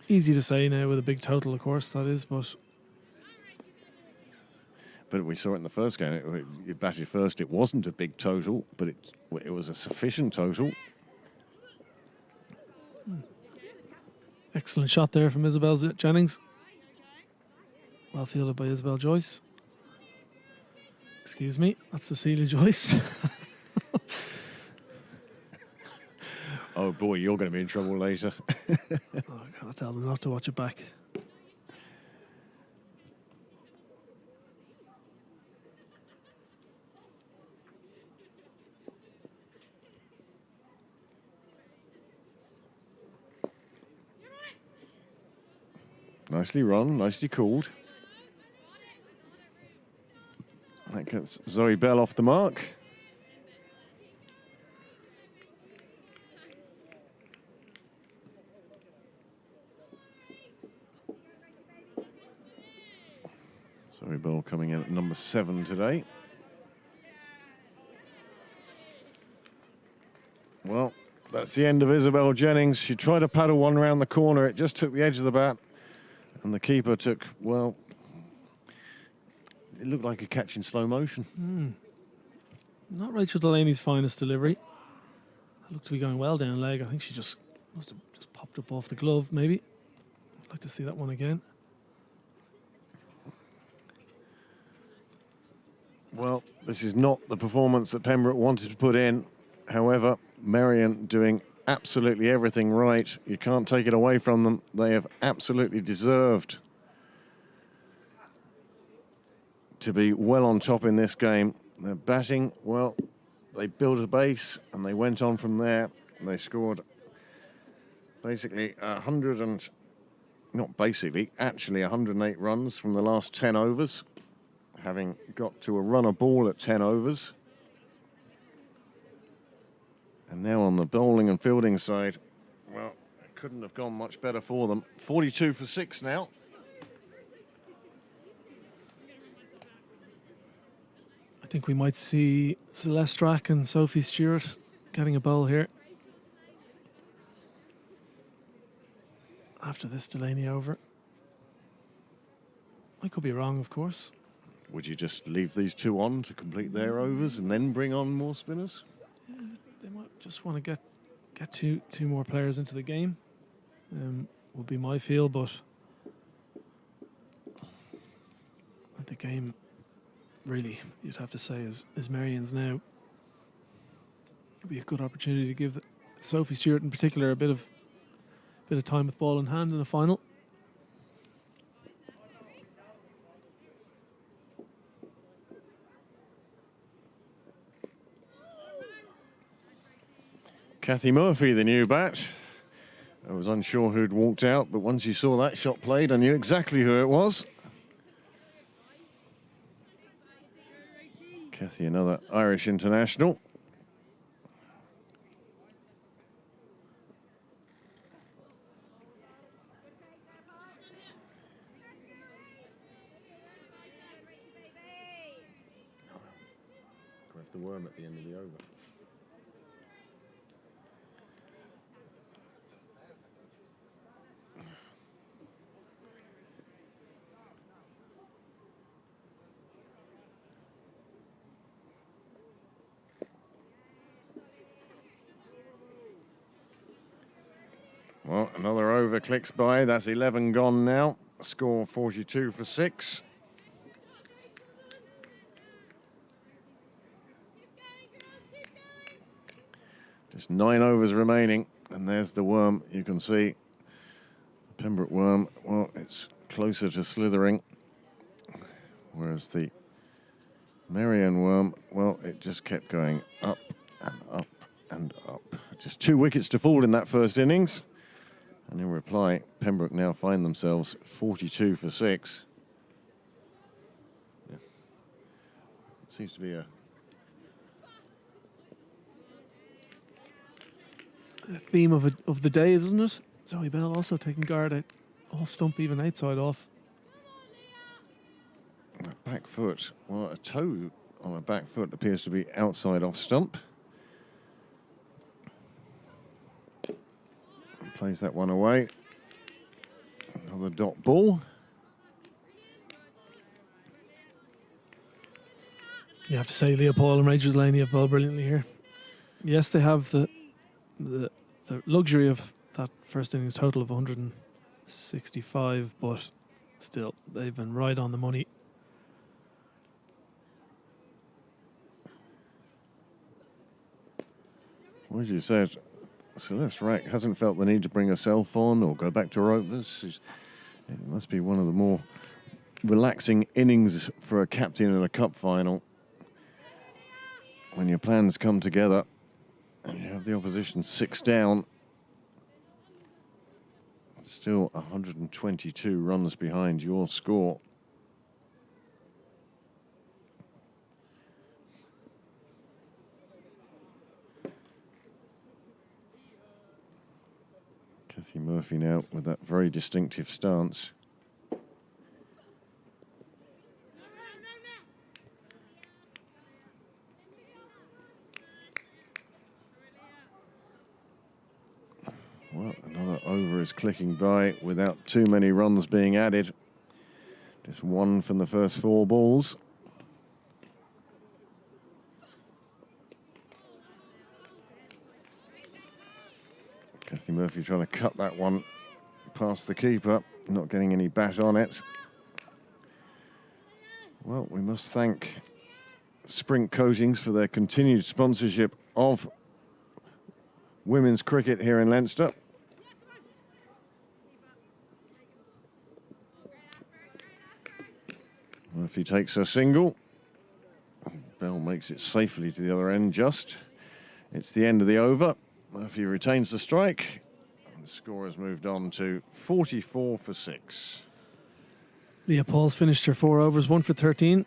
Easy to say now with a big total, of course, that is, but we saw it in the first game. You batted first. It wasn't a big total, but it was a sufficient total. excellent shot there from Isabel Jennings. Well fielded by Isabel Joyce. Excuse me, that's Cecilia Joyce. Oh boy, you're going to be in trouble later. I'll tell them not to watch it back. Nicely run, nicely called. That gets Zoe Bell off the mark. Zoe Bell coming in at number 7 today. Well, that's the end of Isabel Jennings. She tried to paddle one around the corner. It just took the edge of the bat. And the keeper took, well, it looked like a catch in slow motion. Not Rachel Delaney's finest delivery. It looked to be going well down leg. I think she just must have just popped up off the glove, maybe. I'd like to see that one again. Well, this is not the performance that Pembroke wanted to put in. However, Marion doing absolutely everything right. You can't take it away from them. They have absolutely deserved to be well on top in this game. They're batting, well, they built a base and they went on from there. And they scored basically 108 runs from the last 10 overs, having got to a run a ball at 10 overs. And now on the bowling and fielding side, well, it couldn't have gone much better for them. 42 for 6 now. I think we might see Celeste Strack and Sophie Stewart getting a bowl here. After this Delaney over. I could be wrong, of course. Would you just leave these two on to complete their overs and then bring on more spinners? Yeah, they might just want to get two more players into the game. Would be my feel, but the game really, you'd have to say, is Marion's now. It'd be a good opportunity to give Sophie Stewart in particular a bit of time with ball in hand in the final. Kathy Murphy, the new bat. I was unsure who'd walked out, but once you saw that shot played, I knew exactly who it was. Kathy, another Irish international. Grab the worm at the end of the over. Well, another over clicks by. That's 11 gone now. Score 42 for 6. Just 9 overs remaining. And there's the worm. You can see the Pembroke worm. Well, it's closer to slithering. Whereas the Marion worm, well, it just kept going up and up and up. Just 2 wickets to fall in that first innings. And in reply, Pembroke now find themselves 42 for 6. Yeah. It seems to be a theme of the day, isn't it? Zoe Bell also taking guard at off stump, even outside off. back foot. Well, a toe on a back foot appears to be outside off stump. And plays that one away. Another dot ball. You have to say Leopold and Rachel Delaney have bowled brilliantly here. Yes, they have the luxury of that first innings total of 165, but still, they've been right on the money. Well, as you said, Celeste Rack hasn't felt the need to bring herself on or go back to her openers. It must be one of the more relaxing innings for a captain in a cup final, when your plans come together and you have the opposition 6 down. Still 122 runs behind your score. Kathy Murphy now with that very distinctive stance. Well, another over is clicking by without too many runs being added. Just one from the first 4 balls. Kathy Murphy trying to cut that one past the keeper, not getting any bat on it. Well, we must thank Sprint Coatings for their continued sponsorship of women's cricket here in Leinster. Murphy takes a single. Bell makes it safely to the other end just. It's the end of the over. Murphy retains the strike. And the score has moved on to 44 for 6. Leah Paul's finished her 4 overs, 1 for 13.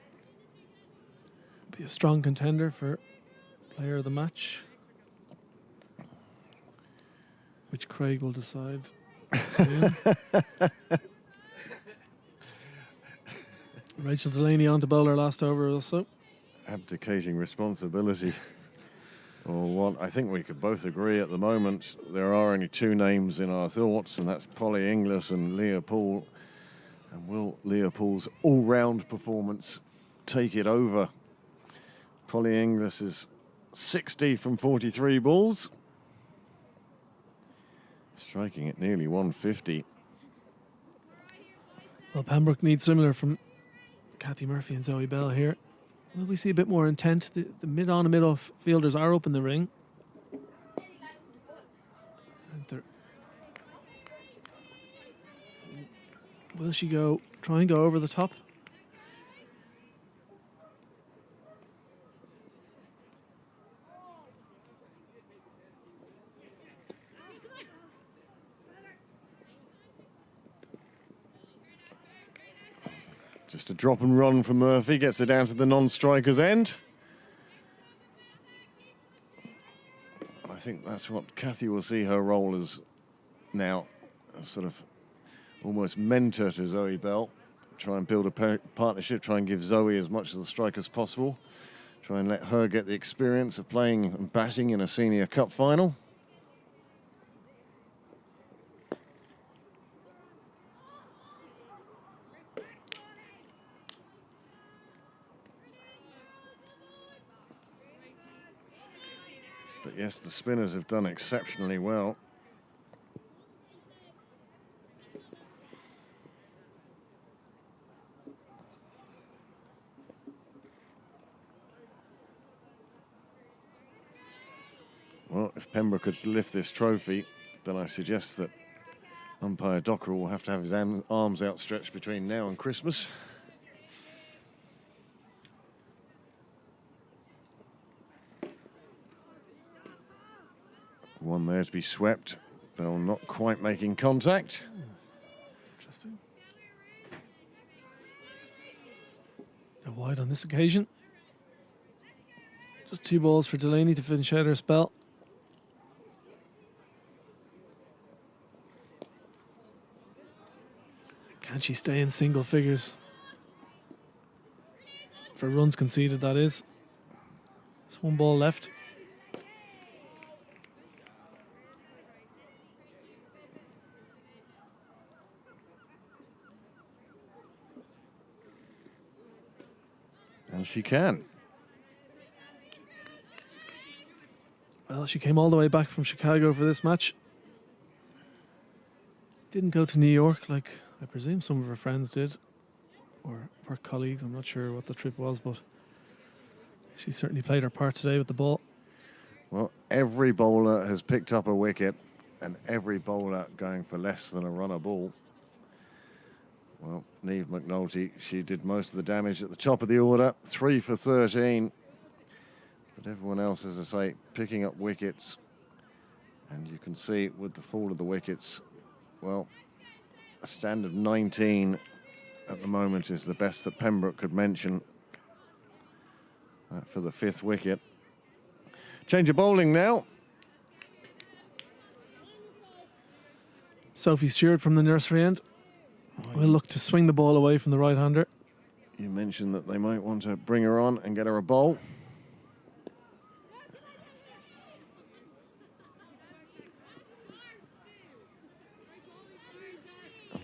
Be a strong contender for player of the match, which Craig will decide soon. Rachel Delaney on to bowl her last over also. Abdicating responsibility. Or what? I think we could both agree at the moment there are only 2 names in our thoughts, and that's Polly Inglis and Leah Paul. And will Leah Paul's all-round performance take it over? Polly Inglis is 60 from 43 balls, striking at nearly 150. Well, Pembroke needs similar from Kathy Murphy and Zoe Bell here. Will we see a bit more intent? The mid-on and mid-off fielders are up in the ring. And will she try and go over the top? Just a drop and run from Murphy, gets her down to the non-striker's end. I think that's what Kathy will see her role as now, a sort of almost mentor to Zoe Bell. Try and build a partnership, try and give Zoe as much of the strike as possible. Try and let her get the experience of playing and batting in a senior cup final. But yes, the spinners have done exceptionally well. if Pembroke are to lift this trophy, then I suggest that umpire Docker will have to have his arms outstretched between now and Christmas. One there to be swept. Bell not quite making contact. Interesting. A wide on this occasion. Just 2 balls for Delaney to finish out her spell. Can she stay in single figures? For runs conceded, that is. Just 1 ball left. And she can. Well, she came all the way back from Chicago for this match. Didn't go to New York like I presume some of her friends did, or her colleagues. I'm not sure what the trip was, but she certainly played her part today with the ball. Well, every bowler has picked up a wicket, and every bowler going for less than a runner ball. Well, Niamh McNulty, she did most of the damage at the top of the order, 3 for 13. But everyone else, as I say, picking up wickets. And you can see with the fall of the wickets, well, a stand of 19 at the moment is the best that Pembroke could mention. That for the 5th wicket. Change of bowling now. Sophie Stewart from the nursery end will look to swing the ball away from the right-hander. You mentioned that they might want to bring her on and get her a bowl.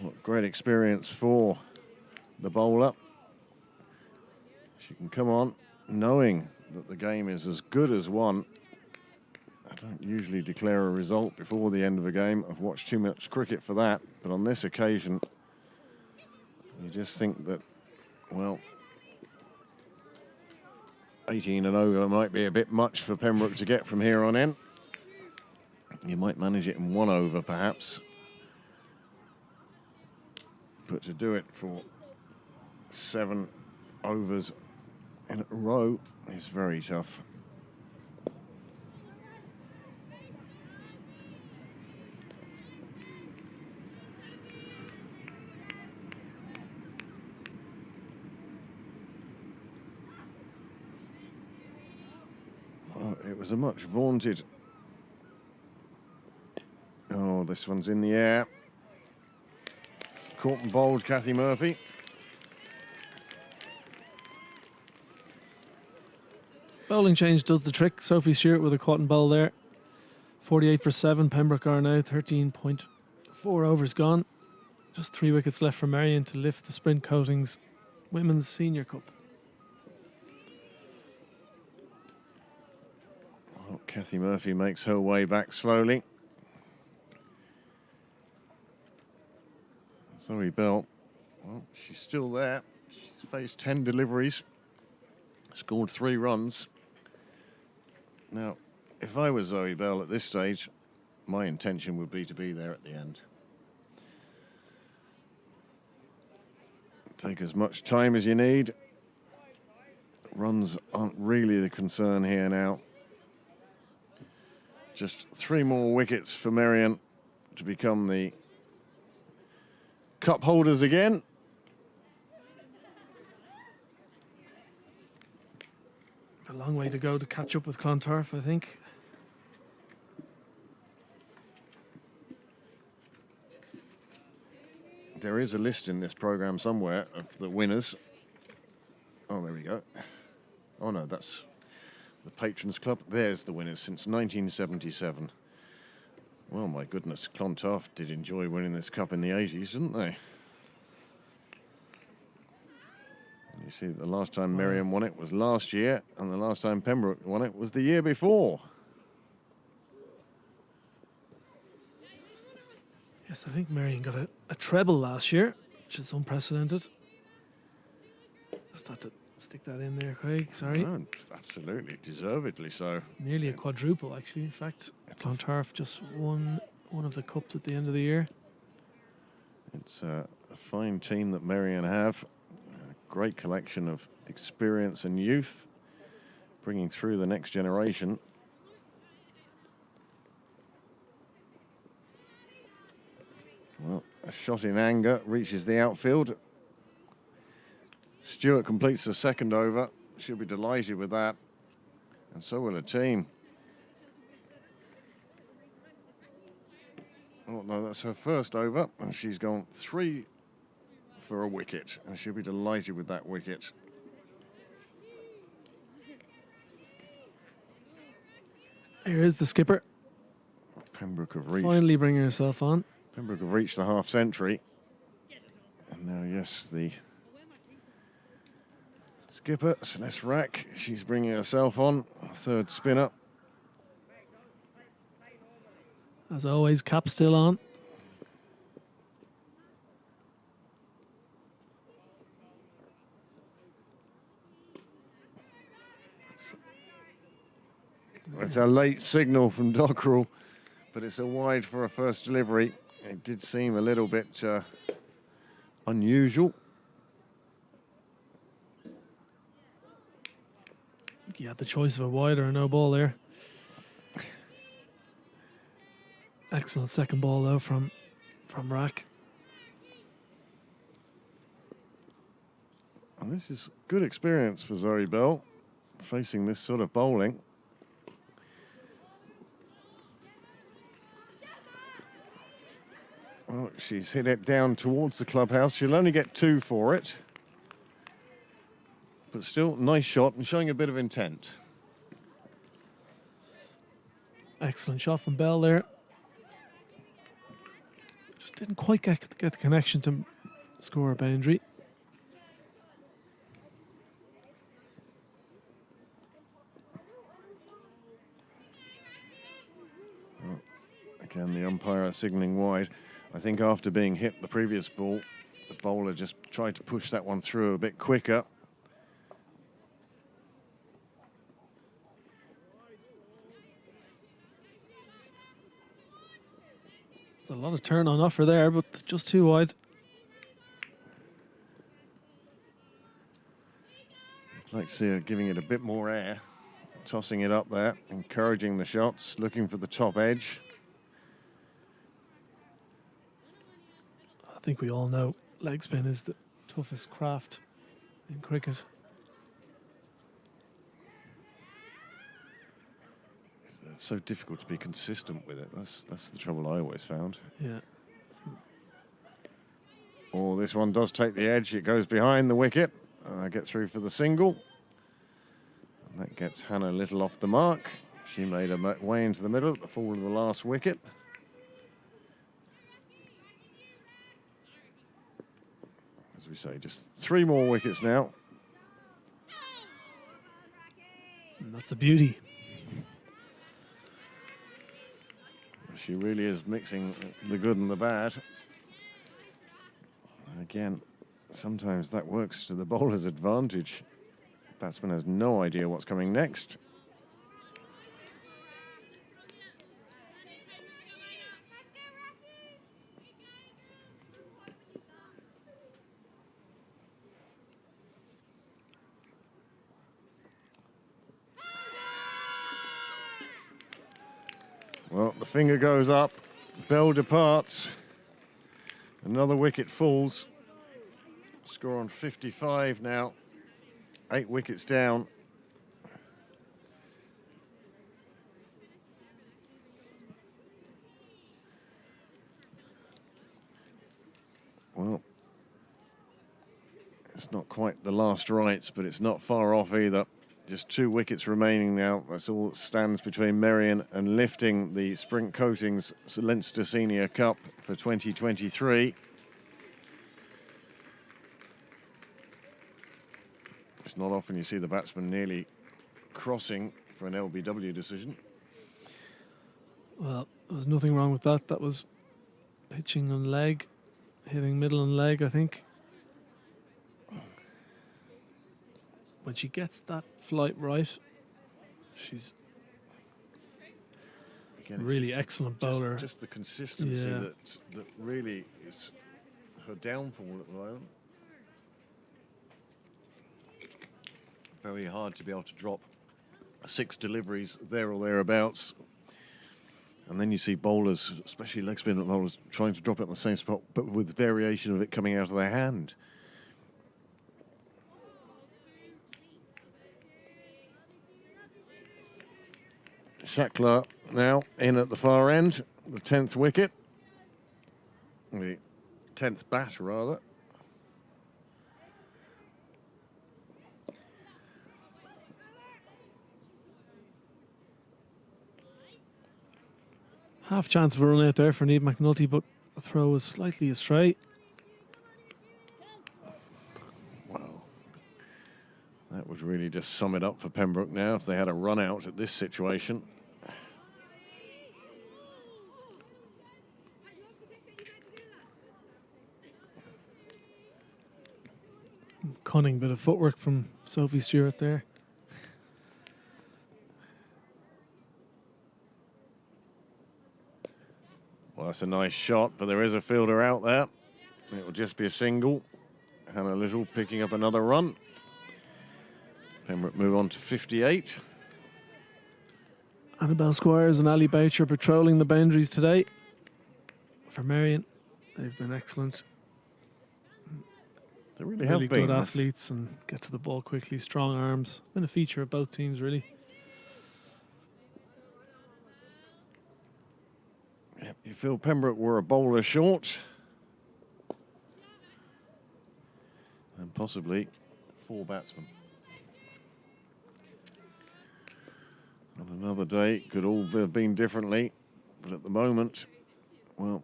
What great experience for the bowler. She can come on knowing that the game is as good as won. I don't usually declare a result before the end of a game. I've watched too much cricket for that. But on this occasion, you just think that, well, 18 and over might be a bit much for Pembroke to get from here on in. You might manage it in 1 over, perhaps. But to do it for 7 overs in a row is very tough. Oh, it was a much vaunted. Oh, this one's in the air. Caught and bowled, Kathy Murphy. Bowling change does the trick. Sophie Stewart with a caught and bowl there. 48 for 7. Pembroke are now 13.4 overs gone. Just 3 wickets left for Marion to lift the Sprint Coatings Women's Senior Cup. Well, Kathy Murphy makes her way back slowly. Zoe Bell, well, she's still there. She's faced 10 deliveries, scored 3 runs. Now, if I was Zoe Bell at this stage, my intention would be to be there at the end. Take as much time as you need. Runs aren't really the concern here now. Just 3 more wickets for Marion to become the cup holders again. A long way to go to catch up with Clontarf, I think. There is a list in this programme somewhere of the winners. Oh, there we go. Oh no, that's the Patrons Club. There's the winners since 1977. Well, my goodness, Clontarf did enjoy winning this cup in the 80s, didn't they? You see, the last time Marion won it was last year, and the last time Pembroke won it was the year before. Yes, I think Marion got a treble last year, which is unprecedented. Just had to Stick that in there, Craig. Sorry. Oh, absolutely, deservedly so. Nearly a quadruple, actually. In fact, Clontarf just won one of the cups at the end of the year. It's a fine team that Marion have. A great collection of experience and youth, bringing through the next generation. Well, a shot in anger reaches the outfield. Stewart completes the second over. She'll be delighted with that. And so will her team. Oh, no, that's her first over. And she's gone 3 for a wicket. And she'll be delighted with that wicket. Here is the skipper. Pembroke have reached. Finally bringing herself on. Pembroke have reached the half century. And now, yes, the skipper, Celeste Rack, she's bringing herself on. Third spinner. As always, cap still on. It's a late signal from Dockrell, but it's a wide for a first delivery. It did seem a little bit unusual. You had the choice of a wide or a no ball there. Excellent second ball though from Rack. And this is good experience for Zoe Bell, facing this sort of bowling. Well, she's hit it down towards the clubhouse. She'll only get 2 for it. But still, nice shot and showing a bit of intent. Excellent shot from Bell there. Just didn't quite get the connection to score a boundary. Well, again, the umpire signalling wide. I think after being hit the previous ball, the bowler just tried to push that one through a bit quicker. There's a lot of turn on offer there, but it's just too wide. I'd like to see her giving it a bit more air, tossing it up there, encouraging the shots, looking for the top edge. I think we all know leg spin is the toughest craft in cricket. It's so difficult to be consistent with it. That's the trouble I always found. Yeah. Oh, this one does take the edge. It goes behind the wicket. Get through for the single. And that gets Hannah Little off the mark. She made her way into the middle at the fall of the last wicket. As we say, just 3 more wickets now. And that's a beauty. She really is mixing the good and the bad. Again, sometimes that works to the bowler's advantage. Batsman has no idea what's coming next. Well, the finger goes up, Bell departs, another wicket falls. Score on 55 now, 8 wickets down. Well, it's not quite the last rights, but it's not far off either. Just 2 wickets remaining now. That's all that stands between Marion and lifting the Sprint Coatings Leinster Senior Cup for 2023. It's not often you see the batsman nearly crossing for an LBW decision. Well, there was nothing wrong with that. That was pitching on leg, hitting middle and leg, I think. when she gets that flight right, she's Again, it's really just- excellent just- bowler. Just the consistency Yeah. that really is her downfall at the moment. Very hard to be able to drop 6 deliveries there or thereabouts. And then you see bowlers, especially leg spin bowlers, trying to drop it in the same spot, but with variation of it coming out of their hand. Shackler now in at the far end, the 10th wicket. The 10th bat, rather. Half chance of a run out there for Niamh McNulty, but the throw was slightly astray. Wow. That would really just sum it up for Pembroke now if they had a run out at this situation. Cunning bit of footwork from Sophie Stewart there. Well, that's a nice shot, but there is a fielder out there. It will just be a single. Hannah Little picking up another run. Pembroke move on to 58. Annabelle Squires and Ali Boucher patrolling the boundaries today. For Marion, they've been excellent. They really Really have been. good athletes and get to the ball quickly, strong arms. Been a feature of both teams, really. Yep, you feel Pembroke were a bowler short. And possibly 4 batsmen. On another day, could all have been differently. But at the moment, well,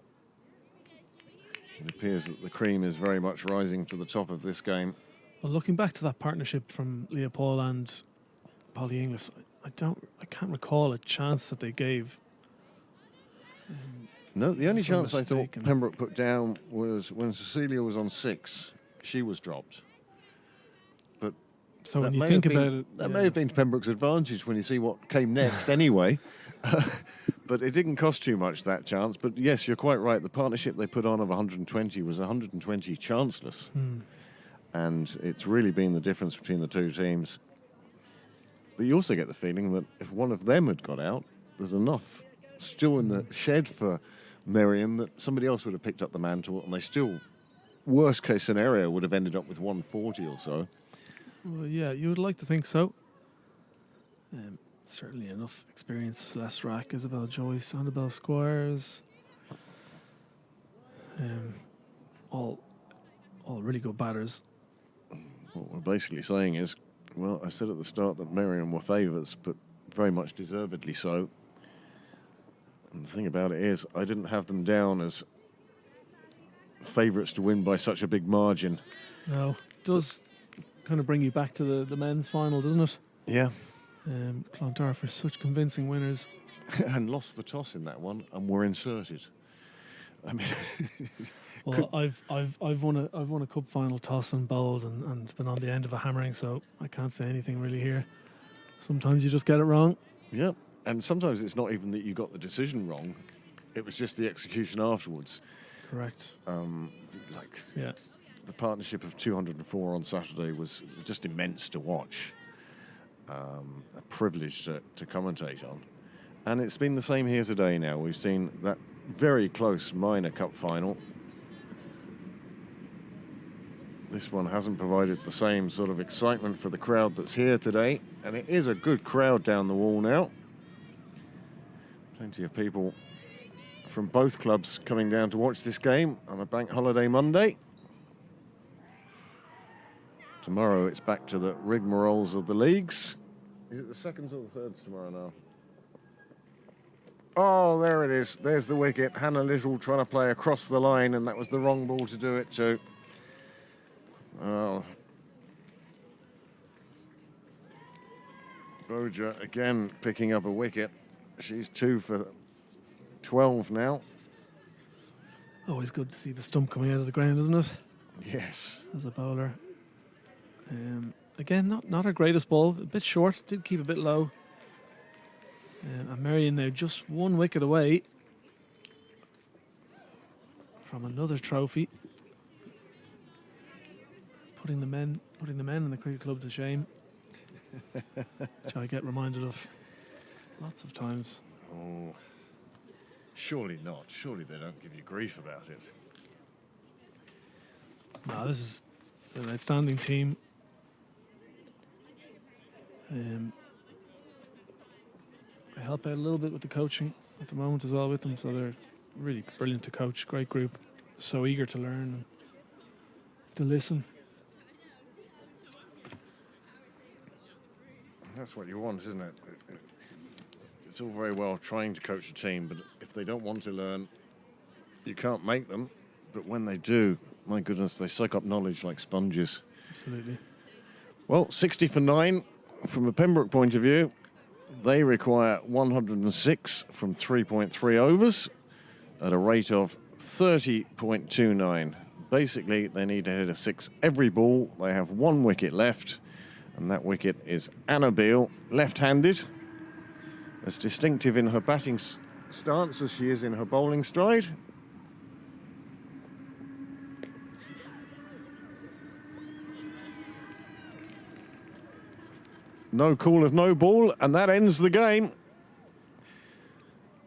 it appears that the cream is very much rising to the top of this game. Well, looking back to that partnership from Leah Paul and Polly Inglis, I can't recall a chance that they gave. No, the only Some chance I thought mistaken. Pembroke put down was when Cecilia was on 6. She was dropped. But So that when you may think have been- about it, that yeah. may have been to Pembroke's advantage when you see what came next anyway. But it didn't cost too much, that chance. But yes, you're quite right. The partnership they put on of 120 was 120 chanceless. And it's really been the difference between the two teams. But you also get the feeling that if one of them had got out, there's enough still in the shed for Marion that somebody else would have picked up the mantle, and they still, worst case scenario, would have ended up with 140 or so. Well, yeah, you would like to think so. Certainly enough experience. Celeste Rack, Isabel Joyce, Annabelle Squires. All really good batters. What we're basically saying is, well, I said at the start that Marion were favourites, but very much deservedly so. And the thing about it is, I didn't have them down as favourites to win by such a big margin. No, it does kind of bring you back to the men's final, doesn't it? Yeah. Clontarf are such convincing winners. And lost the toss in that one, and were inserted. I mean, Well, I've won a cup final toss and bowled and been on the end of a hammering, so I can't say anything really here. Sometimes you just get it wrong. yeah. And sometimes it's not even that you got the decision wrong; it was just the execution afterwards. Correct. Yeah. The partnership of 204 on Saturday was just immense to watch. A privilege to commentate on. And it's been the same here today now. We've seen that very close minor cup final. This one hasn't provided the same sort of excitement for the crowd that's here today. And it is a good crowd down the wall now. Plenty of people from both clubs coming down to watch this game on a bank holiday Monday. Tomorrow it's back to the rigmaroles of the leagues. Is it the seconds or the thirds tomorrow now? Oh, there it is. There's the wicket. Hannah Little trying to play across the line, and that was the wrong ball to do it to. Oh. Boja again picking up a wicket. She's 2 for 12 now. Always good to see the stump coming out of the ground, isn't it? Yes. As a bowler. again, not her greatest ball, a bit short, did keep a bit low. And Marion now just 1 wicket away from another trophy, putting the men in the cricket club to shame, which I get reminded of lots of times. Oh, surely not. Surely they don't give you grief about it. No, this is an outstanding team. I help out a little bit with the coaching at the moment as well with them, so they're really brilliant to coach. Great group, so eager to learn and to listen. That's what you want, isn't it? It's all very well trying to coach a team, but if they don't want to learn, you can't make them. But when they do, my goodness, they soak up knowledge like sponges. Absolutely. Well, 60 for 9 from a Pembroke point of view. They require 106 from 3.3 overs at a rate of 30.29. Basically, they need to hit a 6 every ball. They have 1 wicket left, and that wicket is Anna Beale, left-handed, as distinctive in her batting stance as she is in her bowling stride. No call of no ball, and that ends the game.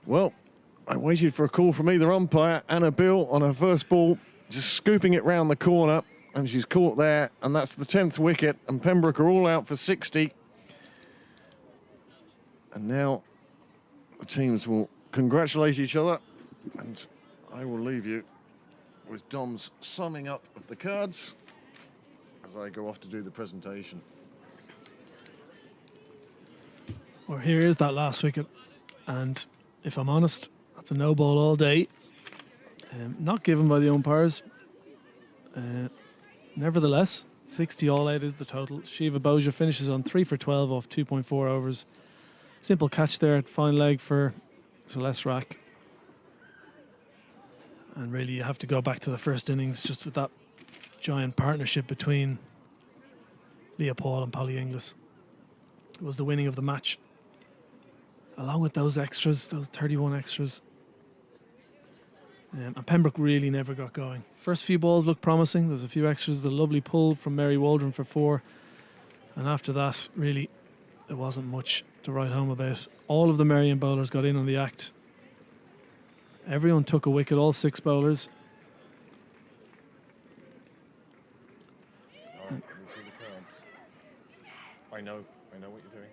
Well, I waited for a call from either umpire. Anna Beale on her first ball, just scooping it round the corner, and she's caught there, and that's the 10th wicket, and Pembroke are all out for 60. And now the teams will congratulate each other, and I will leave you with Dom's summing up of the cards as I go off to do the presentation. Well, here is that last wicket, and if I'm honest, that's a no ball all day. Not given by the umpires. Nevertheless, 60 all out is the total. Shiva Boja finishes on 3 for 12 off 2.4 overs. Simple catch there at fine leg for Celeste Rack. And really, you have to go back to the first innings just with that giant partnership between Leah Paul and Polly Inglis. It was the winning of the match. Along with those extras, those 31 extras. And Pembroke really never got going. First few balls looked promising. There was a few extras, a lovely pull from Mary Waldron for 4. And after that, really, there wasn't much to write home about. All of the Marion bowlers got in on the act. Everyone took a wicket, all 6 bowlers. All right, let me see the cards. I know what you're doing.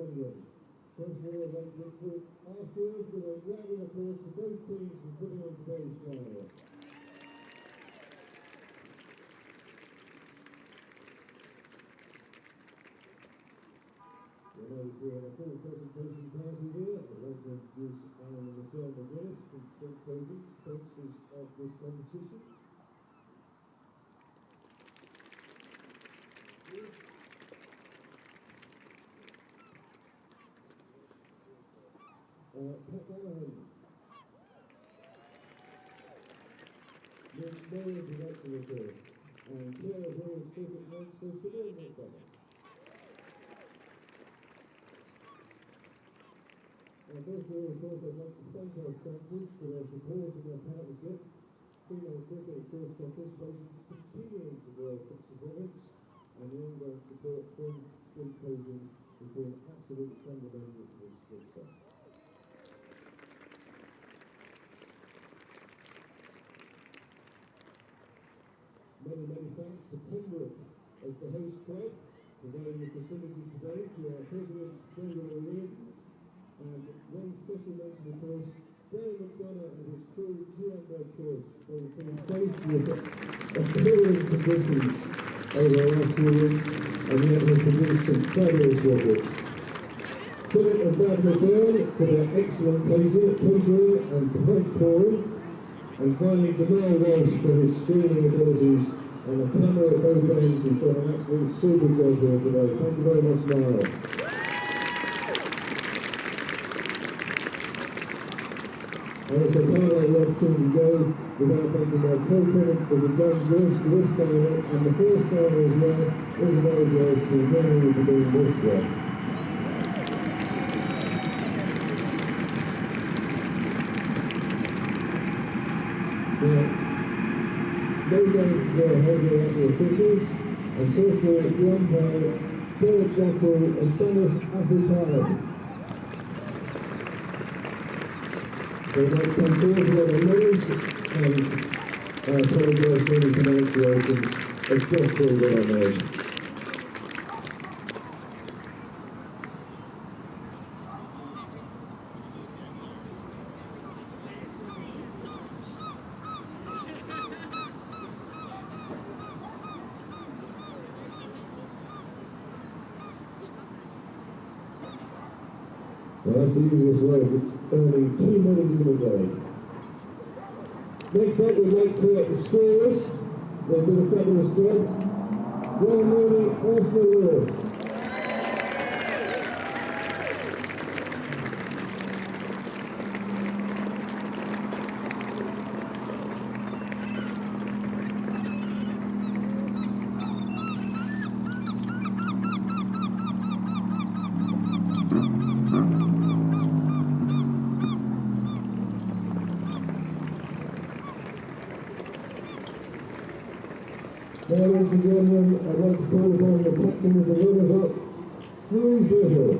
Marion. First of all, I'd like to put afterwards with a round of applause for both teams for putting on today's final. We're a full presentation party here. I'd like to introduce Alan and Michelle McGuinness from Spectators, sponsors of this competition. Pat Gallagher. Marion, Director of the and Chair of Royal Cricket Leinster, Sinead McDonald. First of all, of course, I'd like to thank our sponsors for their support and their partnership. Female cricket, of course, participation is continuing to grow its performance, and the ongoing support from Big Coaching has been absolutely fundamental to this success. Many thanks to Pembroke as the host club, providing the facilities today to our President, Brendan O'Reilly. And one special mention, of course, Darren McDonough and his crew, GM their choice. They have been faced with appalling conditions over the last few weeks, and yet have produced some fabulous records. Philip and Brad McBurn for their excellent catering and point pouring. And finally, Jamal Walsh for his streaming abilities and a camera at both ends who's done an absolute super job here today. Thank you very much, Marion. I also can't let the opportunity go without thanking my co-commentators John Joyce for this final, and the first final as well, Isabel Joyce, who really for doing this job. Now, no doubt go ahead here at the officials, and first of all, it's the umpires, Derek Dockrell and Thomas Africano. They must come forward to their medals, and I apologise for any pronunciations of Dockrell that I made. Well, that's the easiest way of earning 2 medals in a day. Next up, we'd like to collect the scorers. They've done a fabulous job. Well, Mooney, Arthur Lewis. Now, ladies and gentlemen, I'd like to call upon the captain of the runners-up, Louise Little.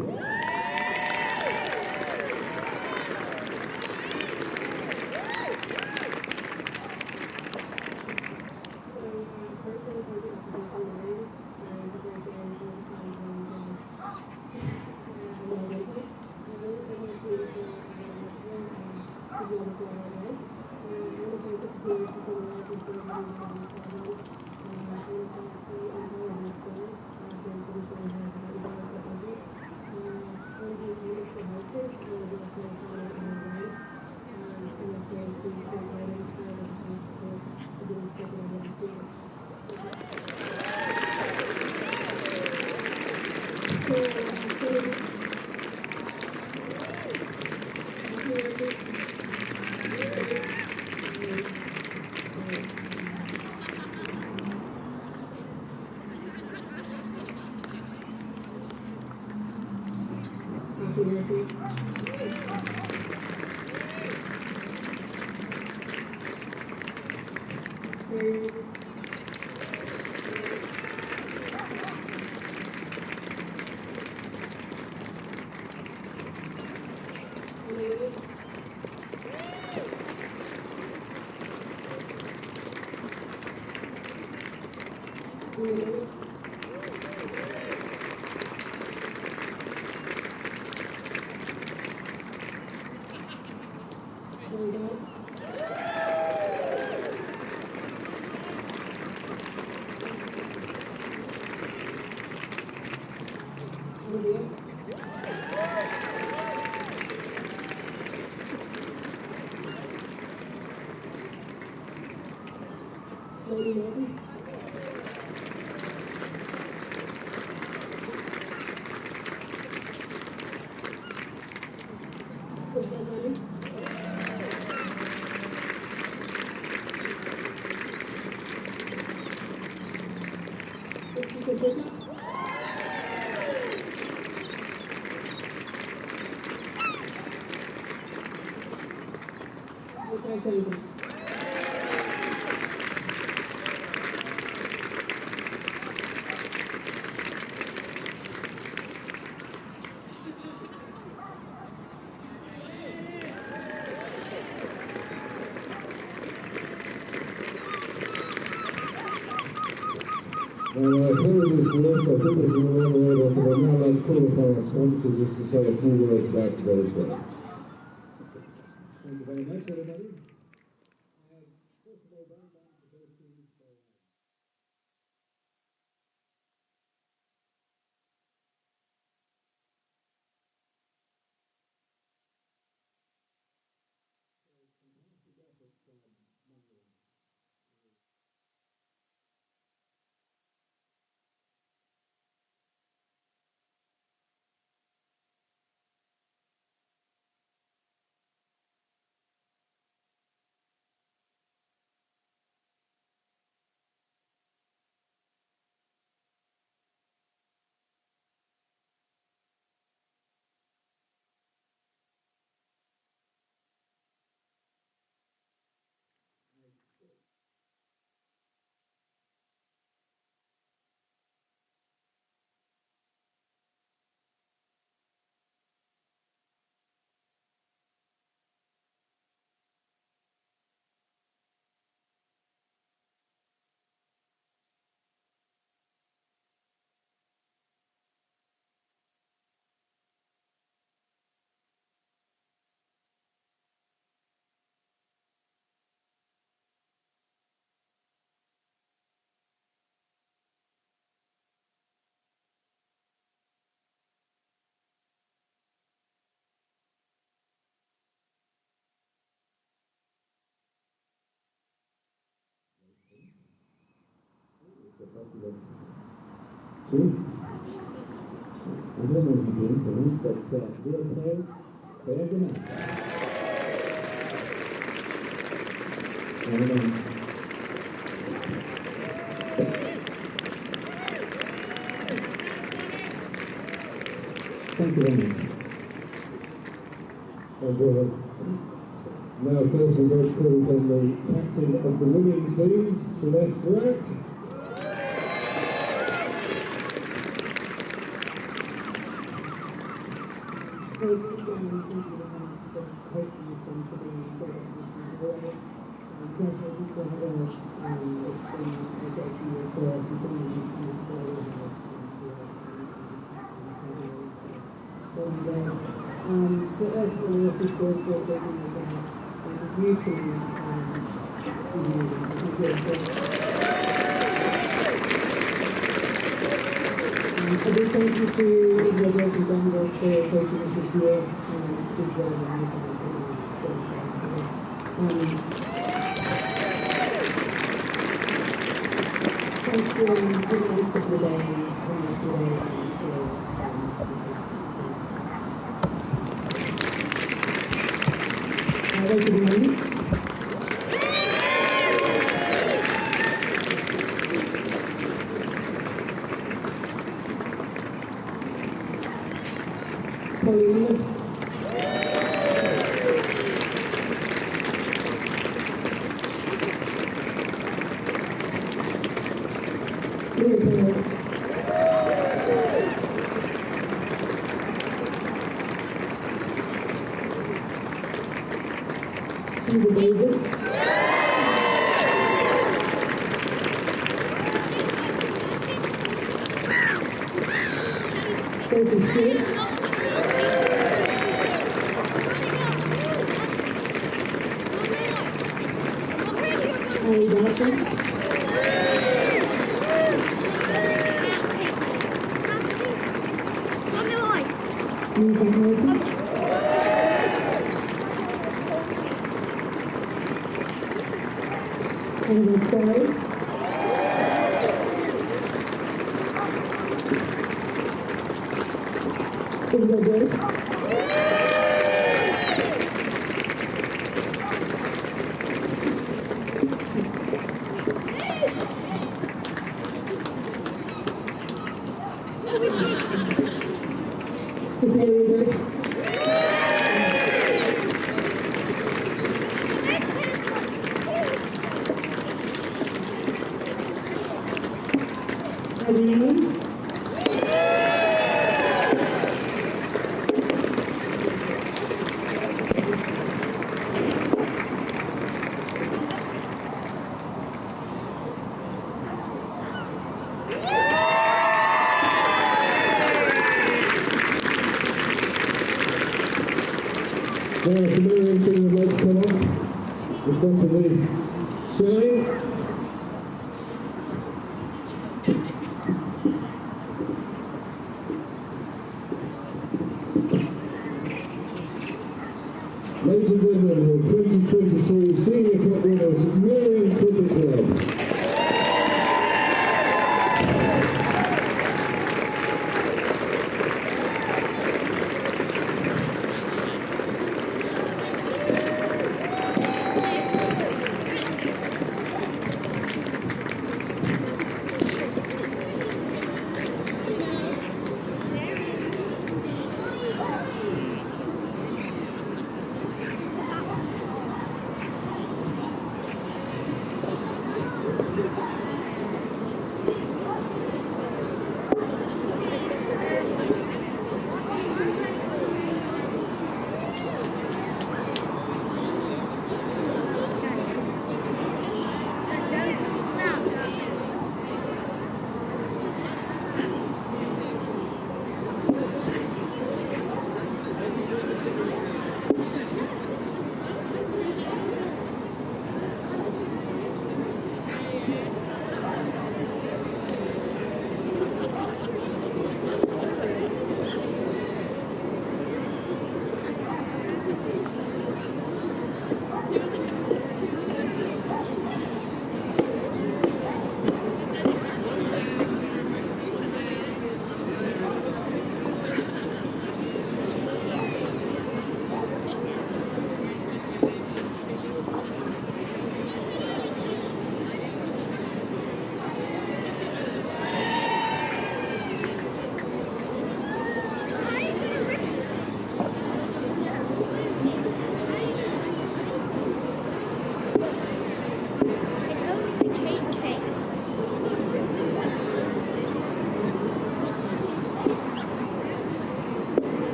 Lady Martin. Apologies for this, I think this is the wrong order, but I'd now like to call upon our sponsor just to say a few words about today's show. Thank you very much, everybody. First of all, very thanks to both teams for fantastic effort from Marion. I don't know if you're doing things, but we'll play every night. Thank you very much. Now, of course, we're going to call upon the captain of the winning team, Celeste Rack. Thank you for hosting this one for the congratulations to having us. It's been a great few years for us, and something we've come together with so as for the rest of the sport, of course, I think that new team a big thank you to Israel and Bangladesh for coaching us this year. Good job on you guys. Thanks for giving us a couple of days, Thank you very much. Pauline. Susan David. Sophie Stewart. Harry Dawson. Lisa Harrison. Andrew Story. Marvin Innings. Now, if the Marion team would like to come up in front of the sign. Ladies and gentlemen, the 2023